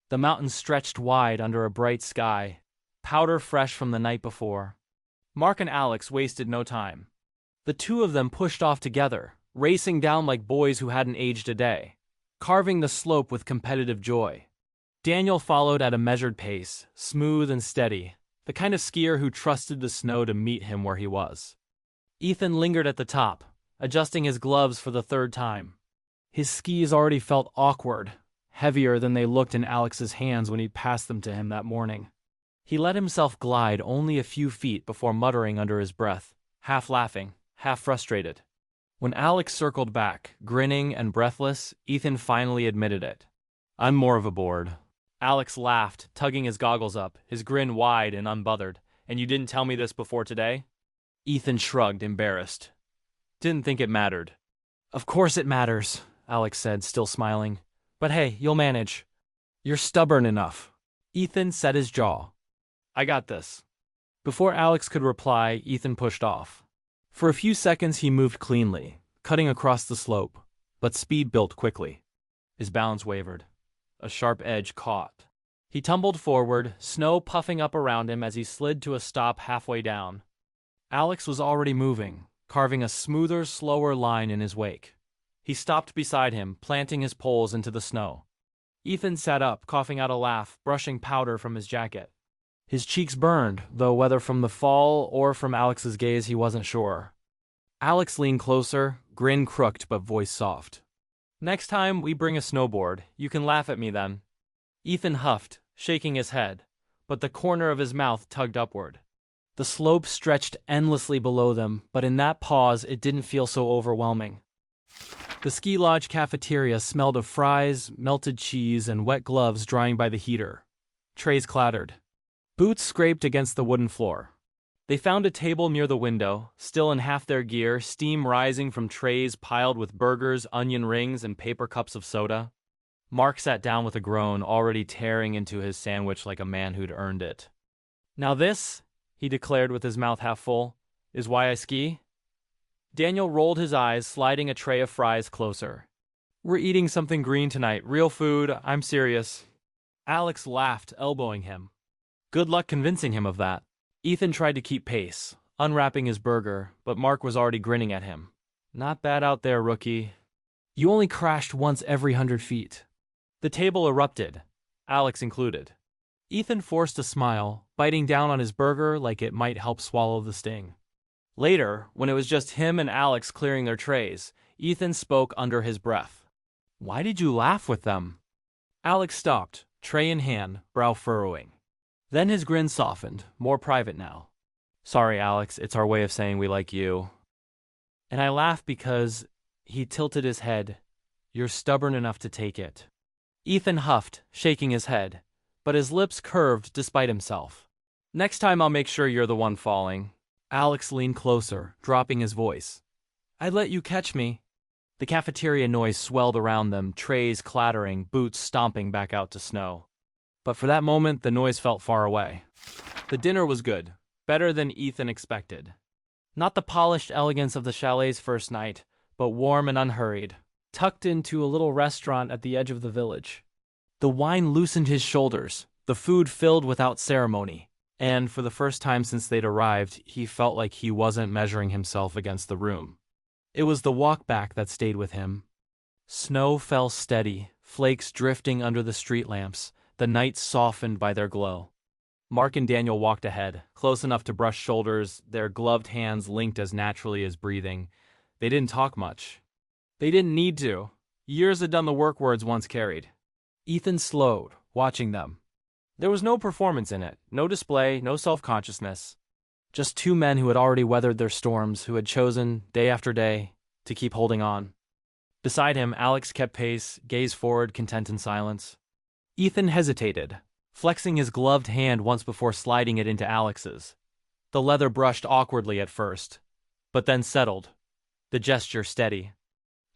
The mountains stretched wide under a bright sky, powder fresh from the night before. Mark and Alex wasted no time. The two of them pushed off together, racing down like boys who hadn't aged a day, carving the slope with competitive joy. Daniel followed at a measured pace, smooth and steady, the kind of skier who trusted the snow to meet him where he was. Ethan lingered at the top, adjusting his gloves for the third time. His skis already felt awkward, heavier than they looked in Alex's hands when he passed them to him that morning. He let himself glide only a few feet before muttering under his breath, half laughing, half frustrated. When Alex circled back, grinning and breathless, Ethan finally admitted it. "I'm more of a bored." Alex laughed, tugging his goggles up, his grin wide and unbothered. "And you didn't tell me this before today?" Ethan shrugged, embarrassed. "Didn't think it mattered." "Of course it matters," Alex said, still smiling. "But hey, you'll manage. You're stubborn enough." Ethan set his jaw. "I got this." Before Alex could reply, Ethan pushed off. For a few seconds he moved cleanly, cutting across the slope, but speed built quickly. His balance wavered. A sharp edge caught. He tumbled forward, snow puffing up around him as he slid to a stop halfway down. Alex was already moving, carving a smoother, slower line in his wake. He stopped beside him, planting his poles into the snow. Ethan sat up, coughing out a laugh, brushing powder from his jacket. His cheeks burned, though whether from the fall or from Alex's gaze he wasn't sure. Alex leaned closer, grin crooked but voice soft. "Next time we bring a snowboard, you can laugh at me then." Ethan huffed, shaking his head, but the corner of his mouth tugged upward. The slope stretched endlessly below them, but in that pause it didn't feel so overwhelming. The ski lodge cafeteria smelled of fries, melted cheese, and wet gloves drying by the heater. Trays clattered. Boots scraped against the wooden floor. They found a table near the window, still in half their gear, steam rising from trays piled with burgers, onion rings, and paper cups of soda. Mark sat down with a groan, already tearing into his sandwich like a man who'd earned it. "Now this," he declared with his mouth half full, "is why I ski?" Daniel rolled his eyes, sliding a tray of fries closer. "We're eating something green tonight, real food, I'm serious." Alex laughed, elbowing him. Good luck convincing him of that. Ethan tried to keep pace, unwrapping his burger, but Mark was already grinning at him. "Not bad out there, rookie. You only crashed once every 100 feet. The table erupted, Alex included. Ethan forced a smile, biting down on his burger like it might help swallow the sting. Later, when it was just him and Alex clearing their trays, Ethan spoke under his breath. "Why did you laugh with them?" Alex stopped, tray in hand, brow furrowing. Then his grin softened, more private now. "Sorry, Alex, it's our way of saying we like you." And I laughed because he tilted his head. You're stubborn enough to take it. Ethan huffed, shaking his head, but his lips curved despite himself. Next time I'll make sure you're the one falling. Alex leaned closer, dropping his voice. I'd let you catch me. The cafeteria noise swelled around them, trays clattering, boots stomping back out to snow. But for that moment, the noise felt far away. The dinner was good, better than Ethan expected. Not the polished elegance of the chalet's first night, but warm and unhurried, tucked into a little restaurant at the edge of the village. The wine loosened his shoulders, the food filled without ceremony, and for the first time since they'd arrived, he felt like he wasn't measuring himself against the room. It was the walk back that stayed with him. Snow fell steady, flakes drifting under the street lamps, the night softened by their glow. Mark and Daniel walked ahead, close enough to brush shoulders, their gloved hands linked as naturally as breathing. They didn't talk much. They didn't need to. Years had done the work words once carried. Ethan slowed, watching them. There was no performance in it, no display, no self-consciousness. Just two men who had already weathered their storms, who had chosen, day after day, to keep holding on. Beside him, Alex kept pace, gaze forward, content in silence. Ethan hesitated, flexing his gloved hand once before sliding it into Alex's. The leather brushed awkwardly at first, but then settled, the gesture steady.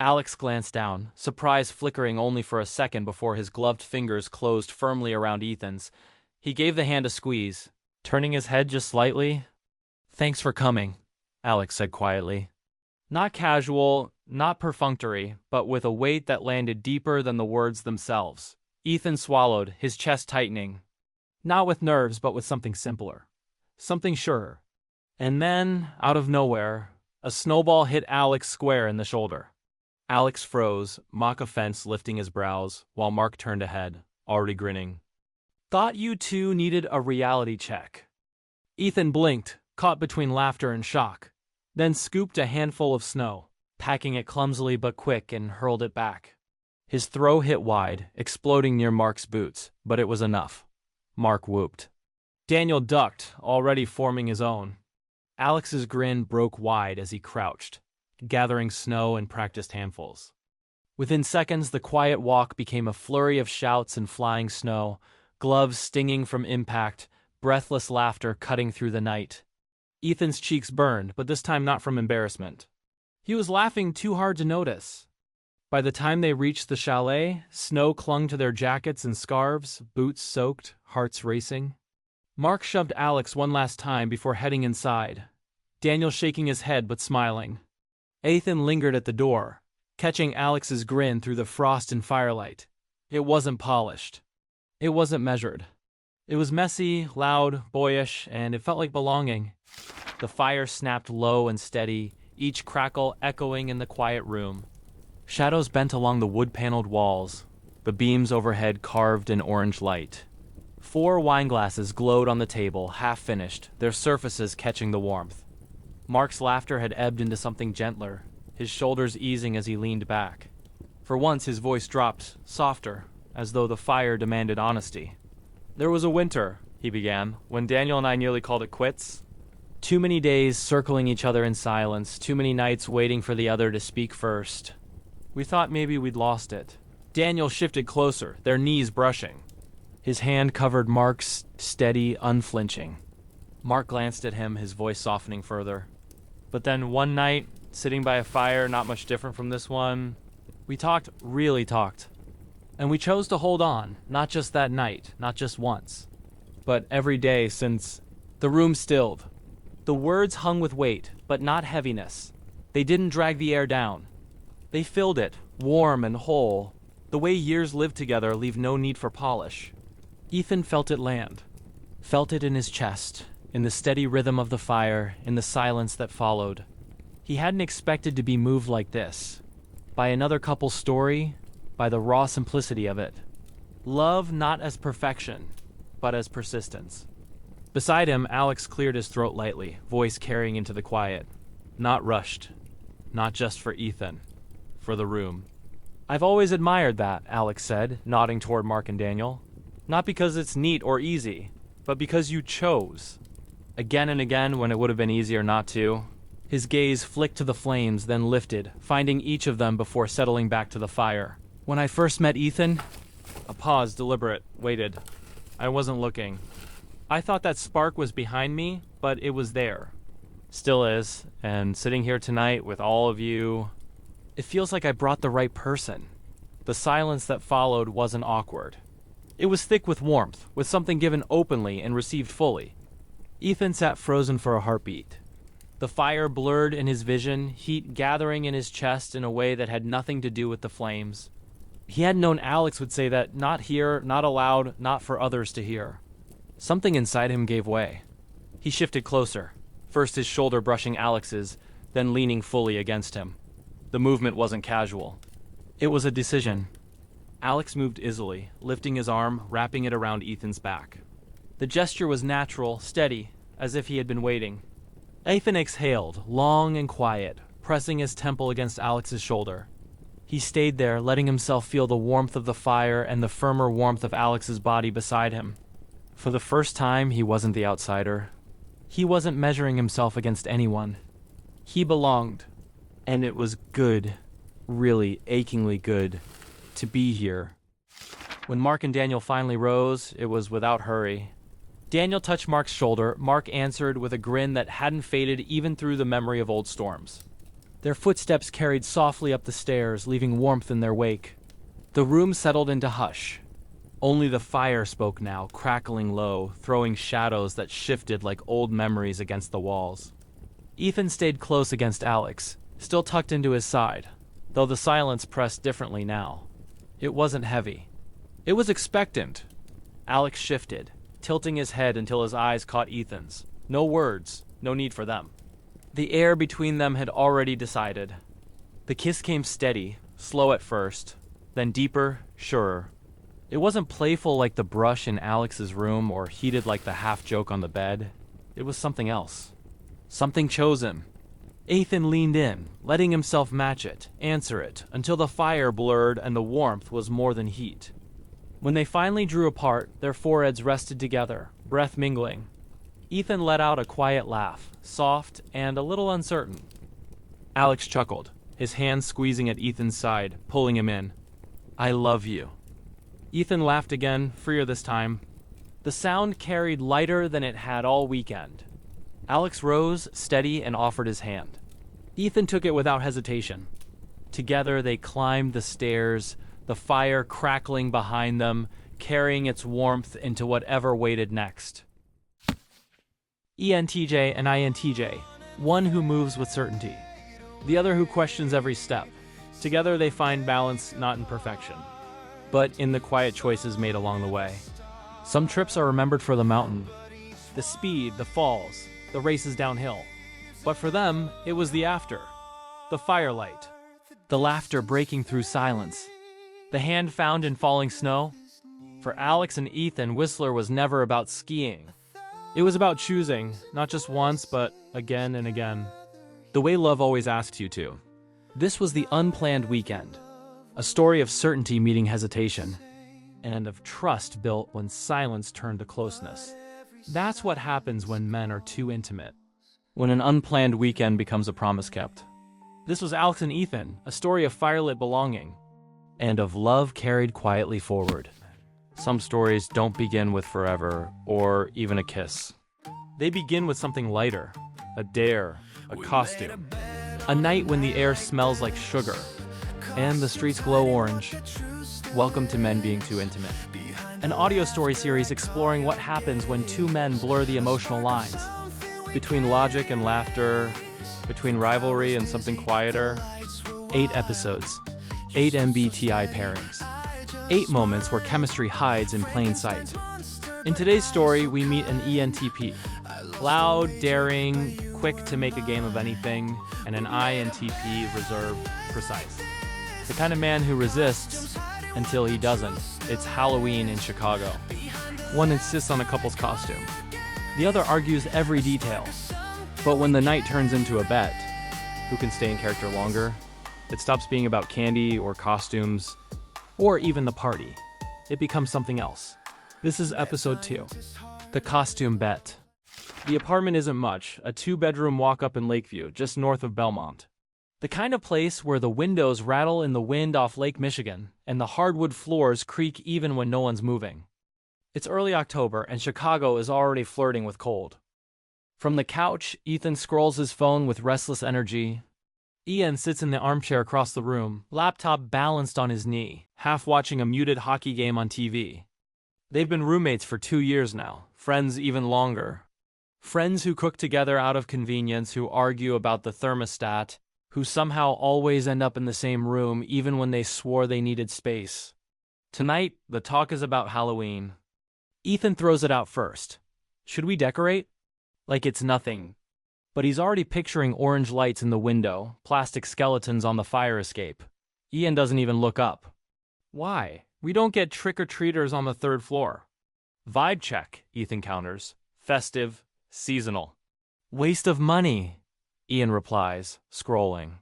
Alex glanced down, surprise flickering only for a second before his gloved fingers closed firmly around Ethan's. He gave the hand a squeeze, turning his head just slightly. "Thanks for coming," Alex said quietly. Not casual, not perfunctory, but with a weight that landed deeper than the words themselves. Ethan swallowed, his chest tightening. Not with nerves, but with something simpler. Something surer. And then, out of nowhere, a snowball hit Alex square in the shoulder. Alex froze, mock offense lifting his brows, while Mark turned ahead, already grinning. "Thought you two needed a reality check." Ethan blinked, caught between laughter and shock, then scooped a handful of snow, packing it clumsily but quick, and hurled it back. His throw hit wide, exploding near Mark's boots, but it was enough. Mark whooped. Daniel ducked, already forming his own. Alex's grin broke wide as he crouched, gathering snow in practiced handfuls. Within seconds, the quiet walk became a flurry of shouts and flying snow, gloves stinging from impact, breathless laughter cutting through the night. Ethan's cheeks burned, but this time not from embarrassment. He was laughing too hard to notice. By the time they reached the chalet, snow clung to their jackets and scarves, boots soaked, hearts racing. Mark shoved Alex one last time before heading inside, Daniel shaking his head but smiling. Ethan lingered at the door, catching Alex's grin through the frost and firelight. It wasn't polished. It wasn't measured. It was messy, loud, boyish, and it felt like belonging. The fire snapped low and steady, each crackle echoing in the quiet room. Shadows bent along the wood-paneled walls, the beams overhead carved in orange light. 4 wineglasses glowed on the table, half-finished, their surfaces catching the warmth. Mark's laughter had ebbed into something gentler, his shoulders easing as he leaned back. For once his voice dropped, softer, as though the fire demanded honesty. "There was a winter," he began, "when Daniel and I nearly called it quits. Too many days circling each other in silence, too many nights waiting for the other to speak first. We thought maybe we'd lost it." Daniel shifted closer, their knees brushing. His hand covered Mark's, steady, unflinching. Mark glanced at him, his voice softening further. "But then one night, sitting by a fire not much different from this one, we talked, really talked. And we chose to hold on, not just that night, not just once, but every day since." The room stilled. The words hung with weight, but not heaviness. They didn't drag the air down. They filled it, warm and whole, the way years lived together leave no need for polish. Ethan felt it land. Felt it in his chest, in the steady rhythm of the fire, in the silence that followed. He hadn't expected to be moved like this. By another couple's story, by the raw simplicity of it. Love not as perfection, but as persistence. Beside him, Alex cleared his throat lightly, voice carrying into the quiet. Not rushed. Not just for Ethan. For the room. "I've always admired that," Alex said, nodding toward Mark and Daniel. "Not because it's neat or easy, but because you chose. Again and again when it would have been easier not to. His gaze flicked to the flames, then lifted, finding each of them before settling back to the fire. When I first met Ethan, a pause, deliberate, waited. I wasn't looking. I thought that spark was behind me, but it was there. Still is, and sitting here tonight with all of you, it feels like I brought the right person. The silence that followed wasn't awkward. It was thick with warmth, with something given openly and received fully. Ethan sat frozen for a heartbeat. The fire blurred in his vision, heat gathering in his chest in a way that had nothing to do with the flames. He had known Alex would say that not here, not allowed, not for others to hear. Something inside him gave way. He shifted closer, first his shoulder brushing Alex's, then leaning fully against him. The movement wasn't casual. It was a decision. Alex moved easily, lifting his arm, wrapping it around Ethan's back. The gesture was natural, steady, as if he had been waiting. Ethan exhaled, long and quiet, pressing his temple against Alex's shoulder. He stayed there, letting himself feel the warmth of the fire and the firmer warmth of Alex's body beside him. For the first time, he wasn't the outsider. He wasn't measuring himself against anyone. He belonged. And it was good, really achingly good, to be here. When Mark and Daniel finally rose, it was without hurry. Daniel touched Mark's shoulder. Mark answered with a grin that hadn't faded even through the memory of old storms. Their footsteps carried softly up the stairs, leaving warmth in their wake. The room settled into hush. Only the fire spoke now, crackling low, throwing shadows that shifted like old memories against the walls. Ethan stayed close against Alex, still tucked into his side, though the silence pressed differently now. It wasn't heavy. It was expectant. Alex shifted, tilting his head until his eyes caught Ethan's. No words, no need for them. The air between them had already decided. The kiss came steady, slow at first, then deeper, surer. It wasn't playful like the brush in Alex's room or heated like the half-joke on the bed. It was something else. Something chose him. Ethan leaned in, letting himself match it, answer it, until the fire blurred and the warmth was more than heat. When they finally drew apart, their foreheads rested together, breath mingling. Ethan let out a quiet laugh, soft and a little uncertain. Alex chuckled, his hand squeezing at Ethan's side, pulling him in. "I love you." Ethan laughed again, freer this time. The sound carried lighter than it had all weekend. Alex rose, steady, and offered his hand. Ethan took it without hesitation. Together they climbed the stairs, the fire crackling behind them, carrying its warmth into whatever waited next. ENTJ and INTJ, one who moves with certainty, the other who questions every step. Together they find balance not in perfection, but in the quiet choices made along the way. Some trips are remembered for the mountain, the speed, the falls, the races downhill. But for them, it was the after, the firelight, the laughter breaking through silence, the hand found in falling snow. For Alex and Ethan, Whistler was never about skiing. It was about choosing, not just once, but again and again. The way love always asks you to. This was the unplanned weekend. A story of certainty meeting hesitation, and of trust built when silence turned to closeness. That's what happens when men are too intimate. When an unplanned weekend becomes a promise kept. This was Alex and Ethan, a story of firelit belonging, and of love carried quietly forward. Some stories don't begin with forever, or even a kiss. They begin with something lighter, a dare, a costume, a night when the air smells like sugar, and the streets glow orange. Welcome to Men Being Too Intimate, an audio story series exploring what happens when two men blur the emotional lines. Between logic and laughter, between rivalry and something quieter. 8 episodes, 8 MBTI pairings, 8 moments where chemistry hides in plain sight. In today's story, we meet an ENTP, loud, daring, quick to make a game of anything, and an INTP, reserved, precise. The kind of man who resists until he doesn't. It's Halloween in Chicago. One insists on a couple's costume. The other argues every detail. But when the night turns into a bet, who can stay in character longer, it stops being about candy or costumes, or even the party. It becomes something else. This is episode 2, The Costume Bet. The apartment isn't much, a two-bedroom walk-up in Lakeview, just north of Belmont. The kind of place where the windows rattle in the wind off Lake Michigan, and the hardwood floors creak even when no one's moving. It's early October, and Chicago is already flirting with cold. From the couch, Ethan scrolls his phone with restless energy. Ian sits in the armchair across the room, laptop balanced on his knee, half watching a muted hockey game on TV. They've been roommates for 2 years now, friends even longer. Friends who cook together out of convenience, who argue about the thermostat, who somehow always end up in the same room even when they swore they needed space. Tonight, the talk is about Halloween. Ethan throws it out first. Should we decorate? Like it's nothing. But he's already picturing orange lights in the window, plastic skeletons on the fire escape. Ian doesn't even look up. Why? We don't get trick-or-treaters on the 3rd floor. Vibe check, Ethan counters. Festive, seasonal. Waste of money, Ian replies, scrolling.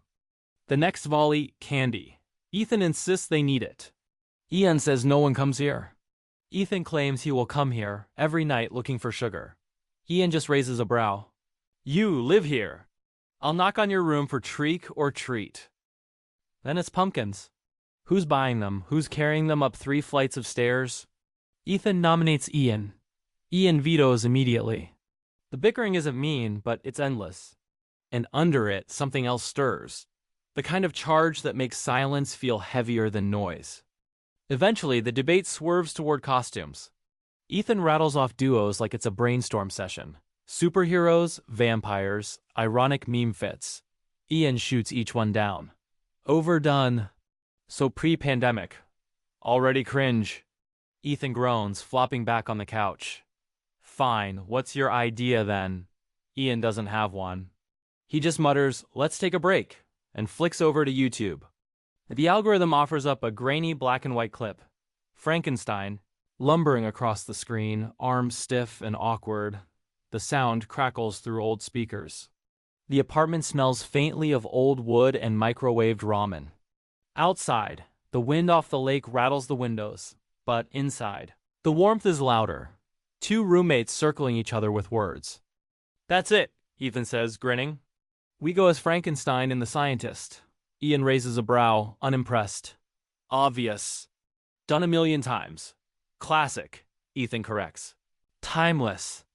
The next volley, candy. Ethan insists they need it. Ian says no one comes here. Ethan claims he will come here every night looking for sugar. Ian just raises a brow. You live here. I'll knock on your room for treat or treat. Then it's pumpkins. Who's buying them? Who's carrying them up 3 flights of stairs? Ethan nominates Ian. Ian vetoes immediately. The bickering isn't mean, but it's endless. And under it, something else stirs. The kind of charge that makes silence feel heavier than noise. Eventually, the debate swerves toward costumes. Ethan rattles off duos like it's a brainstorm session. Superheroes, vampires, ironic meme fits. Ian shoots each one down. Overdone. So pre-pandemic. Already cringe. Ethan groans, flopping back on the couch. Fine, what's your idea then? Ian doesn't have one. He just mutters, let's take a break, and flicks over to YouTube. The algorithm offers up a grainy black and white clip. Frankenstein, lumbering across the screen, arms stiff and awkward. The sound crackles through old speakers. The apartment smells faintly of old wood and microwaved ramen. Outside, the wind off the lake rattles the windows, but inside, the warmth is louder. 2 roommates circling each other with words. That's it, Ethan says, grinning. We go as Frankenstein and the scientist. Ian raises a brow, unimpressed. Obvious. Done a million times. Classic, Ethan corrects. Timeless.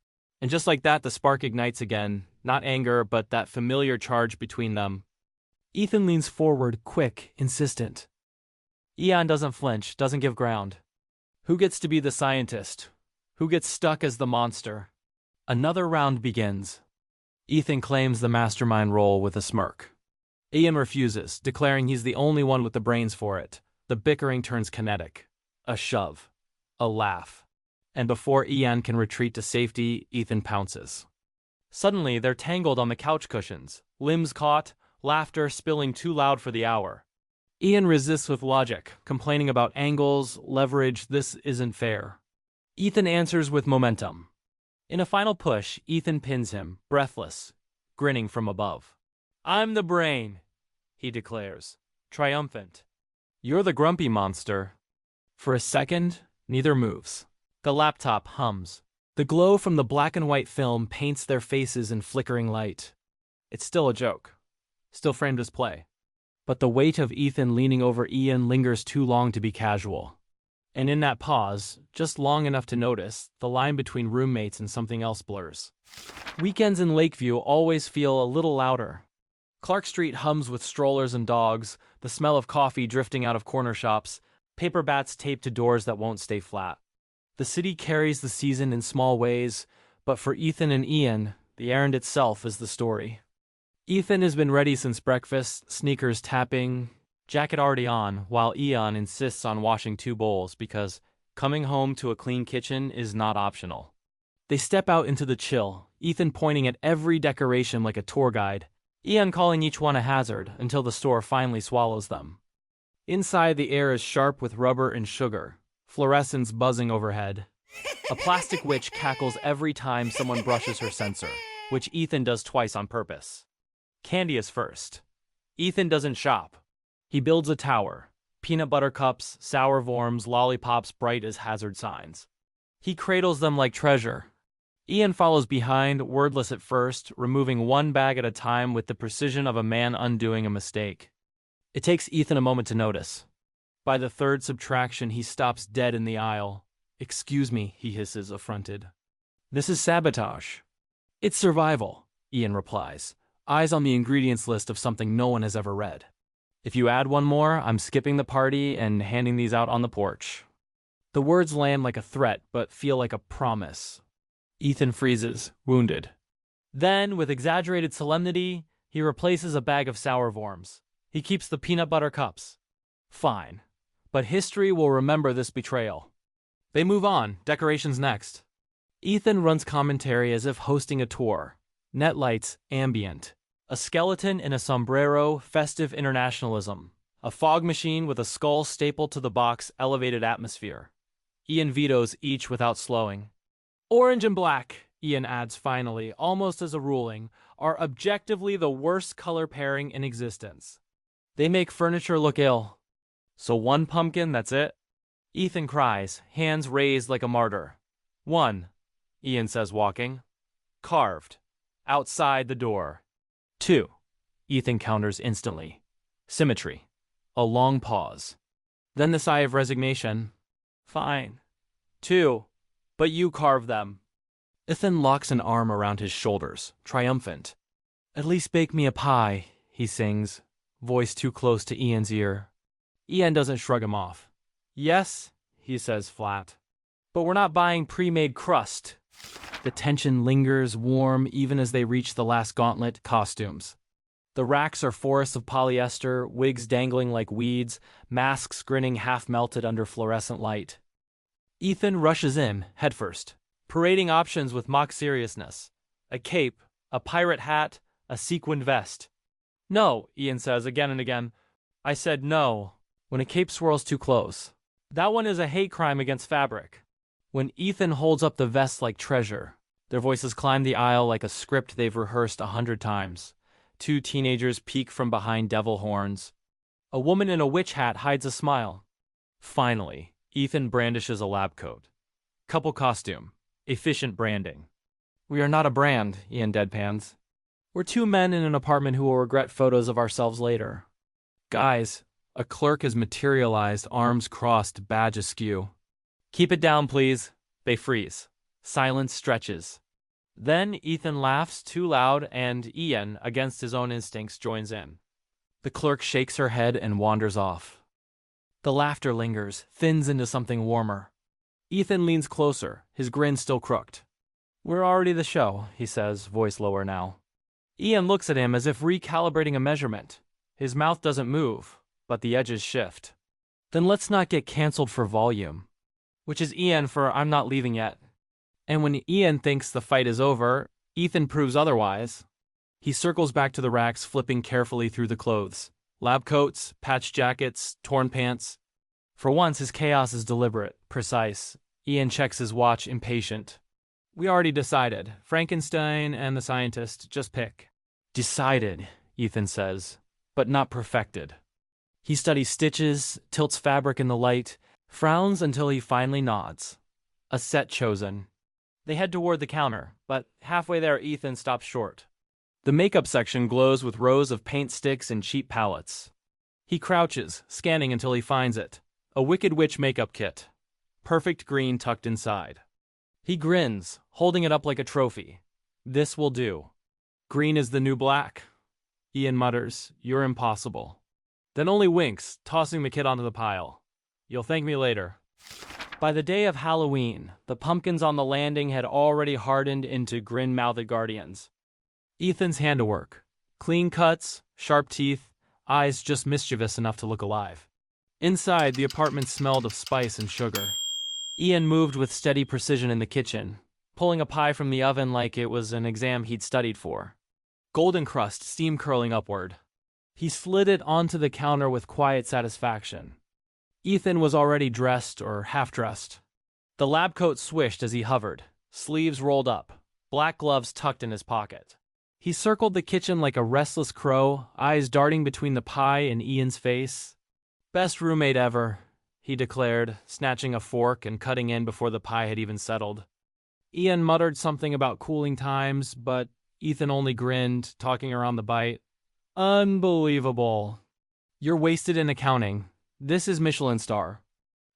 And just like that, the spark ignites again, not anger, but that familiar charge between them. Ethan leans forward, quick, insistent. Ian doesn't flinch, doesn't give ground. Who gets to be the scientist? Who gets stuck as the monster? Another round begins. Ethan claims the mastermind role with a smirk. Ian refuses, declaring he's the only one with the brains for it. The bickering turns kinetic. A shove. A laugh. And before Ian can retreat to safety, Ethan pounces. Suddenly, they're tangled on the couch cushions, limbs caught, laughter spilling too loud for the hour. Ian resists with logic, complaining about angles, leverage, this isn't fair. Ethan answers with momentum. In a final push, Ethan pins him, breathless, grinning from above. I'm the brain, he declares, triumphant. You're the grumpy monster. For a second, neither moves. The laptop hums. The glow from the black and white film paints their faces in flickering light. It's still a joke, still framed as play. But the weight of Ethan leaning over Ian lingers too long to be casual. And in that pause, just long enough to notice, the line between roommates and something else blurs. Weekends in Lakeview always feel a little louder. Clark Street hums with strollers and dogs, the smell of coffee drifting out of corner shops, paper bats taped to doors that won't stay flat. The city carries the season in small ways, but for Ethan and Ian, the errand itself is the story. Ethan has been ready since breakfast, sneakers tapping, jacket already on, while Ian insists on washing 2 bowls because coming home to a clean kitchen is not optional. They step out into the chill, Ethan pointing at every decoration like a tour guide, Ian calling each one a hazard until the store finally swallows them. Inside, the air is sharp with rubber and sugar, fluorescence buzzing overhead. A plastic witch cackles every time someone brushes her sensor, which Ethan does twice on purpose. Candy is first. Ethan doesn't shop. He builds a tower. Peanut butter cups, sour worms, lollipops bright as hazard signs. He cradles them like treasure. Ian follows behind, wordless at first, removing one bag at a time with the precision of a man undoing a mistake. It takes Ethan a moment to notice. By the third subtraction, he stops dead in the aisle. "Excuse me," he hisses, affronted. "This is sabotage." "It's survival," Ian replies, eyes on the ingredients list of something no one has ever read. "If you add one more, I'm skipping the party and handing these out on the porch." The words land like a threat, but feel like a promise. Ethan freezes, wounded. Then, with exaggerated solemnity, he replaces a bag of sour worms. He keeps the peanut butter cups. Fine. But history will remember this betrayal. They move on, decorations next. Ethan runs commentary as if hosting a tour. Net lights, ambient. A skeleton in a sombrero, festive internationalism. A fog machine with a skull stapled to the box, elevated atmosphere. Ian vetoes each without slowing. "Orange and black," Ian adds finally, almost as a ruling, "are objectively the worst color pairing in existence. They make furniture look ill." "So one pumpkin, that's it?" Ethan cries, hands raised like a martyr. "One," Ian says, walking. "Carved. Outside the door." "Two," Ethan counters instantly. Symmetry. A long pause. Then the sigh of resignation. "Fine. Two. But you carved them." Ethan locks an arm around his shoulders, triumphant. "At least bake me a pie," he sings, voice too close to Ian's ear. Ian doesn't shrug him off. "Yes," he says flat. "But we're not buying pre-made crust." The tension lingers, warm, even as they reach the last gauntlet, costumes. The racks are forests of polyester, wigs dangling like weeds, masks grinning half-melted under fluorescent light. Ethan rushes in, headfirst, parading options with mock seriousness. A cape, a pirate hat, a sequined vest. "No," Ian says again and again. "I said no," when a cape swirls too close. "That one is a hate crime against fabric." When Ethan holds up the vest like treasure, their voices climb the aisle like a script they've rehearsed 100 times. Two teenagers peek from behind devil horns. A woman in a witch hat hides a smile. Finally, Ethan brandishes a lab coat. Couple costume. Efficient branding. "We are not a brand," Ian deadpans. "We're two men in an apartment who will regret photos of ourselves later." "Guys," a clerk has materialized, arms crossed, badge askew. "Keep it down, please." They freeze. Silence stretches. Then Ethan laughs too loud and Ian, against his own instincts, joins in. The clerk shakes her head and wanders off. The laughter lingers, thins into something warmer. Ethan leans closer, his grin still crooked. "We're already the show," he says, voice lower now. Ian looks at him as if recalibrating a measurement. His mouth doesn't move, but the edges shift. "Then let's not get canceled for volume." Which is Ian for "I'm not leaving yet." And when Ian thinks the fight is over, Ethan proves otherwise. He circles back to the racks, flipping carefully through the clothes. Lab coats, patched jackets, torn pants. For once, his chaos is deliberate, precise. Ian checks his watch, impatient. "We already decided. Frankenstein and the scientist, just pick." "Decided," Ethan says, "but not perfected." He studies stitches, tilts fabric in the light, frowns until he finally nods. A set chosen. They head toward the counter, but halfway there Ethan stops short. The makeup section glows with rows of paint sticks and cheap palettes. He crouches, scanning until he finds it. A Wicked Witch makeup kit. Perfect green tucked inside. He grins, holding it up like a trophy. This will do. "Green is the new black." Ian mutters, "You're impossible." Then only winks, tossing the kit onto the pile. "You'll thank me later." By the day of Halloween, the pumpkins on the landing had already hardened into grin-mouthed guardians. Ethan's handiwork. Clean cuts, sharp teeth, eyes just mischievous enough to look alive. Inside, the apartment smelled of spice and sugar. Ian moved with steady precision in the kitchen, pulling a pie from the oven like it was an exam he'd studied for. Golden crust, steam curling upward. He slid it onto the counter with quiet satisfaction. Ethan was already dressed or half-dressed. The lab coat swished as he hovered, sleeves rolled up, black gloves tucked in his pocket. He circled the kitchen like a restless crow, eyes darting between the pie and Ian's face. "Best roommate ever," he declared, snatching a fork and cutting in before the pie had even settled. Ian muttered something about cooling times, but Ethan only grinned, talking around the bite. Unbelievable. You're wasted in accounting. This is Michelin star.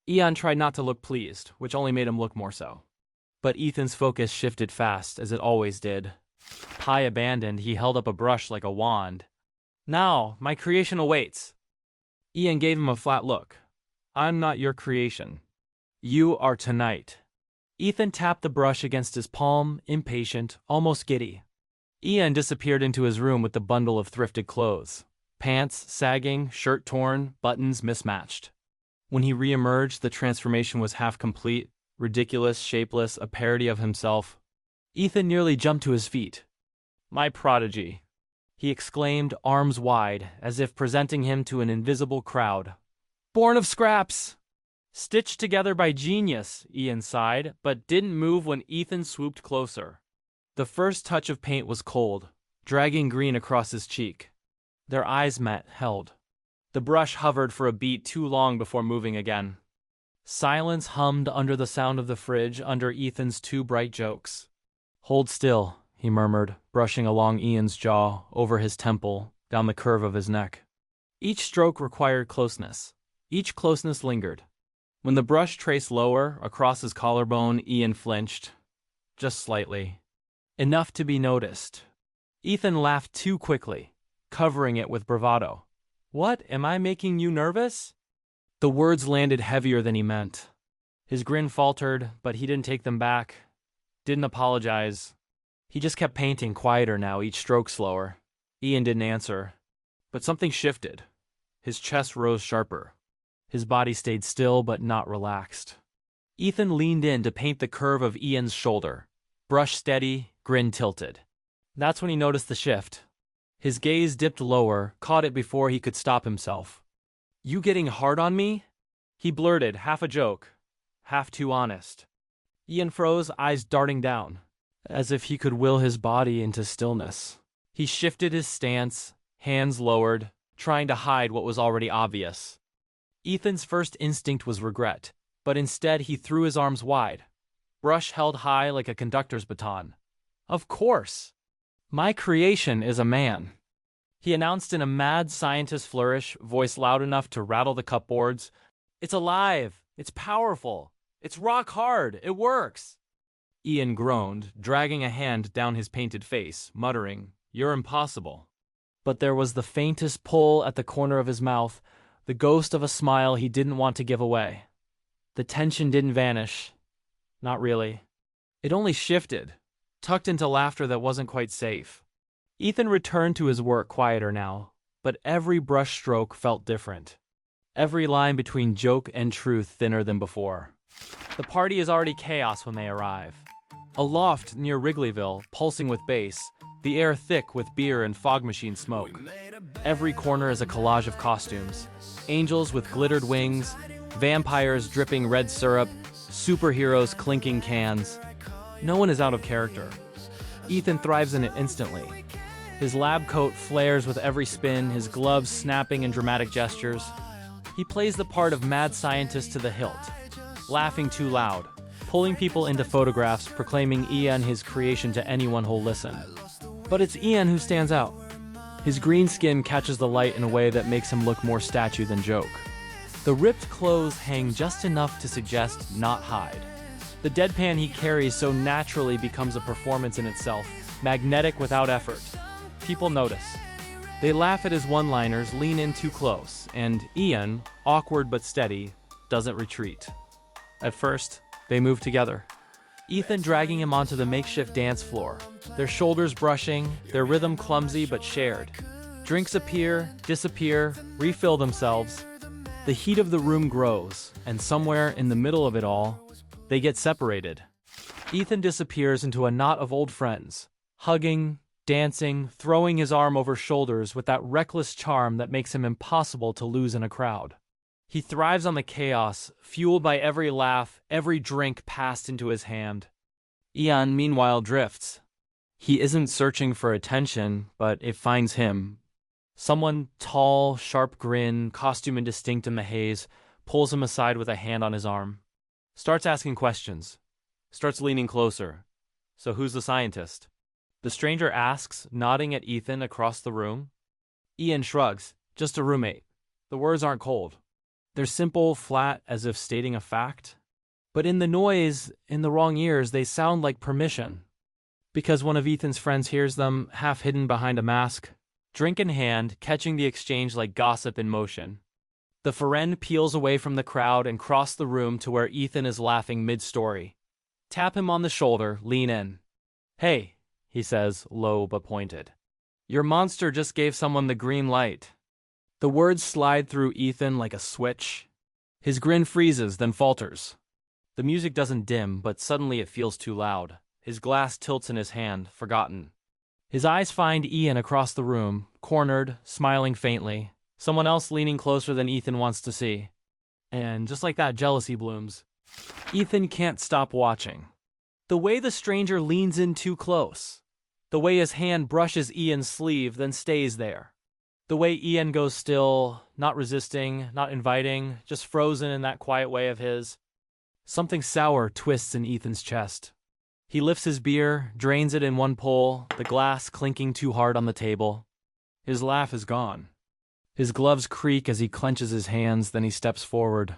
Ian tried not to look pleased, which only made him look more so. But Ethan's focus shifted fast, as it always did. Pie abandoned, he held up a brush like a wand. Now, my creation awaits. Ian gave him a flat look. I'm not your creation. You are tonight. Ethan tapped the brush against his palm, impatient, almost giddy. Ian disappeared into his room with the bundle of thrifted clothes. Pants sagging, shirt torn, buttons mismatched. When he re-emerged, the transformation was half complete, ridiculous, shapeless, a parody of himself. Ethan nearly jumped to his feet. My prodigy, he exclaimed, arms wide, as if presenting him to an invisible crowd. Born of scraps! Stitched together by genius, Ian sighed, but didn't move when Ethan swooped closer. The first touch of paint was cold, dragging green across his cheek. Their eyes met, held. The brush hovered for a beat too long before moving again. Silence hummed under the sound of the fridge under Ethan's two bright jokes. Hold still, he murmured, brushing along Ian's jaw, over his temple, down the curve of his neck. Each stroke required closeness. Each closeness lingered. When the brush traced lower, across his collarbone, Ian flinched. Just slightly. Enough to be noticed. Ethan laughed too quickly, covering it with bravado. What, am I making you nervous? The words landed heavier than he meant. His grin faltered, but he didn't take them back. Didn't apologize. He just kept painting, quieter now, each stroke slower. Ian didn't answer. But something shifted. His chest rose sharper. His body stayed still but not relaxed. Ethan leaned in to paint the curve of Ian's shoulder. Brush steady, grin tilted. That's when he noticed the shift. His gaze dipped lower, caught it before he could stop himself. You getting hard on me? He blurted, half a joke, half too honest. Ian froze, eyes darting down, as if he could will his body into stillness. He shifted his stance, hands lowered, trying to hide what was already obvious. Ethan's first instinct was regret, but instead he threw his arms wide, brush held high like a conductor's baton. Of course! My creation is a man. He announced in a mad scientist flourish, voice loud enough to rattle the cupboards. It's alive! It's powerful! It's rock hard! It works! Ian groaned, dragging a hand down his painted face, muttering, You're impossible. But there was the faintest pull at the corner of his mouth, the ghost of a smile he didn't want to give away. The tension didn't vanish. Not really. It only shifted, tucked into laughter that wasn't quite safe. Ethan returned to his work quieter now, but every brush stroke felt different. Every line between joke and truth thinner than before. The party is already chaos when they arrive. A loft near Wrigleyville, pulsing with bass, the air thick with beer and fog machine smoke. Every corner is a collage of costumes. Angels with glittered wings, vampires dripping red syrup, superheroes clinking cans. No one is out of character. Ethan thrives in it instantly. His lab coat flares with every spin, his gloves snapping in dramatic gestures. He plays the part of mad scientist to the hilt, laughing too loud, pulling people into photographs, proclaiming Ian his creation to anyone who'll listen. But it's Ian who stands out. His green skin catches the light in a way that makes him look more statue than joke. The ripped clothes hang just enough to suggest not hide. The deadpan he carries so naturally becomes a performance in itself, magnetic without effort. People notice. They laugh at his one-liners, lean in too close, and Ian, awkward but steady, doesn't retreat. At first, they move together. Ethan dragging him onto the makeshift dance floor, their shoulders brushing, their rhythm clumsy but shared. Drinks appear, disappear, refill themselves. The heat of the room grows, and somewhere in the middle of it all, they get separated. Ethan disappears into a knot of old friends, hugging, dancing, throwing his arm over shoulders with that reckless charm that makes him impossible to lose in a crowd. He thrives on the chaos, fueled by every laugh, every drink passed into his hand. Ian, meanwhile, drifts. He isn't searching for attention, but it finds him. Someone tall, sharp grin, costume indistinct in the haze, pulls him aside with a hand on his arm. Starts asking questions. Starts leaning closer, So who's the scientist? The stranger asks, nodding at Ethan across the room. Ian shrugs. Just a roommate. The words aren't cold. They're simple, flat, as if stating a fact. But in the noise, in the wrong ears, they sound like permission. Because one of Ethan's friends hears them, half hidden behind a mask, drink in hand, catching the exchange like gossip in motion. The friend peels away from the crowd and crosses the room to where Ethan is laughing mid-story. Tap him on the shoulder, lean in. Hey, he says, low but pointed. Your monster just gave someone the green light. The words slide through Ethan like a switch. His grin freezes, then falters. The music doesn't dim, but suddenly it feels too loud. His glass tilts in his hand, forgotten. His eyes find Ian across the room, cornered, smiling faintly. Someone else leaning closer than Ethan wants to see. And just like that, jealousy blooms. Ethan can't stop watching. The way the stranger leans in too close. The way his hand brushes Ian's sleeve, then stays there. The way Ian goes still, not resisting, not inviting, just frozen in that quiet way of his. Something sour twists in Ethan's chest. He lifts his beer, drains it in one pull, the glass clinking too hard on the table. His laugh is gone. His gloves creak as he clenches his hands, then he steps forward.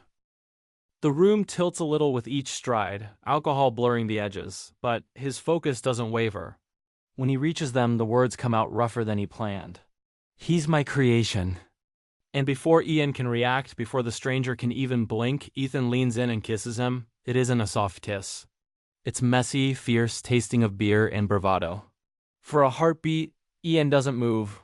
The room tilts a little with each stride, alcohol blurring the edges, but his focus doesn't waver. When he reaches them, the words come out rougher than he planned. He's my creation. And before Ian can react, before the stranger can even blink, Ethan leans in and kisses him. It isn't a soft kiss. It's messy, fierce, tasting of beer and bravado. For a heartbeat, Ian doesn't move.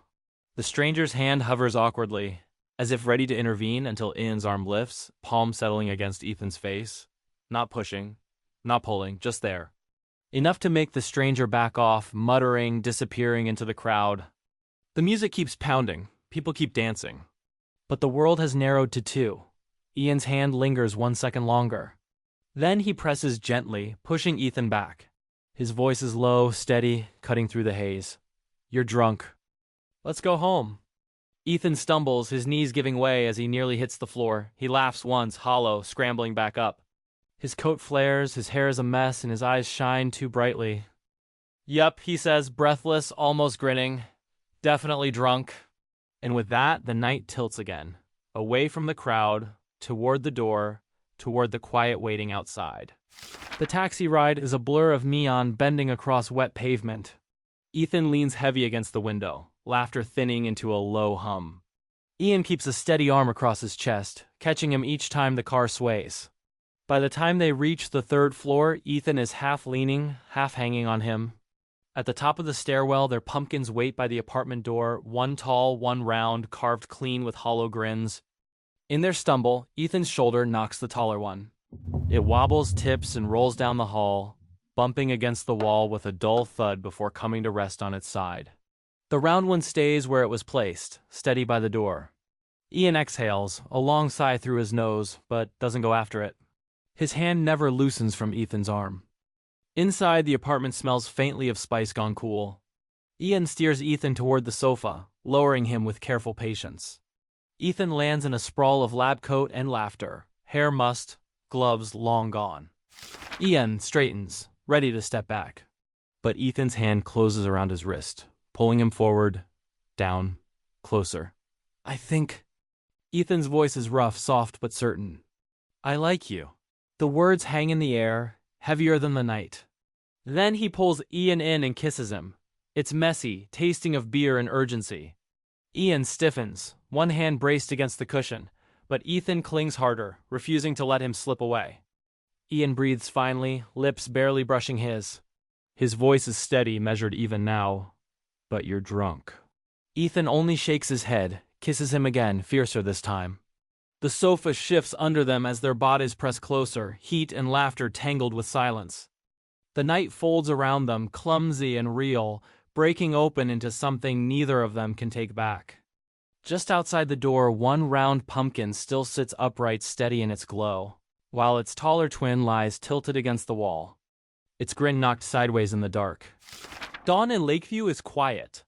The stranger's hand hovers awkwardly, as if ready to intervene until Ian's arm lifts, palm settling against Ethan's face. Not pushing, not pulling, just there. Enough to make the stranger back off, muttering, disappearing into the crowd. The music keeps pounding. People keep dancing. But the world has narrowed to two. Ian's hand lingers 1 second longer. Then he presses gently, pushing Ethan back. His voice is low, steady, cutting through the haze. You're drunk. Let's go home. Ethan stumbles, his knees giving way as he nearly hits the floor. He laughs once, hollow, scrambling back up. His coat flares, his hair is a mess, and his eyes shine too brightly. Yup, he says, breathless, almost grinning. Definitely drunk. And with that, the night tilts again, away from the crowd, toward the door, toward the quiet waiting outside. The taxi ride is a blur of neon bending across wet pavement. Ethan leans heavy against the window, laughter thinning into a low hum. Ian keeps a steady arm across his chest, catching him each time the car sways. By the time they reach the 3rd floor, Ethan is half leaning, half hanging on him. At the top of the stairwell, their pumpkins wait by the apartment door, one tall, one round, carved clean with hollow grins. In their stumble, Ethan's shoulder knocks the taller one. It wobbles, tips, and rolls down the hall, bumping against the wall with a dull thud before coming to rest on its side. The round one stays where it was placed, steady by the door. Ian exhales, a long sigh through his nose, but doesn't go after it. His hand never loosens from Ethan's arm. Inside, the apartment smells faintly of spice gone cool. Ian steers Ethan toward the sofa, lowering him with careful patience. Ethan lands in a sprawl of lab coat and laughter, hair mussed, gloves long gone. Ian straightens, ready to step back. But Ethan's hand closes around his wrist, pulling him forward, down, closer. I think... Ethan's voice is rough, soft, but certain. I like you. The words hang in the air, heavier than the night. Then he pulls Ian in and kisses him. It's messy, tasting of beer and urgency. Ian stiffens, one hand braced against the cushion, but Ethan clings harder, refusing to let him slip away. Ian breathes finely, lips barely brushing his. His voice is steady, measured even now. But you're drunk. Ethan only shakes his head, kisses him again, fiercer this time. The sofa shifts under them as their bodies press closer, heat and laughter tangled with silence. The night folds around them, clumsy and real, breaking open into something neither of them can take back. Just outside the door, one round pumpkin still sits upright, steady in its glow, while its taller twin lies tilted against the wall, its grin knocked sideways in the dark. Dawn in Lakeview is quiet.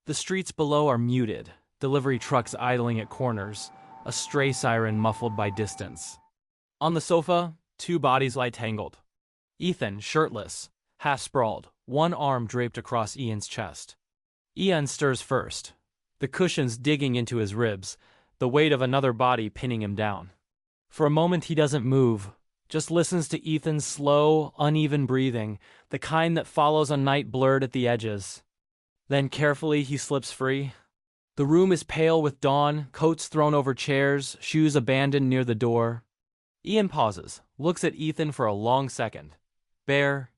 The streets below are muted, delivery trucks idling at corners, a stray siren muffled by distance. On the sofa, 2 bodies lie tangled. Ethan, shirtless, half sprawled, one arm draped across Ian's chest. Ian stirs first, the cushions digging into his ribs, the weight of another body pinning him down. For a moment he doesn't move, just listens to Ethan's slow, uneven breathing, the kind that follows a night blurred at the edges. Then carefully he slips free. The room is pale with dawn, coats thrown over chairs, shoes abandoned near the door. Ian pauses, looks at Ethan for a long second. Bare,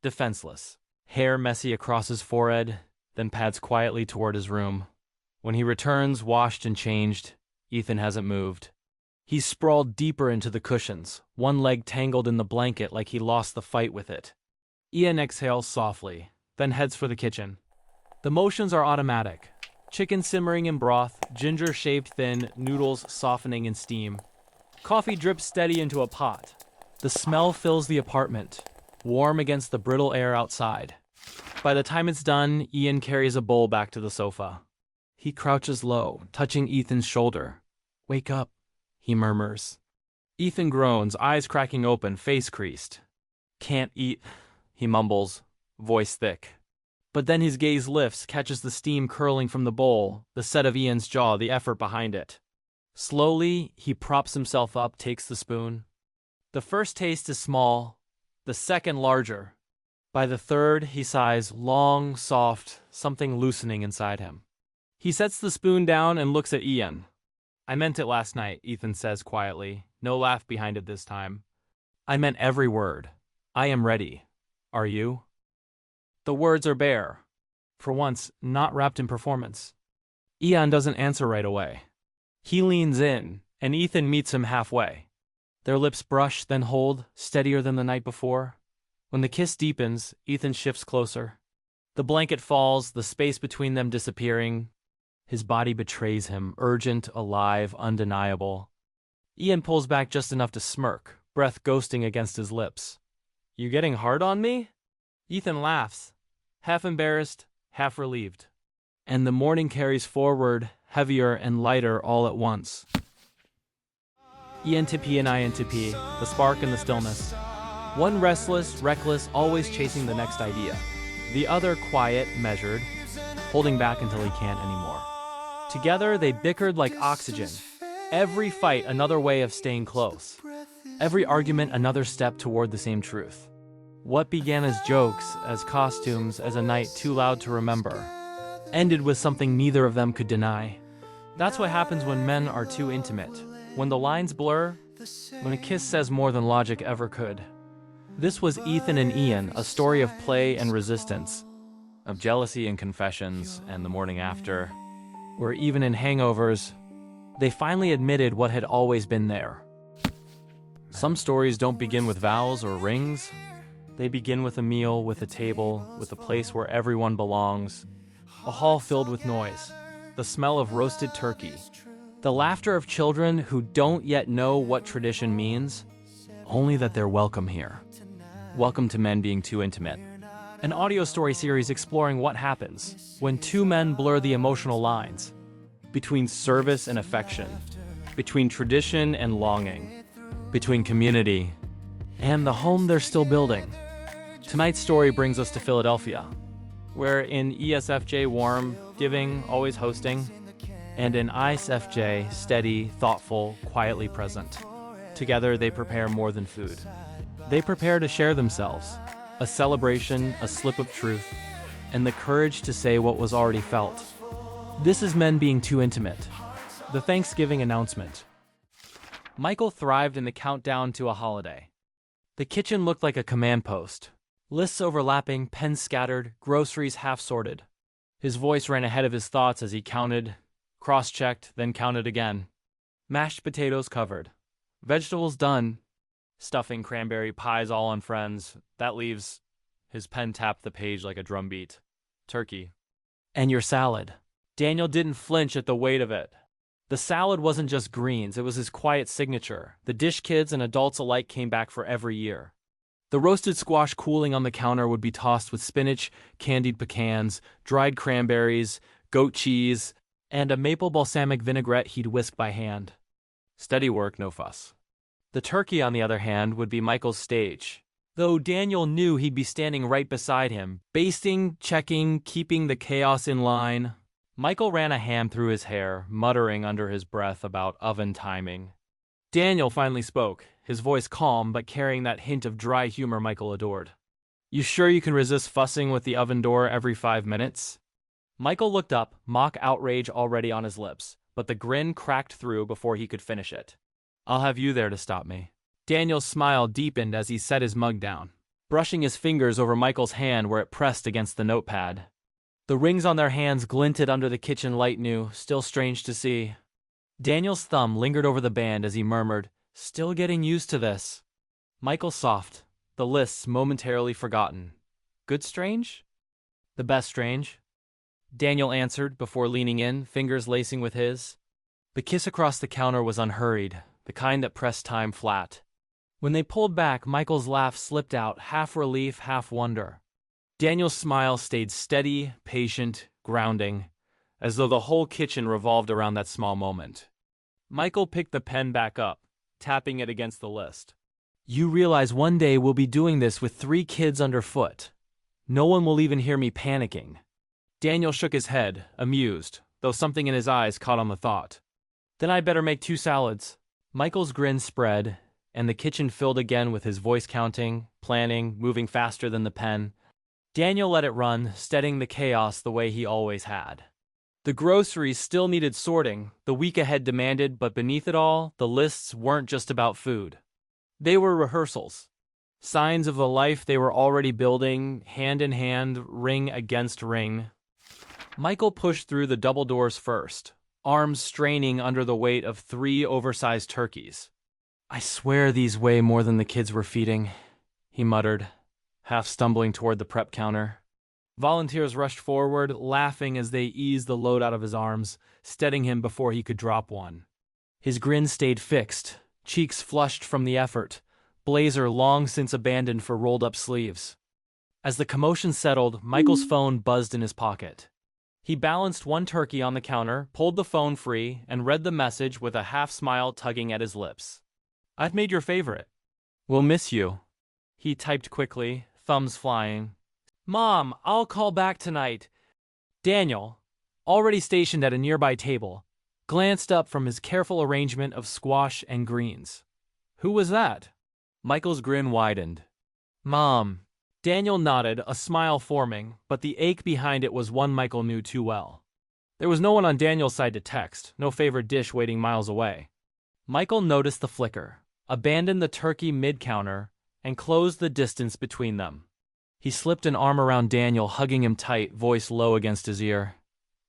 defenseless, hair messy across his forehead, then pads quietly toward his room. When he returns, washed and changed, Ethan hasn't moved. He's sprawled deeper into the cushions, one leg tangled in the blanket like he lost the fight with it. Ian exhales softly, then heads for the kitchen. The motions are automatic. Chicken simmering in broth, ginger shaved thin, noodles softening in steam. Coffee drips steady into a pot. The smell fills the apartment, warm against the brittle air outside. By the time it's done, Ian carries a bowl back to the sofa. He crouches low, touching Ethan's shoulder. "Wake up," he murmurs. Ethan groans, eyes cracking open, face creased. "Can't eat," he mumbles, voice thick. But then his gaze lifts, catches the steam curling from the bowl, the set of Ian's jaw, the effort behind it. Slowly, he props himself up, takes the spoon. The first taste is small, the second larger. By the third, he sighs, long, soft, something loosening inside him. He sets the spoon down and looks at Ian. "I meant it last night," Ethan says quietly, no laugh behind it this time. "I meant every word. I am ready. Are you?" The words are bare. For once, not wrapped in performance. Ian doesn't answer right away. He leans in, and Ethan meets him halfway. Their lips brush, then hold, steadier than the night before. When the kiss deepens, Ethan shifts closer. The blanket falls, the space between them disappearing. His body betrays him, urgent, alive, undeniable. Ian pulls back just enough to smirk, breath ghosting against his lips. "You getting hard on me?" Ethan laughs, half embarrassed, half relieved. And the morning carries forward, heavier and lighter all at once. ENTP and INTP, the spark and the stillness. One restless, reckless, always chasing the next idea. The other quiet, measured, holding back until he can't anymore. Together, they bickered like oxygen. Every fight, another way of staying close. Every argument, another step toward the same truth. What began as jokes, as costumes, as a night too loud to remember, ended with something neither of them could deny. That's what happens when men are too intimate. When the lines blur, when a kiss says more than logic ever could. This was Ethan and Ian, a story of play and resistance, of jealousy and confessions, and the morning after, where even in hangovers, they finally admitted what had always been there. Some stories don't begin with vows or rings. They begin with a meal, with a table, with a place where everyone belongs, a hall filled with noise, the smell of roasted turkey, the laughter of children who don't yet know what tradition means, only that they're welcome here. Welcome to Men Being Too Intimate, an audio story series exploring what happens when two men blur the emotional lines between service and affection, between tradition and longing, between community and the home they're still building. Tonight's story brings us to Philadelphia, where in ESFJ warm, giving, always hosting, and in ISFJ steady, thoughtful, quietly present. Together they prepare more than food. They prepare to share themselves, a celebration, a slip of truth, and the courage to say what was already felt. This is Men Being Too Intimate, the Thanksgiving announcement. Michael thrived in the countdown to a holiday. The kitchen looked like a command post. Lists overlapping, pens scattered, groceries half-sorted. His voice ran ahead of his thoughts as he counted, cross-checked, then counted again. Mashed potatoes covered. Vegetables done. Stuffing, cranberry, pies all on friends. That leaves... His pen tapped the page like a drumbeat. Turkey. And your salad. Daniel didn't flinch at the weight of it. The salad wasn't just greens, it was his quiet signature. The dish kids and adults alike came back for every year. The roasted squash cooling on the counter would be tossed with spinach, candied pecans, dried cranberries, goat cheese, and a maple balsamic vinaigrette he'd whisk by hand. Steady work, no fuss. The turkey, on the other hand, would be Michael's stage. though Daniel knew he'd be standing right beside him, basting, checking, keeping the chaos in line. Michael ran a hand through his hair, muttering under his breath about oven timing. Daniel finally spoke, his voice calm but carrying that hint of dry humor Michael adored. "You sure you can resist fussing with the oven door every 5 minutes?" Michael looked up, mock outrage already on his lips, but the grin cracked through before he could finish it. "I'll have you there to stop me." Daniel's smile deepened as he set his mug down, brushing his fingers over Michael's hand where it pressed against the notepad. The rings on their hands glinted under the kitchen light new, still strange to see. Daniel's thumb lingered over the band as he murmured, "Still getting used to this." Michael soughed, the lists momentarily forgotten. "Good strange?" "The best strange," Daniel answered before leaning in, fingers lacing with his. The kiss across the counter was unhurried, the kind that pressed time flat. When they pulled back, Michael's laugh slipped out, half relief, half wonder. Daniel's smile stayed steady, patient, grounding, as though the whole kitchen revolved around that small moment. Michael picked the pen back up, tapping it against the list. "You realize one day we'll be doing this with 3 kids underfoot. No one will even hear me panicking." Daniel shook his head, amused, though something in his eyes caught on the thought. "Then I'd better make 2 salads. Michael's grin spread, and the kitchen filled again with his voice counting, planning, moving faster than the pen. Daniel let it run, steadying the chaos the way he always had. The groceries still needed sorting, the week ahead demanded, but beneath it all, the lists weren't just about food. They were rehearsals. Signs of the life they were already building, hand in hand, ring against ring. Michael pushed through the double doors first, arms straining under the weight of 3 oversized turkeys. "I swear these weigh more than the kids were feeding," he muttered, half stumbling toward the prep counter. Volunteers rushed forward, laughing as they eased the load out of his arms, steadying him before he could drop one. His grin stayed fixed, cheeks flushed from the effort, blazer long since abandoned for rolled-up sleeves. As the commotion settled, Michael's phone buzzed in his pocket. He balanced one turkey on the counter, pulled the phone free, and read the message with a half-smile tugging at his lips. "I've made your favorite. We'll miss you." He typed quickly, thumbs flying. "Mom, I'll call back tonight." Daniel, already stationed at a nearby table, glanced up from his careful arrangement of squash and greens. "Who was that?" Michael's grin widened. "Mom." Daniel nodded, a smile forming, but the ache behind it was one Michael knew too well. There was no one on Daniel's side to text, no favorite dish waiting miles away. Michael noticed the flicker, abandoned the turkey mid-counter, and closed the distance between them. He slipped an arm around Daniel, hugging him tight, voice low against his ear.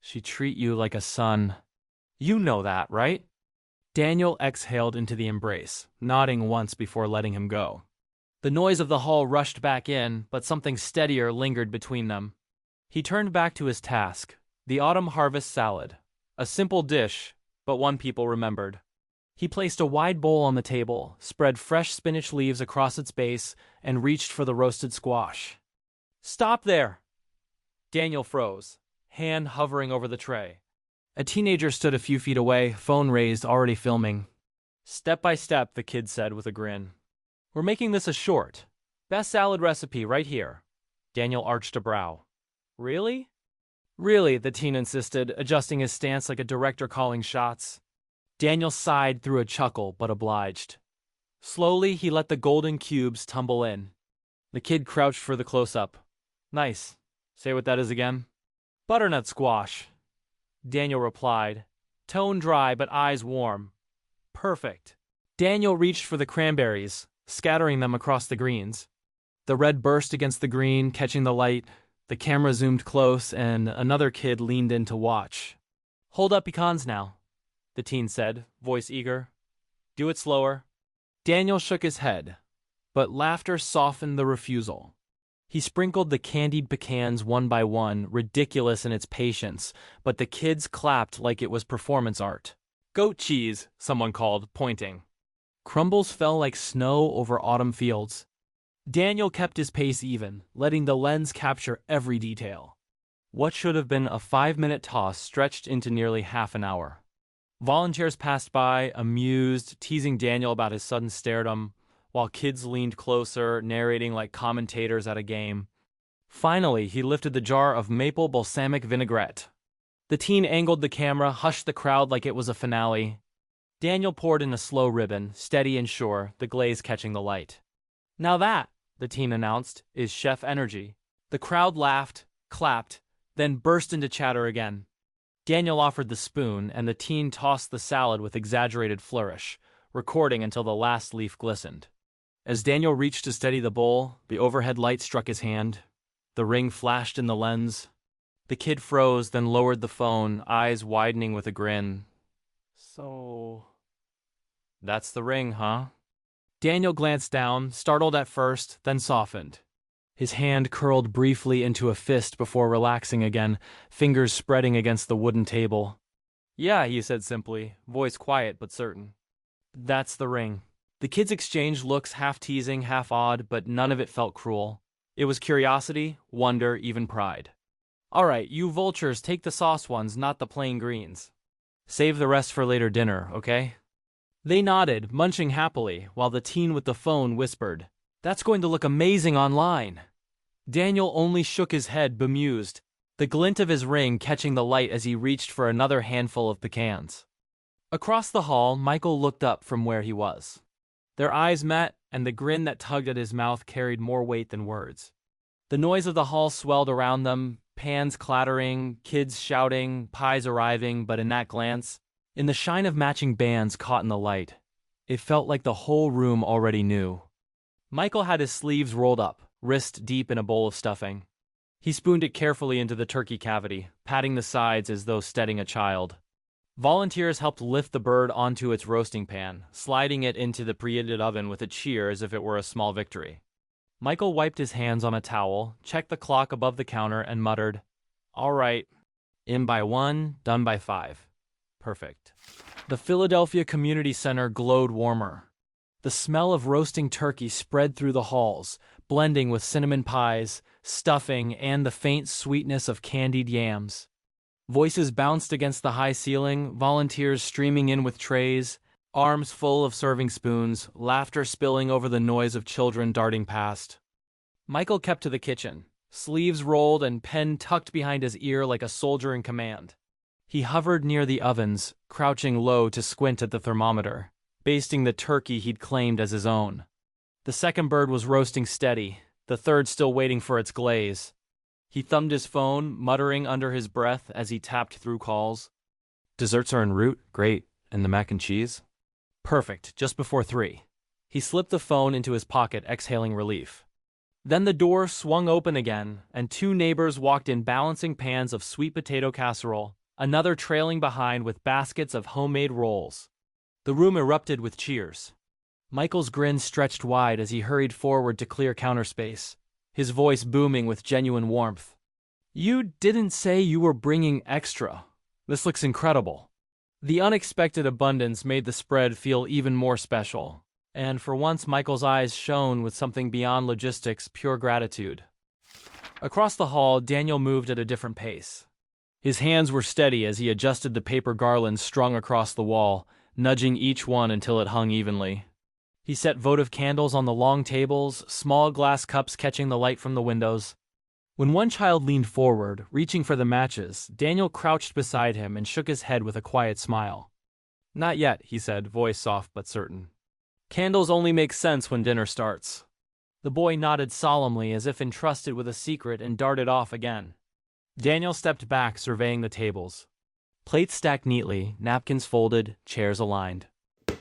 "She treat you like a son. You know that, right?" Daniel exhaled into the embrace, nodding once before letting him go. The noise of the hall rushed back in, but something steadier lingered between them. He turned back to his task, the autumn harvest salad. A simple dish, but one people remembered. He placed a wide bowl on the table, spread fresh spinach leaves across its base, and reached for the roasted squash. "Stop there!" Daniel froze, hand hovering over the tray. A teenager stood a few feet away, phone raised, already filming. "Step by step," the kid said with a grin. "We're making this a short. Best salad recipe right here." Daniel arched a brow. "Really?" "Really," the teen insisted, adjusting his stance like a director calling shots. Daniel sighed through a chuckle, but obliged. Slowly, he let the golden cubes tumble in. The kid crouched for the close-up. "Nice. Say what that is again." "Butternut squash," Daniel replied, tone dry but eyes warm. "Perfect." Daniel reached for the cranberries, scattering them across the greens. The red burst against the green, catching the light. The camera zoomed close, and another kid leaned in to watch. "Hold up pecans now," the teen said, voice eager. "Do it slower." Daniel shook his head, but laughter softened the refusal. He sprinkled the candied pecans one by one, ridiculous in its patience, but the kids clapped like it was performance art. "Goat cheese," someone called, pointing. Crumbles fell like snow over autumn fields. Daniel kept his pace even, letting the lens capture every detail. What should have been a 5-minute toss stretched into nearly half an hour. Volunteers passed by, amused, teasing Daniel about his sudden stardom, while kids leaned closer, narrating like commentators at a game. Finally, he lifted the jar of maple balsamic vinaigrette. The teen angled the camera, hushed the crowd like it was a finale. Daniel poured in a slow ribbon, steady and sure, the glaze catching the light. "Now that," the teen announced, "is chef energy." The crowd laughed, clapped, then burst into chatter again. Daniel offered the spoon, and the teen tossed the salad with exaggerated flourish, recording until the last leaf glistened. As Daniel reached to steady the bowl, the overhead light struck his hand. The ring flashed in the lens. The kid froze, then lowered the phone, eyes widening with a grin. "So, that's the ring, huh?" Daniel glanced down, startled at first, then softened. His hand curled briefly into a fist before relaxing again, fingers spreading against the wooden table. "Yeah," he said simply, voice quiet but certain. "That's the ring." The kids exchanged looks, half teasing, half awed, but none of it felt cruel. It was curiosity, wonder, even pride. "All right, you vultures, take the sauce ones, not the plain greens. Save the rest for later dinner, okay?" They nodded, munching happily, while the teen with the phone whispered, "That's going to look amazing online." Daniel only shook his head, bemused, the glint of his ring catching the light as he reached for another handful of pecans. Across the hall, Michael looked up from where he was. Their eyes met, and the grin that tugged at his mouth carried more weight than words. The noise of the hall swelled around them, pans clattering, kids shouting, pies arriving, but in that glance, in the shine of matching bands caught in the light, it felt like the whole room already knew. Michael had his sleeves rolled up, wrist deep in a bowl of stuffing. He spooned it carefully into the turkey cavity, patting the sides as though steadying a child. Volunteers helped lift the bird onto its roasting pan, sliding it into the preheated oven with a cheer as if it were a small victory. Michael wiped his hands on a towel, checked the clock above the counter, and muttered, "All right, in by 1, done by 5. Perfect." The Philadelphia Community Center glowed warmer. The smell of roasting turkey spread through the halls, blending with cinnamon pies, stuffing, and the faint sweetness of candied yams. Voices bounced against the high ceiling, volunteers streaming in with trays, arms full of serving spoons, laughter spilling over the noise of children darting past. Michael kept to the kitchen, sleeves rolled and pen tucked behind his ear like a soldier in command. He hovered near the ovens, crouching low to squint at the thermometer, basting the turkey he'd claimed as his own. The second bird was roasting steady, the third still waiting for its glaze. He thumbed his phone, muttering under his breath as he tapped through calls. "Desserts are en route, great, and the mac and cheese?" "Perfect, just before 3. He slipped the phone into his pocket, exhaling relief. Then the door swung open again, and 2 neighbors walked in balancing pans of sweet potato casserole, another trailing behind with baskets of homemade rolls. The room erupted with cheers. Michael's grin stretched wide as he hurried forward to clear counter space, his voice booming with genuine warmth. "You didn't say you were bringing extra. This looks incredible." The unexpected abundance made the spread feel even more special, and for once Michael's eyes shone with something beyond logistics, pure gratitude. Across the hall, Daniel moved at a different pace. His hands were steady as he adjusted the paper garlands strung across the wall, nudging each one until it hung evenly. He set votive candles on the long tables, small glass cups catching the light from the windows. When one child leaned forward, reaching for the matches, Daniel crouched beside him and shook his head with a quiet smile. "Not yet," he said, voice soft but certain. "Candles only make sense when dinner starts." The boy nodded solemnly as if entrusted with a secret and darted off again. Daniel stepped back, surveying the tables. Plates stacked neatly, napkins folded, chairs aligned.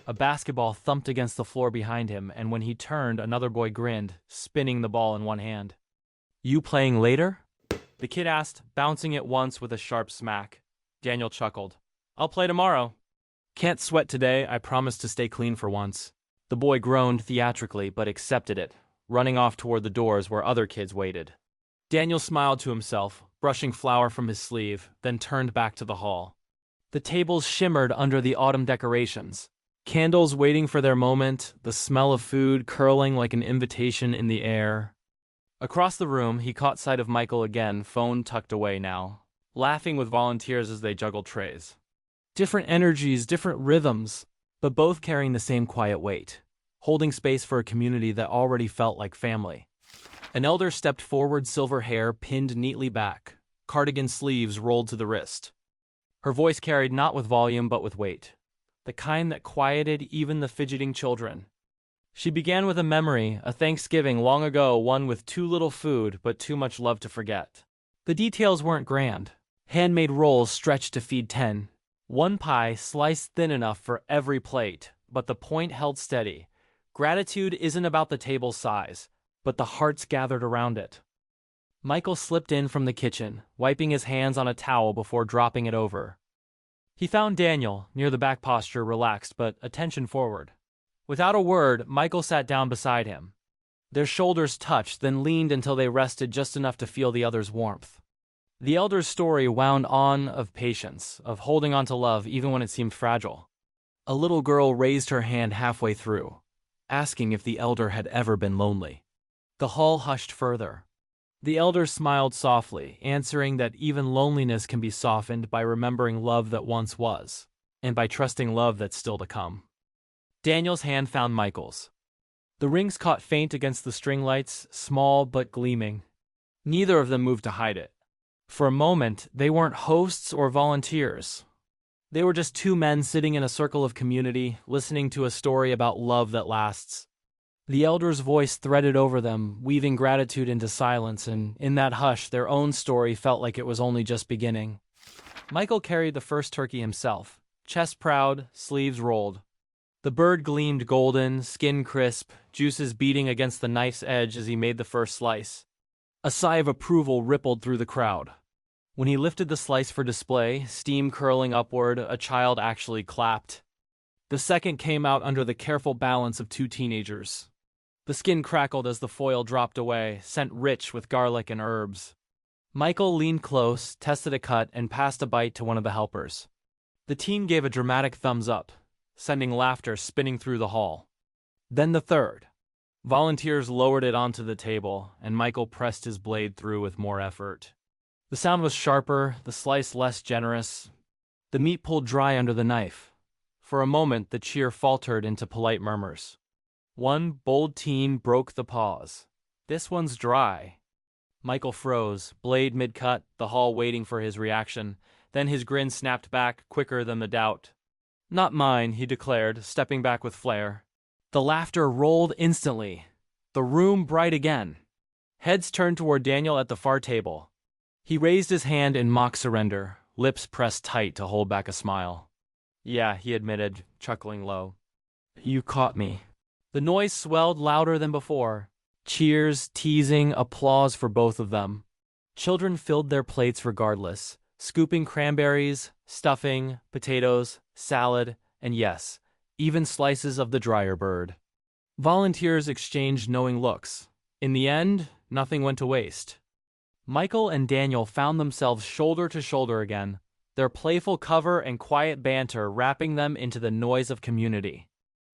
A basketball thumped against the floor behind him, and when he turned, another boy grinned, spinning the ball in one hand. "You playing later?" the kid asked, bouncing it once with a sharp smack. Daniel chuckled. "I'll play tomorrow." "Can't sweat today, I promise to stay clean for once." The boy groaned theatrically, but accepted it, running off toward the doors where other kids waited. Daniel smiled to himself, brushing flour from his sleeve, then turned back to the hall. The tables shimmered under the autumn decorations. Candles waiting for their moment, the smell of food curling like an invitation in the air. Across the room, he caught sight of Michael again, phone tucked away now, laughing with volunteers as they juggled trays. Different energies, different rhythms, but both carrying the same quiet weight. holding space for a community that already felt like family. An elder stepped forward, silver hair pinned neatly back, cardigan sleeves rolled to the wrist. Her voice carried not with volume but with weight, the kind that quieted even the fidgeting children. She began with a memory, a Thanksgiving long ago, one with too little food but too much love to forget. The details weren't grand. Handmade rolls stretched to feed 10. One pie sliced thin enough for every plate, but the point held steady. Gratitude isn't about the table's size, but the hearts gathered around it. Michael slipped in from the kitchen, wiping his hands on a towel before dropping it over. He found Daniel, near the back posture, relaxed but attention forward. Without a word, Michael sat down beside him. Their shoulders touched, then leaned until they rested just enough to feel the other's warmth. The elder's story wound on of patience, of holding on to love even when it seemed fragile. A little girl raised her hand halfway through, asking if the elder had ever been lonely. The hall hushed further. The elder smiled softly, answering that even loneliness can be softened by remembering love that once was, and by trusting love that's still to come. Daniel's hand found Michael's. The rings caught faint against the string lights, small but gleaming. Neither of them moved to hide it. For a moment, they weren't hosts or volunteers. They were just two men sitting in a circle of community, listening to a story about love that lasts. The elder's voice threaded over them, weaving gratitude into silence, and in that hush, their own story felt like it was only just beginning. Michael carried the first turkey himself, chest proud, sleeves rolled. The bird gleamed golden, skin crisp, juices beating against the knife's edge as he made the first slice. A sigh of approval rippled through the crowd. When he lifted the slice for display, steam curling upward, a child actually clapped. The second came out under the careful balance of two teenagers. The skin crackled as the foil dropped away, scent rich with garlic and herbs. Michael leaned close, tested a cut, and passed a bite to one of the helpers. The teen gave a dramatic thumbs up, sending laughter spinning through the hall. Then the third. Volunteers lowered it onto the table, and Michael pressed his blade through with more effort. The sound was sharper, the slice less generous. The meat pulled dry under the knife. For a moment, the cheer faltered into polite murmurs. One bold teen broke the pause. "This one's dry." Michael froze, blade mid-cut, the hall waiting for his reaction. Then his grin snapped back, quicker than the doubt. "Not mine," he declared, stepping back with flair. The laughter rolled instantly. The room bright again. Heads turned toward Daniel at the far table. He raised his hand in mock surrender, lips pressed tight to hold back a smile. "Yeah," he admitted, chuckling low. "You caught me." The noise swelled louder than before. Cheers, teasing, applause for both of them. Children filled their plates regardless, scooping cranberries, stuffing, potatoes, salad, and yes, even slices of the dryer bird. Volunteers exchanged knowing looks. In the end, nothing went to waste. Michael and Daniel found themselves shoulder to shoulder again, their playful cover and quiet banter wrapping them into the noise of community.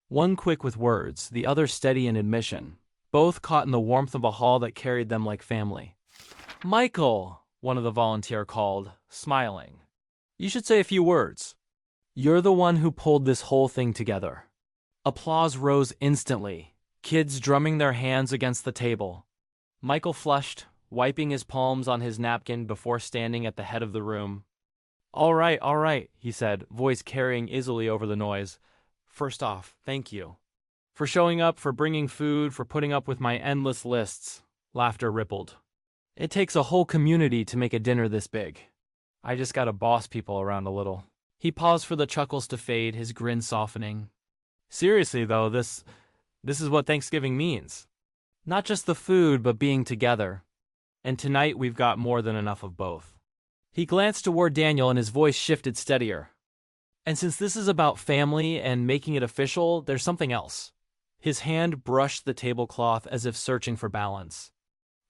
One quick with words, the other steady in admission, both caught in the warmth of a hall that carried them like family. "Michael," one of the volunteers called, smiling. "You should say a few words. You're the one who pulled this whole thing together." Applause rose instantly, kids drumming their hands against the table. Michael flushed, wiping his palms on his napkin before standing at the head of the room. All right, he said, voice carrying easily over the noise. "First off, thank you. For showing up, for bringing food, for putting up with my endless lists." Laughter rippled. "It takes a whole community to make a dinner this big. I just gotta boss people around a little." He paused for the chuckles to fade, his grin softening. "Seriously, though, this is what Thanksgiving means. Not just the food, but being together. And tonight we've got more than enough of both." He glanced toward Daniel and his voice shifted steadier. "And since this is about family and making it official, there's something else." His hand brushed the tablecloth as if searching for balance.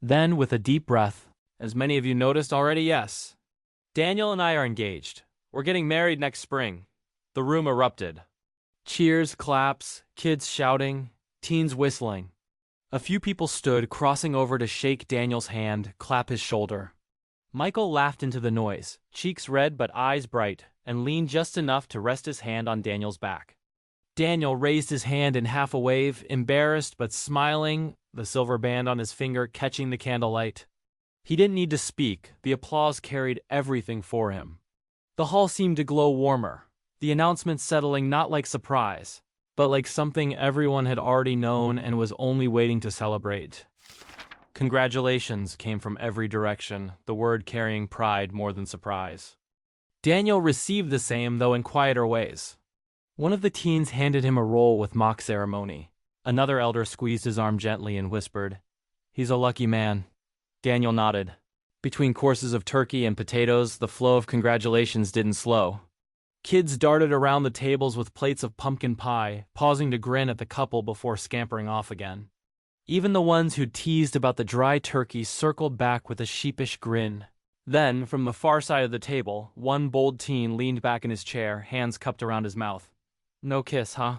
Then, with a deep breath, "As many of you noticed already, yes. Daniel and I are engaged. We're getting married next spring." The room erupted. Cheers, claps, kids shouting, teens whistling. A few people stood, crossing over to shake Daniel's hand, clap his shoulder. Michael laughed into the noise, cheeks red but eyes bright, and leaned just enough to rest his hand on Daniel's back. Daniel raised his hand in half a wave, embarrassed but smiling, the silver band on his finger catching the candlelight. He didn't need to speak, the applause carried everything for him. The hall seemed to glow warmer, the announcement settling not like surprise, but like something everyone had already known and was only waiting to celebrate. Congratulations came from every direction, the word carrying pride more than surprise. Daniel received the same, though in quieter ways. One of the teens handed him a roll with mock ceremony. Another elder squeezed his arm gently and whispered, "He's a lucky man." Daniel nodded. Between courses of turkey and potatoes, the flow of congratulations didn't slow. Kids darted around the tables with plates of pumpkin pie, pausing to grin at the couple before scampering off again. Even the ones who teased about the dry turkey circled back with a sheepish grin. Then, from the far side of the table, one bold teen leaned back in his chair, hands cupped around his mouth. "No kiss, huh?"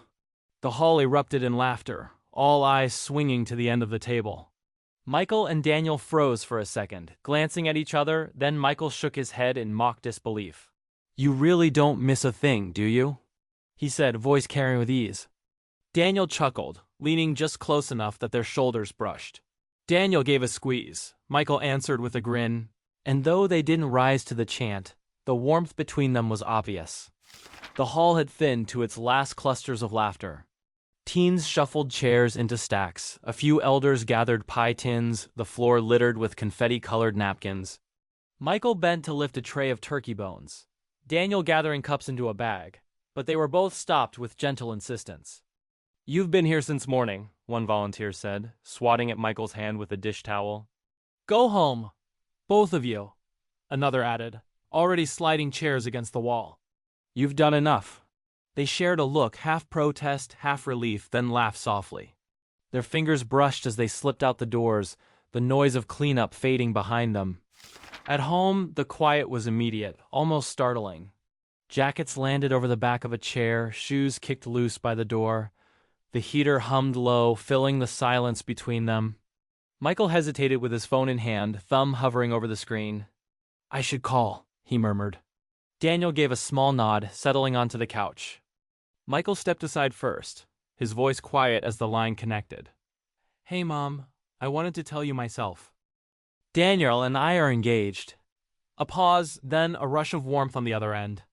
The hall erupted in laughter, all eyes swinging to the end of the table. Michael and Daniel froze for a second, glancing at each other, then Michael shook his head in mock disbelief. "You really don't miss a thing, do you?" he said, voice carrying with ease. Daniel chuckled, leaning just close enough that their shoulders brushed. Daniel gave a squeeze. Michael answered with a grin, and though they didn't rise to the chant, the warmth between them was obvious. The hall had thinned to its last clusters of laughter. Teens shuffled chairs into stacks, a few elders gathered pie tins, the floor littered with confetti-colored napkins. Michael bent to lift a tray of turkey bones, Daniel gathering cups into a bag, but they were both stopped with gentle insistence. "You've been here since morning," one volunteer said, swatting at Michael's hand with a dish towel. "Go home, both of you," another added, already sliding chairs against the wall. "You've done enough." They shared a look, half protest, half relief, then laughed softly. Their fingers brushed as they slipped out the doors, the noise of cleanup fading behind them. At home, the quiet was immediate, almost startling. Jackets landed over the back of a chair, shoes kicked loose by the door. The heater hummed low, filling the silence between them. Michael hesitated with his phone in hand, thumb hovering over the screen. "I should call," he murmured. Daniel gave a small nod, settling onto the couch. Michael stepped aside first, his voice quiet as the line connected. "Hey, Mom, I wanted to tell you myself. Daniel and I are engaged." A pause, then a rush of warmth on the other end.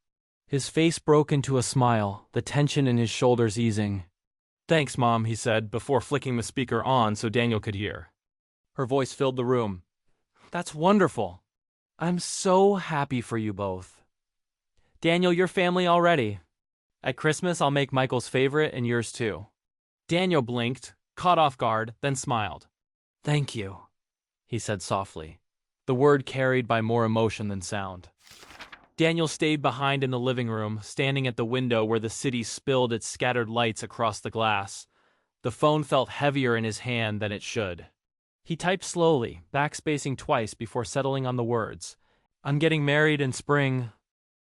His face broke into a smile, the tension in his shoulders easing. "Thanks, Mom," he said, before flicking the speaker on so Daniel could hear. Her voice filled the room. "That's wonderful. I'm so happy for you both. Daniel, you're family already. At Christmas, I'll make Michael's favorite and yours too." Daniel blinked, caught off guard, then smiled. "Thank you," he said softly, the word carried by more emotion than sound. Daniel stayed behind in the living room, standing at the window where the city spilled its scattered lights across the glass. The phone felt heavier in his hand than it should. He typed slowly, backspacing twice before settling on the words, "I'm getting married in spring."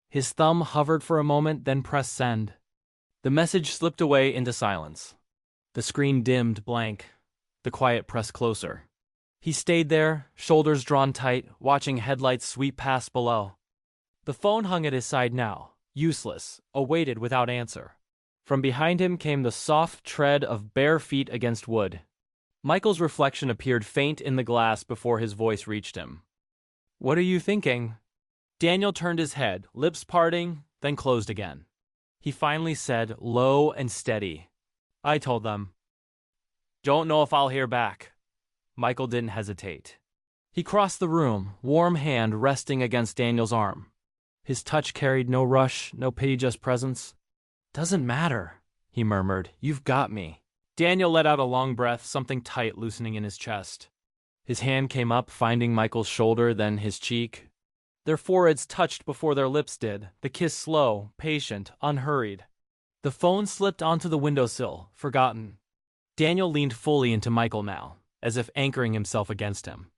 His thumb hovered for a moment, then pressed send. The message slipped away into silence. The screen dimmed blank. The quiet pressed closer. He stayed there, shoulders drawn tight, watching headlights sweep past below. The phone hung at his side now, useless, awaited without answer. From behind him came the soft tread of bare feet against wood. Michael's reflection appeared faint in the glass before his voice reached him. "What are you thinking?" Daniel turned his head, lips parting, then closed again. He finally said, low and steady, "I told them. Don't know if I'll hear back." Michael didn't hesitate. He crossed the room, warm hand resting against Daniel's arm. His touch carried no rush, no pity, just presence. "Doesn't matter," he murmured. "You've got me." Daniel let out a long breath, something tight loosening in his chest. His hand came up, finding Michael's shoulder, then his cheek. Their foreheads touched before their lips did, the kiss slow, patient, unhurried. The phone slipped onto the windowsill, forgotten. Daniel leaned fully into Michael now, as if anchoring himself against him.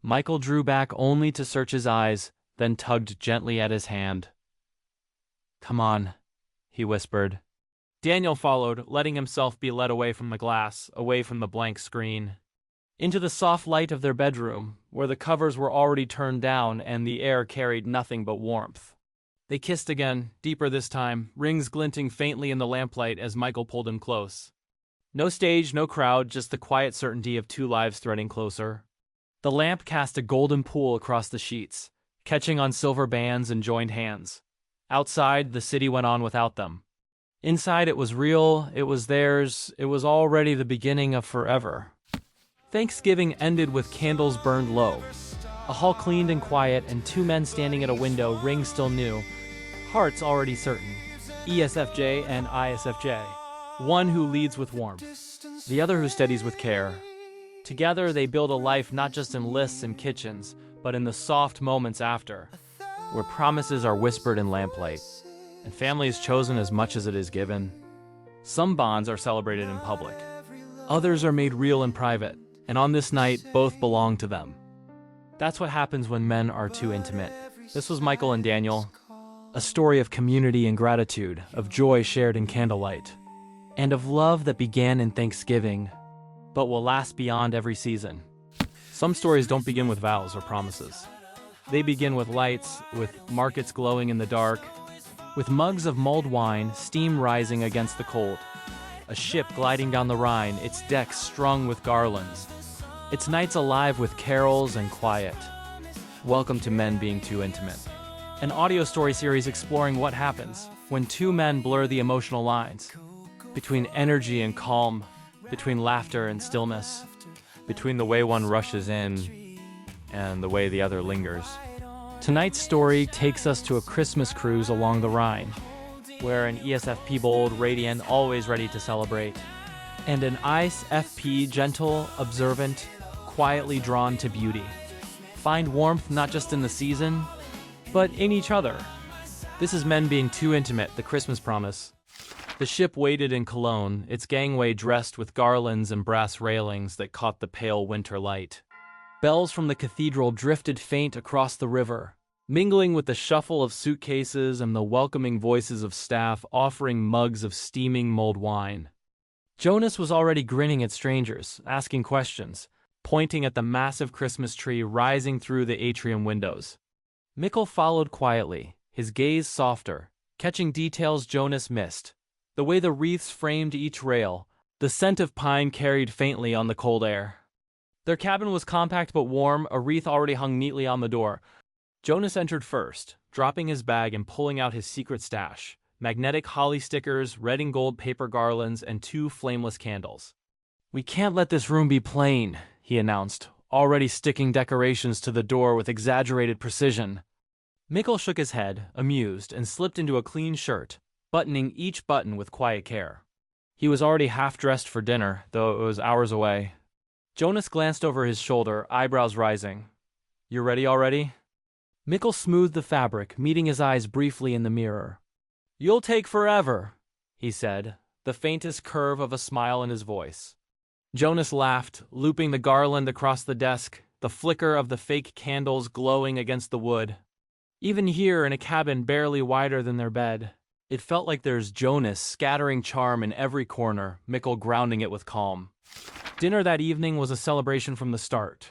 Michael drew back only to search his eyes, then tugged gently at his hand. "Come on," he whispered. Daniel followed, letting himself be led away from the glass, away from the blank screen, into the soft light of their bedroom, where the covers were already turned down and the air carried nothing but warmth. They kissed again, deeper this time, rings glinting faintly in the lamplight as Michael pulled him close. No stage, no crowd, just the quiet certainty of two lives threading closer. The lamp cast a golden pool across the sheets, catching on silver bands and joined hands. Outside, the city went on without them. Inside, it was real, it was theirs, it was already the beginning of forever. Thanksgiving ended with candles burned low. A hall cleaned and quiet, and two men standing at a window, rings still new, hearts already certain. ESFJ and ISFJ. One who leads with warmth, the other who steadies with care. Together, they build a life not just in lists and kitchens, but in the soft moments after, where promises are whispered in lamplight, and family is chosen as much as it is given. Some bonds are celebrated in public. Others are made real in private, and on this night, both belong to them. That's what happens when men are too intimate. This was Michael and Daniel, a story of community and gratitude, of joy shared in candlelight, and of love that began in Thanksgiving, but will last beyond every season. Some stories don't begin with vows or promises. They begin with lights, with markets glowing in the dark, with mugs of mulled wine, steam rising against the cold, a ship gliding down the Rhine, its decks strung with garlands, its nights alive with carols and quiet. Welcome to Men Being Too Intimate, an audio story series exploring what happens when two men blur the emotional lines, between energy and calm, between laughter and stillness, between the way one rushes in and the way the other lingers. Tonight's story takes us to a Christmas cruise along the Rhine, where an ESFP bold, radiant, always ready to celebrate, and an ISFP gentle, observant, quietly drawn to beauty, find warmth not just in the season, but in each other. This is Men Being Too Intimate, the Christmas promise. The ship waited in Cologne, its gangway dressed with garlands and brass railings that caught the pale winter light. Bells from the cathedral drifted faint across the river, mingling with the shuffle of suitcases and the welcoming voices of staff offering mugs of steaming mulled wine. Jonas was already grinning at strangers, asking questions, pointing at the massive Christmas tree rising through the atrium windows. Mikkel followed quietly, his gaze softer, catching details Jonas missed. The way the wreaths framed each rail, the scent of pine carried faintly on the cold air. Their cabin was compact but warm, a wreath already hung neatly on the door. Jonas entered first, dropping his bag and pulling out his secret stash, magnetic holly stickers, red and gold paper garlands, and two flameless candles. "We can't let this room be plain," he announced, already sticking decorations to the door with exaggerated precision. Mikkel shook his head, amused, and slipped into a clean shirt, buttoning each button with quiet care. He was already half-dressed for dinner, though it was hours away. Jonas glanced over his shoulder, eyebrows rising. "You ready already?" Mikkel smoothed the fabric, meeting his eyes briefly in the mirror. "You'll take forever," he said, the faintest curve of a smile in his voice. Jonas laughed, looping the garland across the desk, the flicker of the fake candles glowing against the wood. Even here, in a cabin barely wider than their bed, it felt like there's Jonas scattering charm in every corner, Mikkel grounding it with calm. Dinner that evening was a celebration from the start.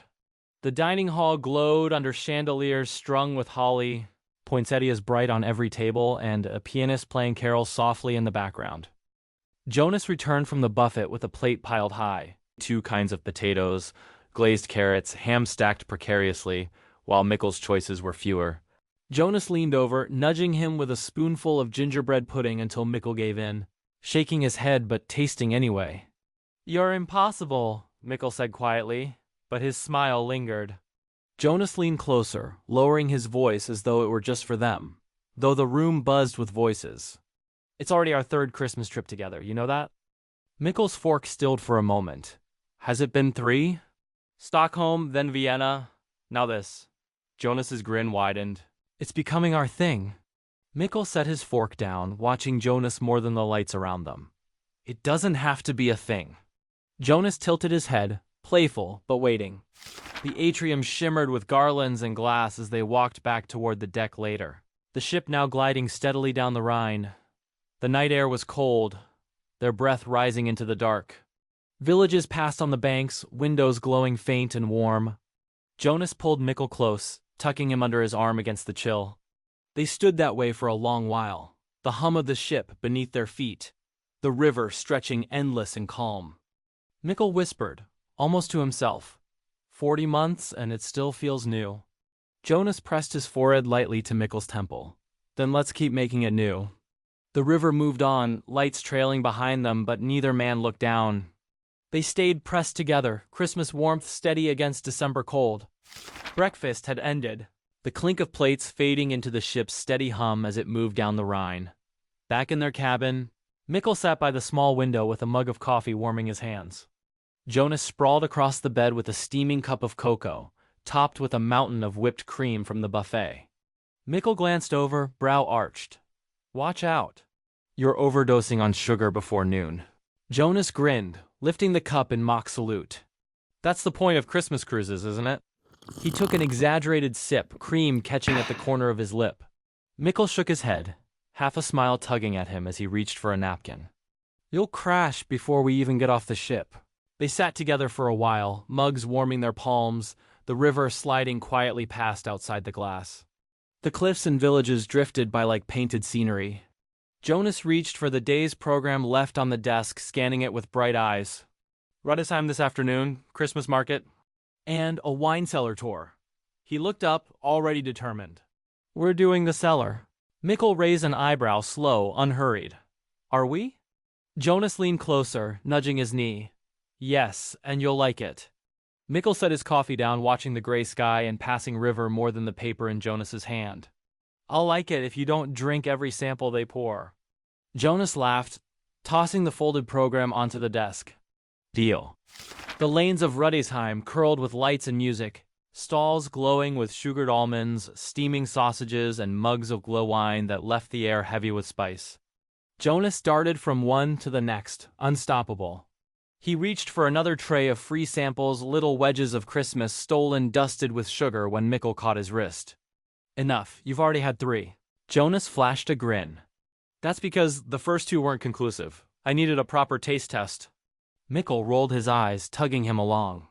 The dining hall glowed under chandeliers strung with holly, poinsettias bright on every table, and a pianist playing carols softly in the background. Jonas returned from the buffet with a plate piled high, 2 kinds of potatoes, glazed carrots, ham stacked precariously, while Mikkel's choices were fewer. Jonas leaned over, nudging him with a spoonful of gingerbread pudding until Mikkel gave in, shaking his head but tasting anyway. "You're impossible," Mikkel said quietly, but his smile lingered. Jonas leaned closer, lowering his voice as though it were just for them, though the room buzzed with voices. "It's already our 3rd Christmas trip together, you know that?" Mikkel's fork stilled for a moment. "Has it been 3? Stockholm, then Vienna, now this." Jonas's grin widened. "It's becoming our thing." Mikkel set his fork down, watching Jonas more than the lights around them. "It doesn't have to be a thing." Jonas tilted his head, playful but waiting. The atrium shimmered with garlands and glass as they walked back toward the deck later, the ship now gliding steadily down the Rhine. The night air was cold, their breath rising into the dark. Villages passed on the banks, windows glowing faint and warm. Jonas pulled Mikkel close, tucking him under his arm against the chill. They stood that way for a long while, the hum of the ship beneath their feet, the river stretching endless and calm. Mikkel whispered, almost to himself, 40 months and it still feels new. Jonas pressed his forehead lightly to Mikkel's temple. Then let's keep making it new. The river moved on, lights trailing behind them, but neither man looked down. They stayed pressed together, Christmas warmth steady against December cold. Breakfast had ended, the clink of plates fading into the ship's steady hum as it moved down the Rhine. Back in their cabin, Mikkel sat by the small window with a mug of coffee warming his hands. Jonas sprawled across the bed with a steaming cup of cocoa, topped with a mountain of whipped cream from the buffet. Mikkel glanced over, brow arched. Watch out. You're overdosing on sugar before noon. Jonas grinned, lifting the cup in mock salute. That's the point of Christmas cruises, isn't it? He took an exaggerated sip, cream catching at the corner of his lip. Mikkel shook his head, half a smile tugging at him as he reached for a napkin. You'll crash before we even get off the ship. They sat together for a while, mugs warming their palms, the river sliding quietly past outside the glass. The cliffs and villages drifted by like painted scenery. Jonas reached for the day's program left on the desk, scanning it with bright eyes. Rudesheim this afternoon, Christmas market, and a wine cellar tour. He looked up, already determined. We're doing the cellar. Mikkel raised an eyebrow, slow, unhurried. Are we? Jonas leaned closer, nudging his knee. Yes, and you'll like it. Mikkel set his coffee down, watching the gray sky and passing river more than the paper in Jonas's hand. I'll like it if you don't drink every sample they pour. Jonas laughed, tossing the folded program onto the desk. Deal. The lanes of Rudesheim curled with lights and music, stalls glowing with sugared almonds, steaming sausages, and mugs of glow wine that left the air heavy with spice. Jonas darted from one to the next, unstoppable. He reached for another tray of free samples, little wedges of Christmas stolen dusted with sugar when Mikkel caught his wrist. Enough, you've already had 3. Jonas flashed a grin. That's because the first 2 weren't conclusive. I needed a proper taste test. Mikkel rolled his eyes, tugging him along.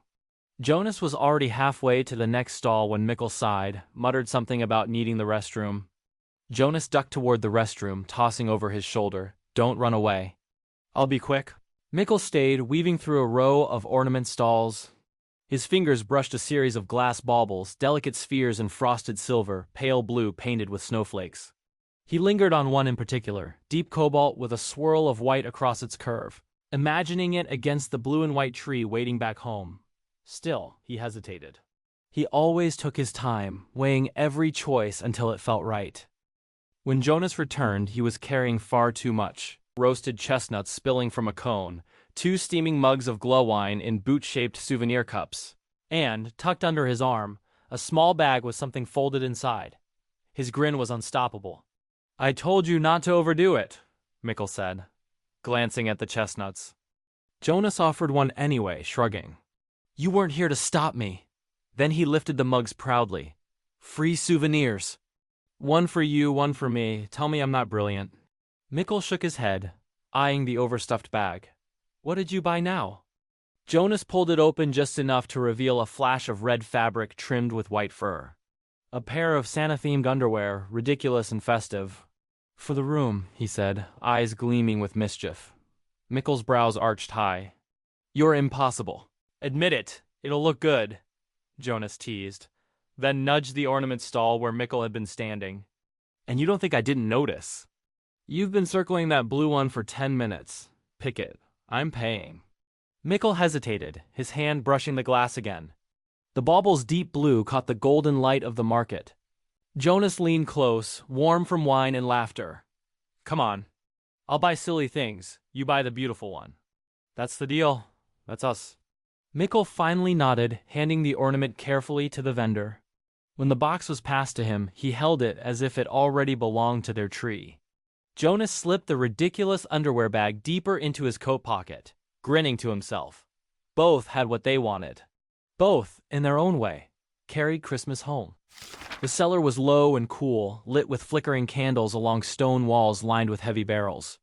Jonas was already halfway to the next stall when Mikkel sighed, muttered something about needing the restroom. Jonas ducked toward the restroom, tossing over his shoulder. Don't run away. I'll be quick. Mikkel stayed, weaving through a row of ornament stalls. His fingers brushed a series of glass baubles, delicate spheres in frosted silver, pale blue painted with snowflakes. He lingered on one in particular, deep cobalt with a swirl of white across its curve, imagining it against the blue and white tree waiting back home. Still, he hesitated. He always took his time, weighing every choice until it felt right. When Jonas returned, he was carrying far too much. Roasted chestnuts spilling from a cone, 2 steaming mugs of glow wine in boot-shaped souvenir cups, and, tucked under his arm, a small bag with something folded inside. His grin was unstoppable. I told you not to overdo it, Mikkel said, glancing at the chestnuts. Jonas offered one anyway, shrugging. You weren't here to stop me. Then he lifted the mugs proudly. Free souvenirs. One for you, one for me. Tell me I'm not brilliant. Mikkel shook his head, eyeing the overstuffed bag. What did you buy now? Jonas pulled it open just enough to reveal a flash of red fabric trimmed with white fur. A pair of Santa-themed underwear, ridiculous and festive. For the room, he said, eyes gleaming with mischief. Mikkel's brows arched high. You're impossible. Admit it. It'll look good, Jonas teased, then nudged the ornament stall where Mikkel had been standing. And you don't think I didn't notice? You've been circling that blue one for 10 minutes. Pick it. I'm paying. Mikkel hesitated, his hand brushing the glass again. The bauble's deep blue caught the golden light of the market. Jonas leaned close, warm from wine and laughter. Come on. I'll buy silly things. You buy the beautiful one. That's the deal. That's us. Mikkel finally nodded, handing the ornament carefully to the vendor. When the box was passed to him, he held it as if it already belonged to their tree. Jonas slipped the ridiculous underwear bag deeper into his coat pocket, grinning to himself. Both had what they wanted. Both, in their own way, carried Christmas home. The cellar was low and cool, lit with flickering candles along stone walls lined with heavy barrels.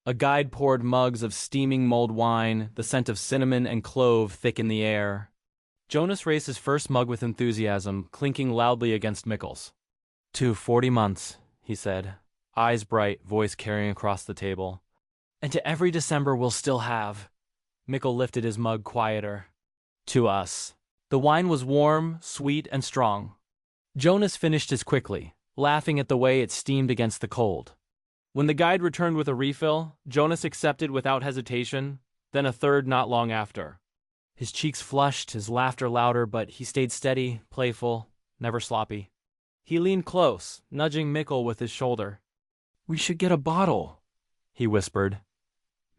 A guide poured mugs of steaming mulled wine, the scent of cinnamon and clove thick in the air. Jonas raised his first mug with enthusiasm, clinking loudly against Mikkel's. To 40 months, he said, eyes bright, voice carrying across the table. And to every December we'll still have. Mikkel lifted his mug quieter. To us. The wine was warm, sweet, and strong. Jonas finished as quickly, laughing at the way it steamed against the cold. When the guide returned with a refill, Jonas accepted without hesitation, then a third not long after. His cheeks flushed, his laughter louder, but he stayed steady, playful, never sloppy. He leaned close, nudging Mikkel with his shoulder. "We should get a bottle," he whispered.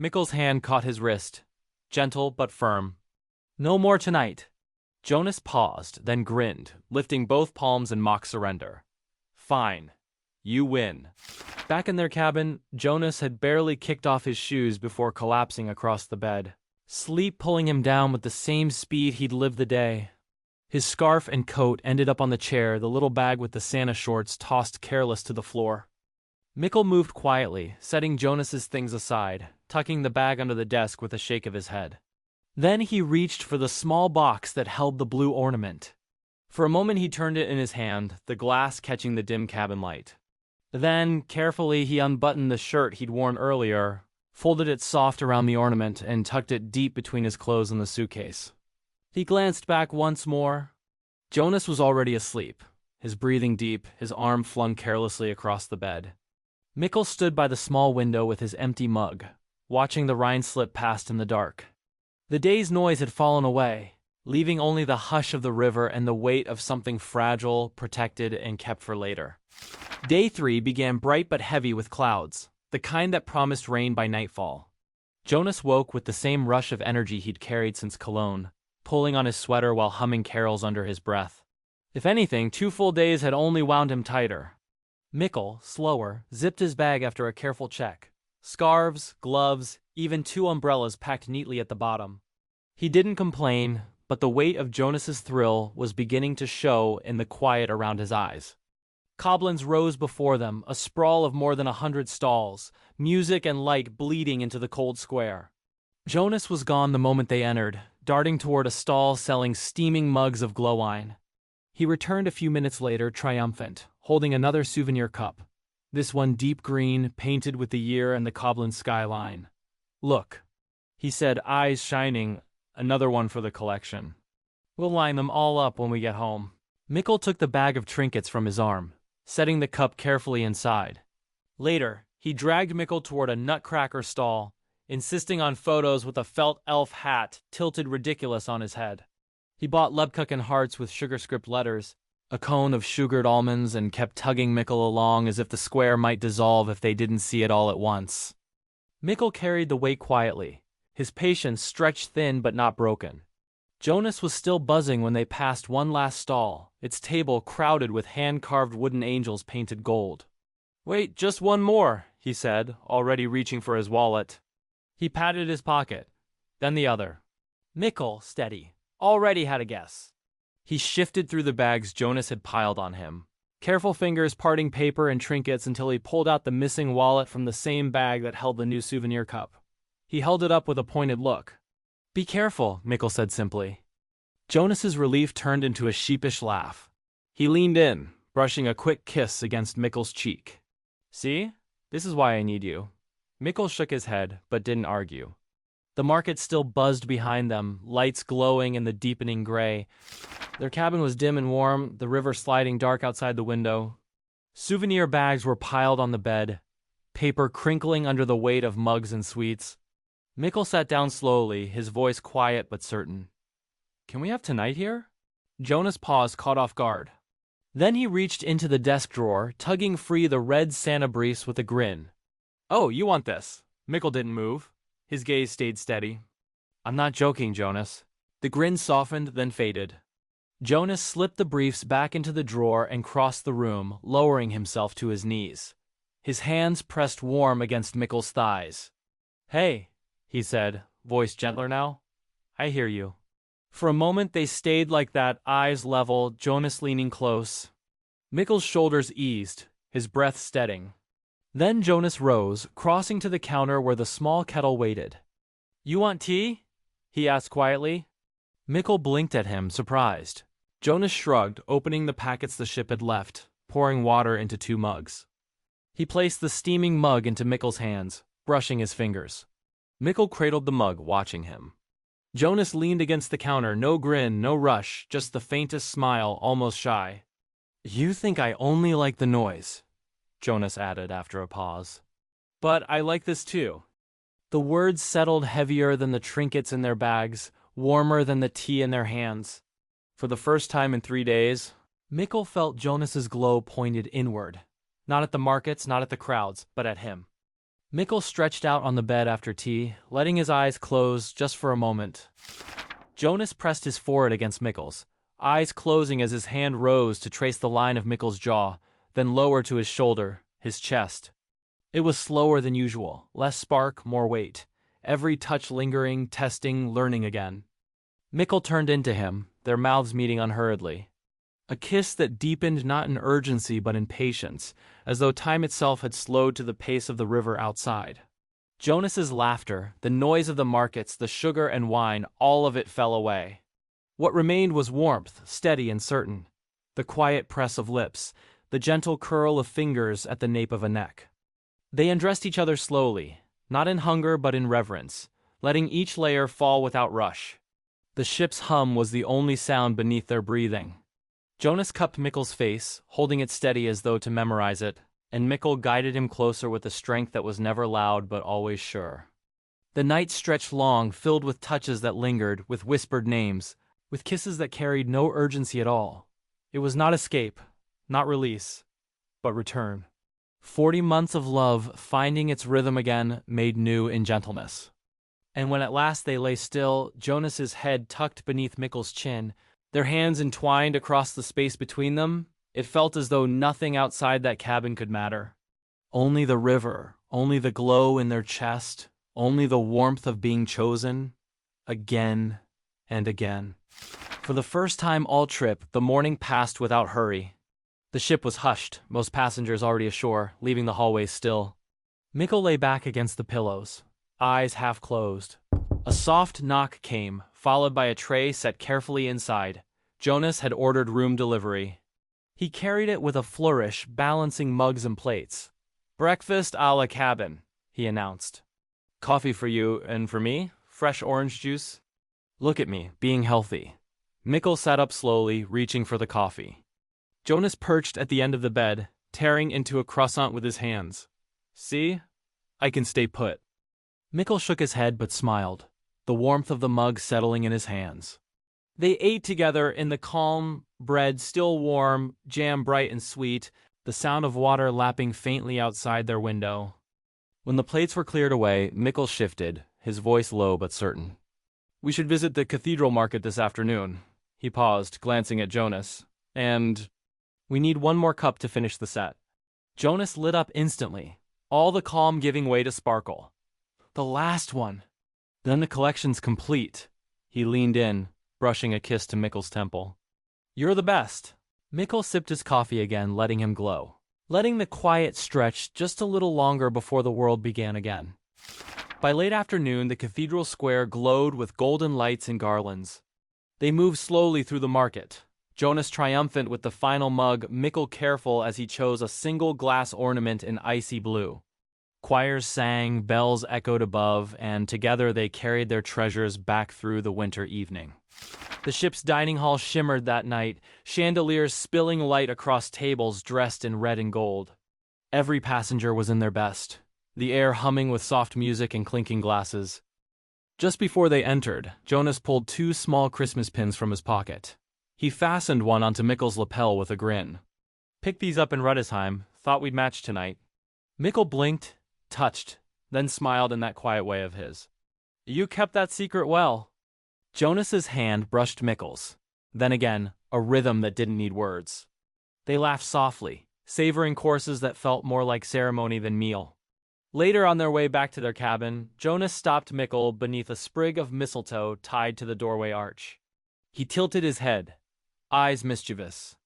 Mikkel's hand caught his wrist, gentle but firm. "No more tonight." Jonas paused, then grinned, lifting both palms in mock surrender. "Fine. You win." Back in their cabin, Jonas had barely kicked off his shoes before collapsing across the bed, sleep pulling him down with the same speed he'd lived the day. His scarf and coat ended up on the chair, the little bag with the Santa shorts tossed careless to the floor. Mikkel moved quietly, setting Jonas's things aside, tucking the bag under the desk with a shake of his head. Then he reached for the small box that held the blue ornament. For a moment he turned it in his hand, the glass catching the dim cabin light. Then, carefully, he unbuttoned the shirt he'd worn earlier, folded it soft around the ornament, and tucked it deep between his clothes in the suitcase. He glanced back once more. Jonas was already asleep, his breathing deep, his arm flung carelessly across the bed. Mikkel stood by the small window with his empty mug, watching the Rhine slip past in the dark. The day's noise had fallen away, leaving only the hush of the river and the weight of something fragile, protected, and kept for later. Day 3 began bright but heavy with clouds, the kind that promised rain by nightfall. Jonas woke with the same rush of energy he'd carried since Cologne, pulling on his sweater while humming carols under his breath. If anything, 2 full days had only wound him tighter. Mikkel, slower, zipped his bag after a careful check. Scarves, gloves, even 2 umbrellas packed neatly at the bottom. He didn't complain, but the weight of Jonas's thrill was beginning to show in the quiet around his eyes. Cobblins rose before them, a sprawl of more than 100 stalls, music and light bleeding into the cold square. Jonas was gone the moment they entered, darting toward a stall selling steaming mugs of glowwine. He returned a few minutes later, triumphant, holding another souvenir cup, this one deep green, painted with the year and the Cobblin skyline. "Look," he said, eyes shining, "another one for the collection. We'll line them all up when we get home." Mikkel took the bag of trinkets from his arm, setting the cup carefully inside. Later, he dragged Mikkel toward a nutcracker stall, insisting on photos with a felt elf hat tilted ridiculous on his head. He bought Lebkuchen hearts with sugar-script letters, a cone of sugared almonds, and kept tugging Mikkel along as if the square might dissolve if they didn't see it all at once. Mikkel carried the weight quietly, his patience stretched thin but not broken. Jonas was still buzzing when they passed one last stall, its table crowded with hand-carved wooden angels painted gold. "Wait, just one more," he said, already reaching for his wallet. He patted his pocket, then the other. Mikkel, steady, already had a guess. He shifted through the bags Jonas had piled on him, careful fingers parting paper and trinkets until he pulled out the missing wallet from the same bag that held the new souvenir cup. He held it up with a pointed look. "Be careful," Mikkel said simply. Jonas's relief turned into a sheepish laugh. He leaned in, brushing a quick kiss against Mikkel's cheek. "See? This is why I need you." Mikkel shook his head, but didn't argue. The market still buzzed behind them, lights glowing in the deepening gray. Their cabin was dim and warm, the river sliding dark outside the window. Souvenir bags were piled on the bed, paper crinkling under the weight of mugs and sweets. Mikkel sat down slowly, his voice quiet but certain. "Can we have tonight here?" Jonas paused, caught off guard. Then he reached into the desk drawer, tugging free the red Santa briefs with a grin. "Oh, you want this?" Mikkel didn't move. His gaze stayed steady. "I'm not joking, Jonas." The grin softened, then faded. Jonas slipped the briefs back into the drawer and crossed the room, lowering himself to his knees. His hands pressed warm against Mikkel's thighs. "Hey," he said, voice gentler now. "I hear you." For a moment they stayed like that, eyes level, Jonas leaning close. Mikkel's shoulders eased, his breath steadying. Then Jonas rose, crossing to the counter where the small kettle waited. "You want tea?" he asked quietly. Mikkel blinked at him, surprised. Jonas shrugged, opening the packets the ship had left, pouring pouring water into 2 mugs. He placed the steaming mug into Mikkel's hands, brushing his fingers. Mikkel cradled the mug, watching him. Jonas leaned against the counter, no grin, no rush, just the faintest smile, almost shy. "You think I only like the noise," Jonas added after a pause. "But I like this too." The words settled heavier than the trinkets in their bags, warmer than the tea in their hands. For the first time in 3 days, Mikkel felt Jonas's glow pointed inward. Not at the markets, not at the crowds, but at him. Mikkel stretched out on the bed after tea, letting his eyes close just for a moment. Jonas pressed his forehead against Mikkel's, eyes closing as his hand rose to trace the line of Mikkel's jaw, then lower to his shoulder, his chest. It was slower than usual, less spark, more weight. Every touch lingering, testing, learning again. Mikkel turned into him, their mouths meeting unhurriedly. A kiss that deepened not in urgency but in patience, as though time itself had slowed to the pace of the river outside. Jonas's laughter, the noise of the markets, the sugar and wine, all of it fell away. What remained was warmth, steady and certain. The quiet press of lips, the gentle curl of fingers at the nape of a neck. They undressed each other slowly, not in hunger but in reverence, letting each layer fall without rush. The ship's hum was the only sound beneath their breathing. Jonas cupped Mikkel's face, holding it steady as though to memorize it, and Mikkel guided him closer with a strength that was never loud but always sure. The night stretched long, filled with touches that lingered, with whispered names, with kisses that carried no urgency at all. It was not escape, not release, but return. 40 months of love, finding its rhythm again, made new in gentleness. And when at last they lay still, Jonas's head tucked beneath Mikkel's chin, their hands entwined across the space between them, it felt as though nothing outside that cabin could matter. Only the river, only the glow in their chest, only the warmth of being chosen, again and again. For the first time all trip, the morning passed without hurry. The ship was hushed, most passengers already ashore, leaving the hallways still. Mikkel lay back against the pillows, eyes half closed. A soft knock came, followed by a tray set carefully inside. Jonas had ordered room delivery. He carried it with a flourish, balancing mugs and plates. "Breakfast a la cabin," he announced. "Coffee for you and for me? Fresh orange juice?" "Look at me, being healthy." Mikkel sat up slowly, reaching for the coffee. Jonas perched at the end of the bed, tearing into a croissant with his hands. "See? I can stay put." Mikkel shook his head but smiled, the warmth of the mug settling in his hands. They ate together in the calm, bread still warm, jam bright and sweet, the sound of water lapping faintly outside their window. When the plates were cleared away, Mikkel shifted, his voice low but certain. "We should visit the cathedral market this afternoon." He paused, glancing at Jonas. "And we need one more cup to finish the set." Jonas lit up instantly, all the calm giving way to sparkle. "The last one. Then the collection's complete." He leaned in, brushing a kiss to Mikkel's temple. "You're the best." Mikkel sipped his coffee again, letting him glow, letting the quiet stretch just a little longer before the world began again. By late afternoon, the cathedral square glowed with golden lights and garlands. They moved slowly through the market, Jonas triumphant with the final mug, Mikkel careful as he chose a single glass ornament in icy blue. Choirs sang, bells echoed above, and together they carried their treasures back through the winter evening. The ship's dining hall shimmered that night, chandeliers spilling light across tables dressed in red and gold. Every passenger was in their best, the air humming with soft music and clinking glasses. Just before they entered, Jonas pulled 2 small Christmas pins from his pocket. He fastened one onto Mikkel's lapel with a grin. "Picked these up in Rudesheim, thought we'd match tonight." Mikkel blinked, touched, then smiled in that quiet way of his. "You kept that secret well." Jonas's hand brushed Mikkel's. Then again, a rhythm that didn't need words. They laughed softly, savoring courses that felt more like ceremony than meal. Later on their way back to their cabin, Jonas stopped Mikkel beneath a sprig of mistletoe tied to the doorway arch. He tilted his head, eyes mischievous.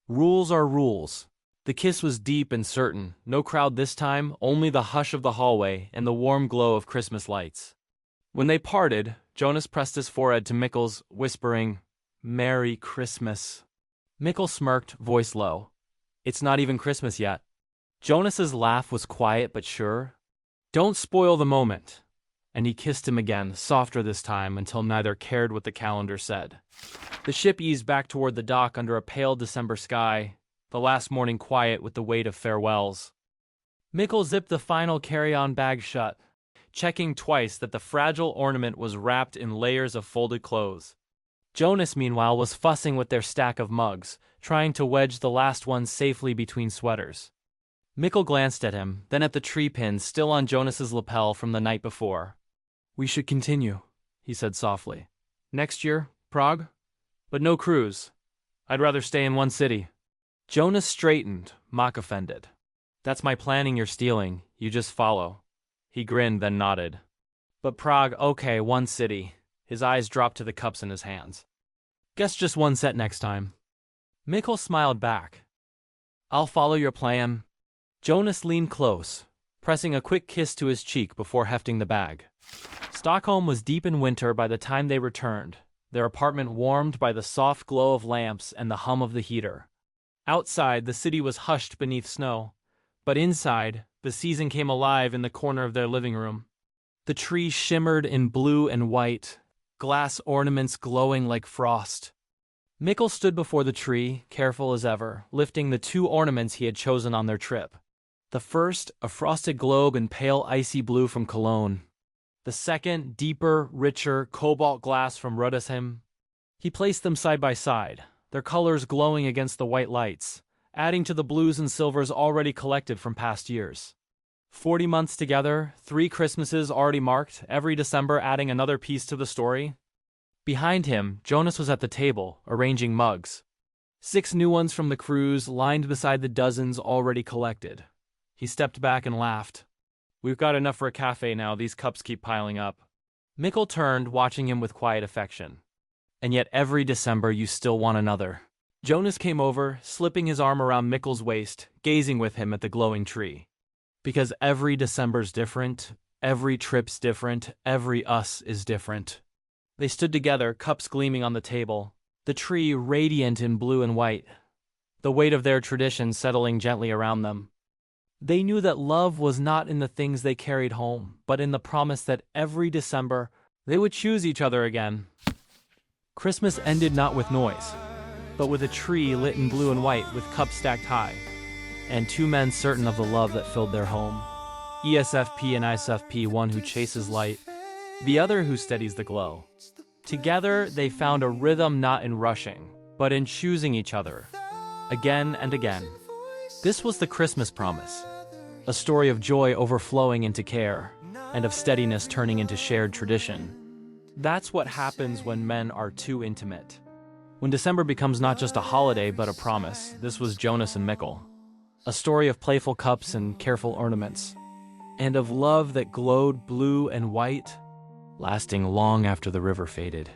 Rules are rules. The kiss was deep and certain, no crowd this time, only the hush of the hallway and the warm glow of Christmas lights. When they parted, Jonas pressed his forehead to Mikkel's, whispering, "Merry Christmas." Mikkel smirked, voice low. It's not even Christmas yet. Jonas's laugh was quiet but sure. Don't spoil the moment. And he kissed him again, softer this time, until neither cared what the calendar said. The ship eased back toward the dock under a pale December sky, the last morning quiet with the weight of farewells. Mikkel zipped the final carry-on bag shut, checking twice that the fragile ornament was wrapped in layers of folded clothes. Jonas, meanwhile, was fussing with their stack of mugs, trying to wedge the last one safely between sweaters. Mikkel glanced at him, then at the tree pin still on Jonas's lapel from the night before. "We should continue," he said softly. "Next year, Prague? But no cruise. I'd rather stay in one city." Jonas straightened, mock-offended. "That's my planning you're stealing. You just follow." He grinned, then nodded. "But Prague, okay, one city." His eyes dropped to the cups in his hands. "Guess just one set next time." Mikkel smiled back. "I'll follow your plan." Jonas leaned close, pressing a quick kiss to his cheek before hefting the bag. Stockholm was deep in winter by the time they returned, their apartment warmed by the soft glow of lamps and the hum of the heater. Outside, the city was hushed beneath snow, but inside, the season came alive in the corner of their living room. The tree shimmered in blue and white, glass ornaments glowing like frost. Mikkel stood before the tree, careful as ever, lifting the two ornaments he had chosen on their trip. The first, a frosted globe in pale icy blue from Cologne. The second, deeper, richer, cobalt glass from Rudesheim. He placed them side by side, their colors glowing against the white lights, adding to the blues and silvers already collected from past years. 40 months together, 3 Christmases already marked, every December adding another piece to the story. Behind him, Jonas was at the table, arranging mugs. 6 new ones from the cruise lined beside the dozens already collected. He stepped back and laughed. "We've got enough for a cafe now, these cups keep piling up." Mikkel turned, watching him with quiet affection. "And yet every December you still want another." Jonas came over, slipping his arm around Mikkel's waist, gazing with him at the glowing tree. "Because every December's different, every trip's different, every us is different." They stood together, cups gleaming on the table, the tree radiant in blue and white, the weight of their tradition settling gently around them. They knew that love was not in the things they carried home, but in the promise that every December they would choose each other again. Christmas ended not with noise, but with a tree lit in blue and white with cups stacked high, and 2 men certain of the love that filled their home. ESFP and ISFP, one who chases light, the other who steadies the glow. Together, they found a rhythm not in rushing, but in choosing each other, again and again. This was the Christmas promise, a story of joy overflowing into care, and of steadiness turning into shared tradition. That's what happens when men are too intimate. When December becomes not just a holiday but a promise, this was Jonas and Mikkel. A story of playful cups and careful ornaments, and of love that glowed blue and white, lasting long after the river faded.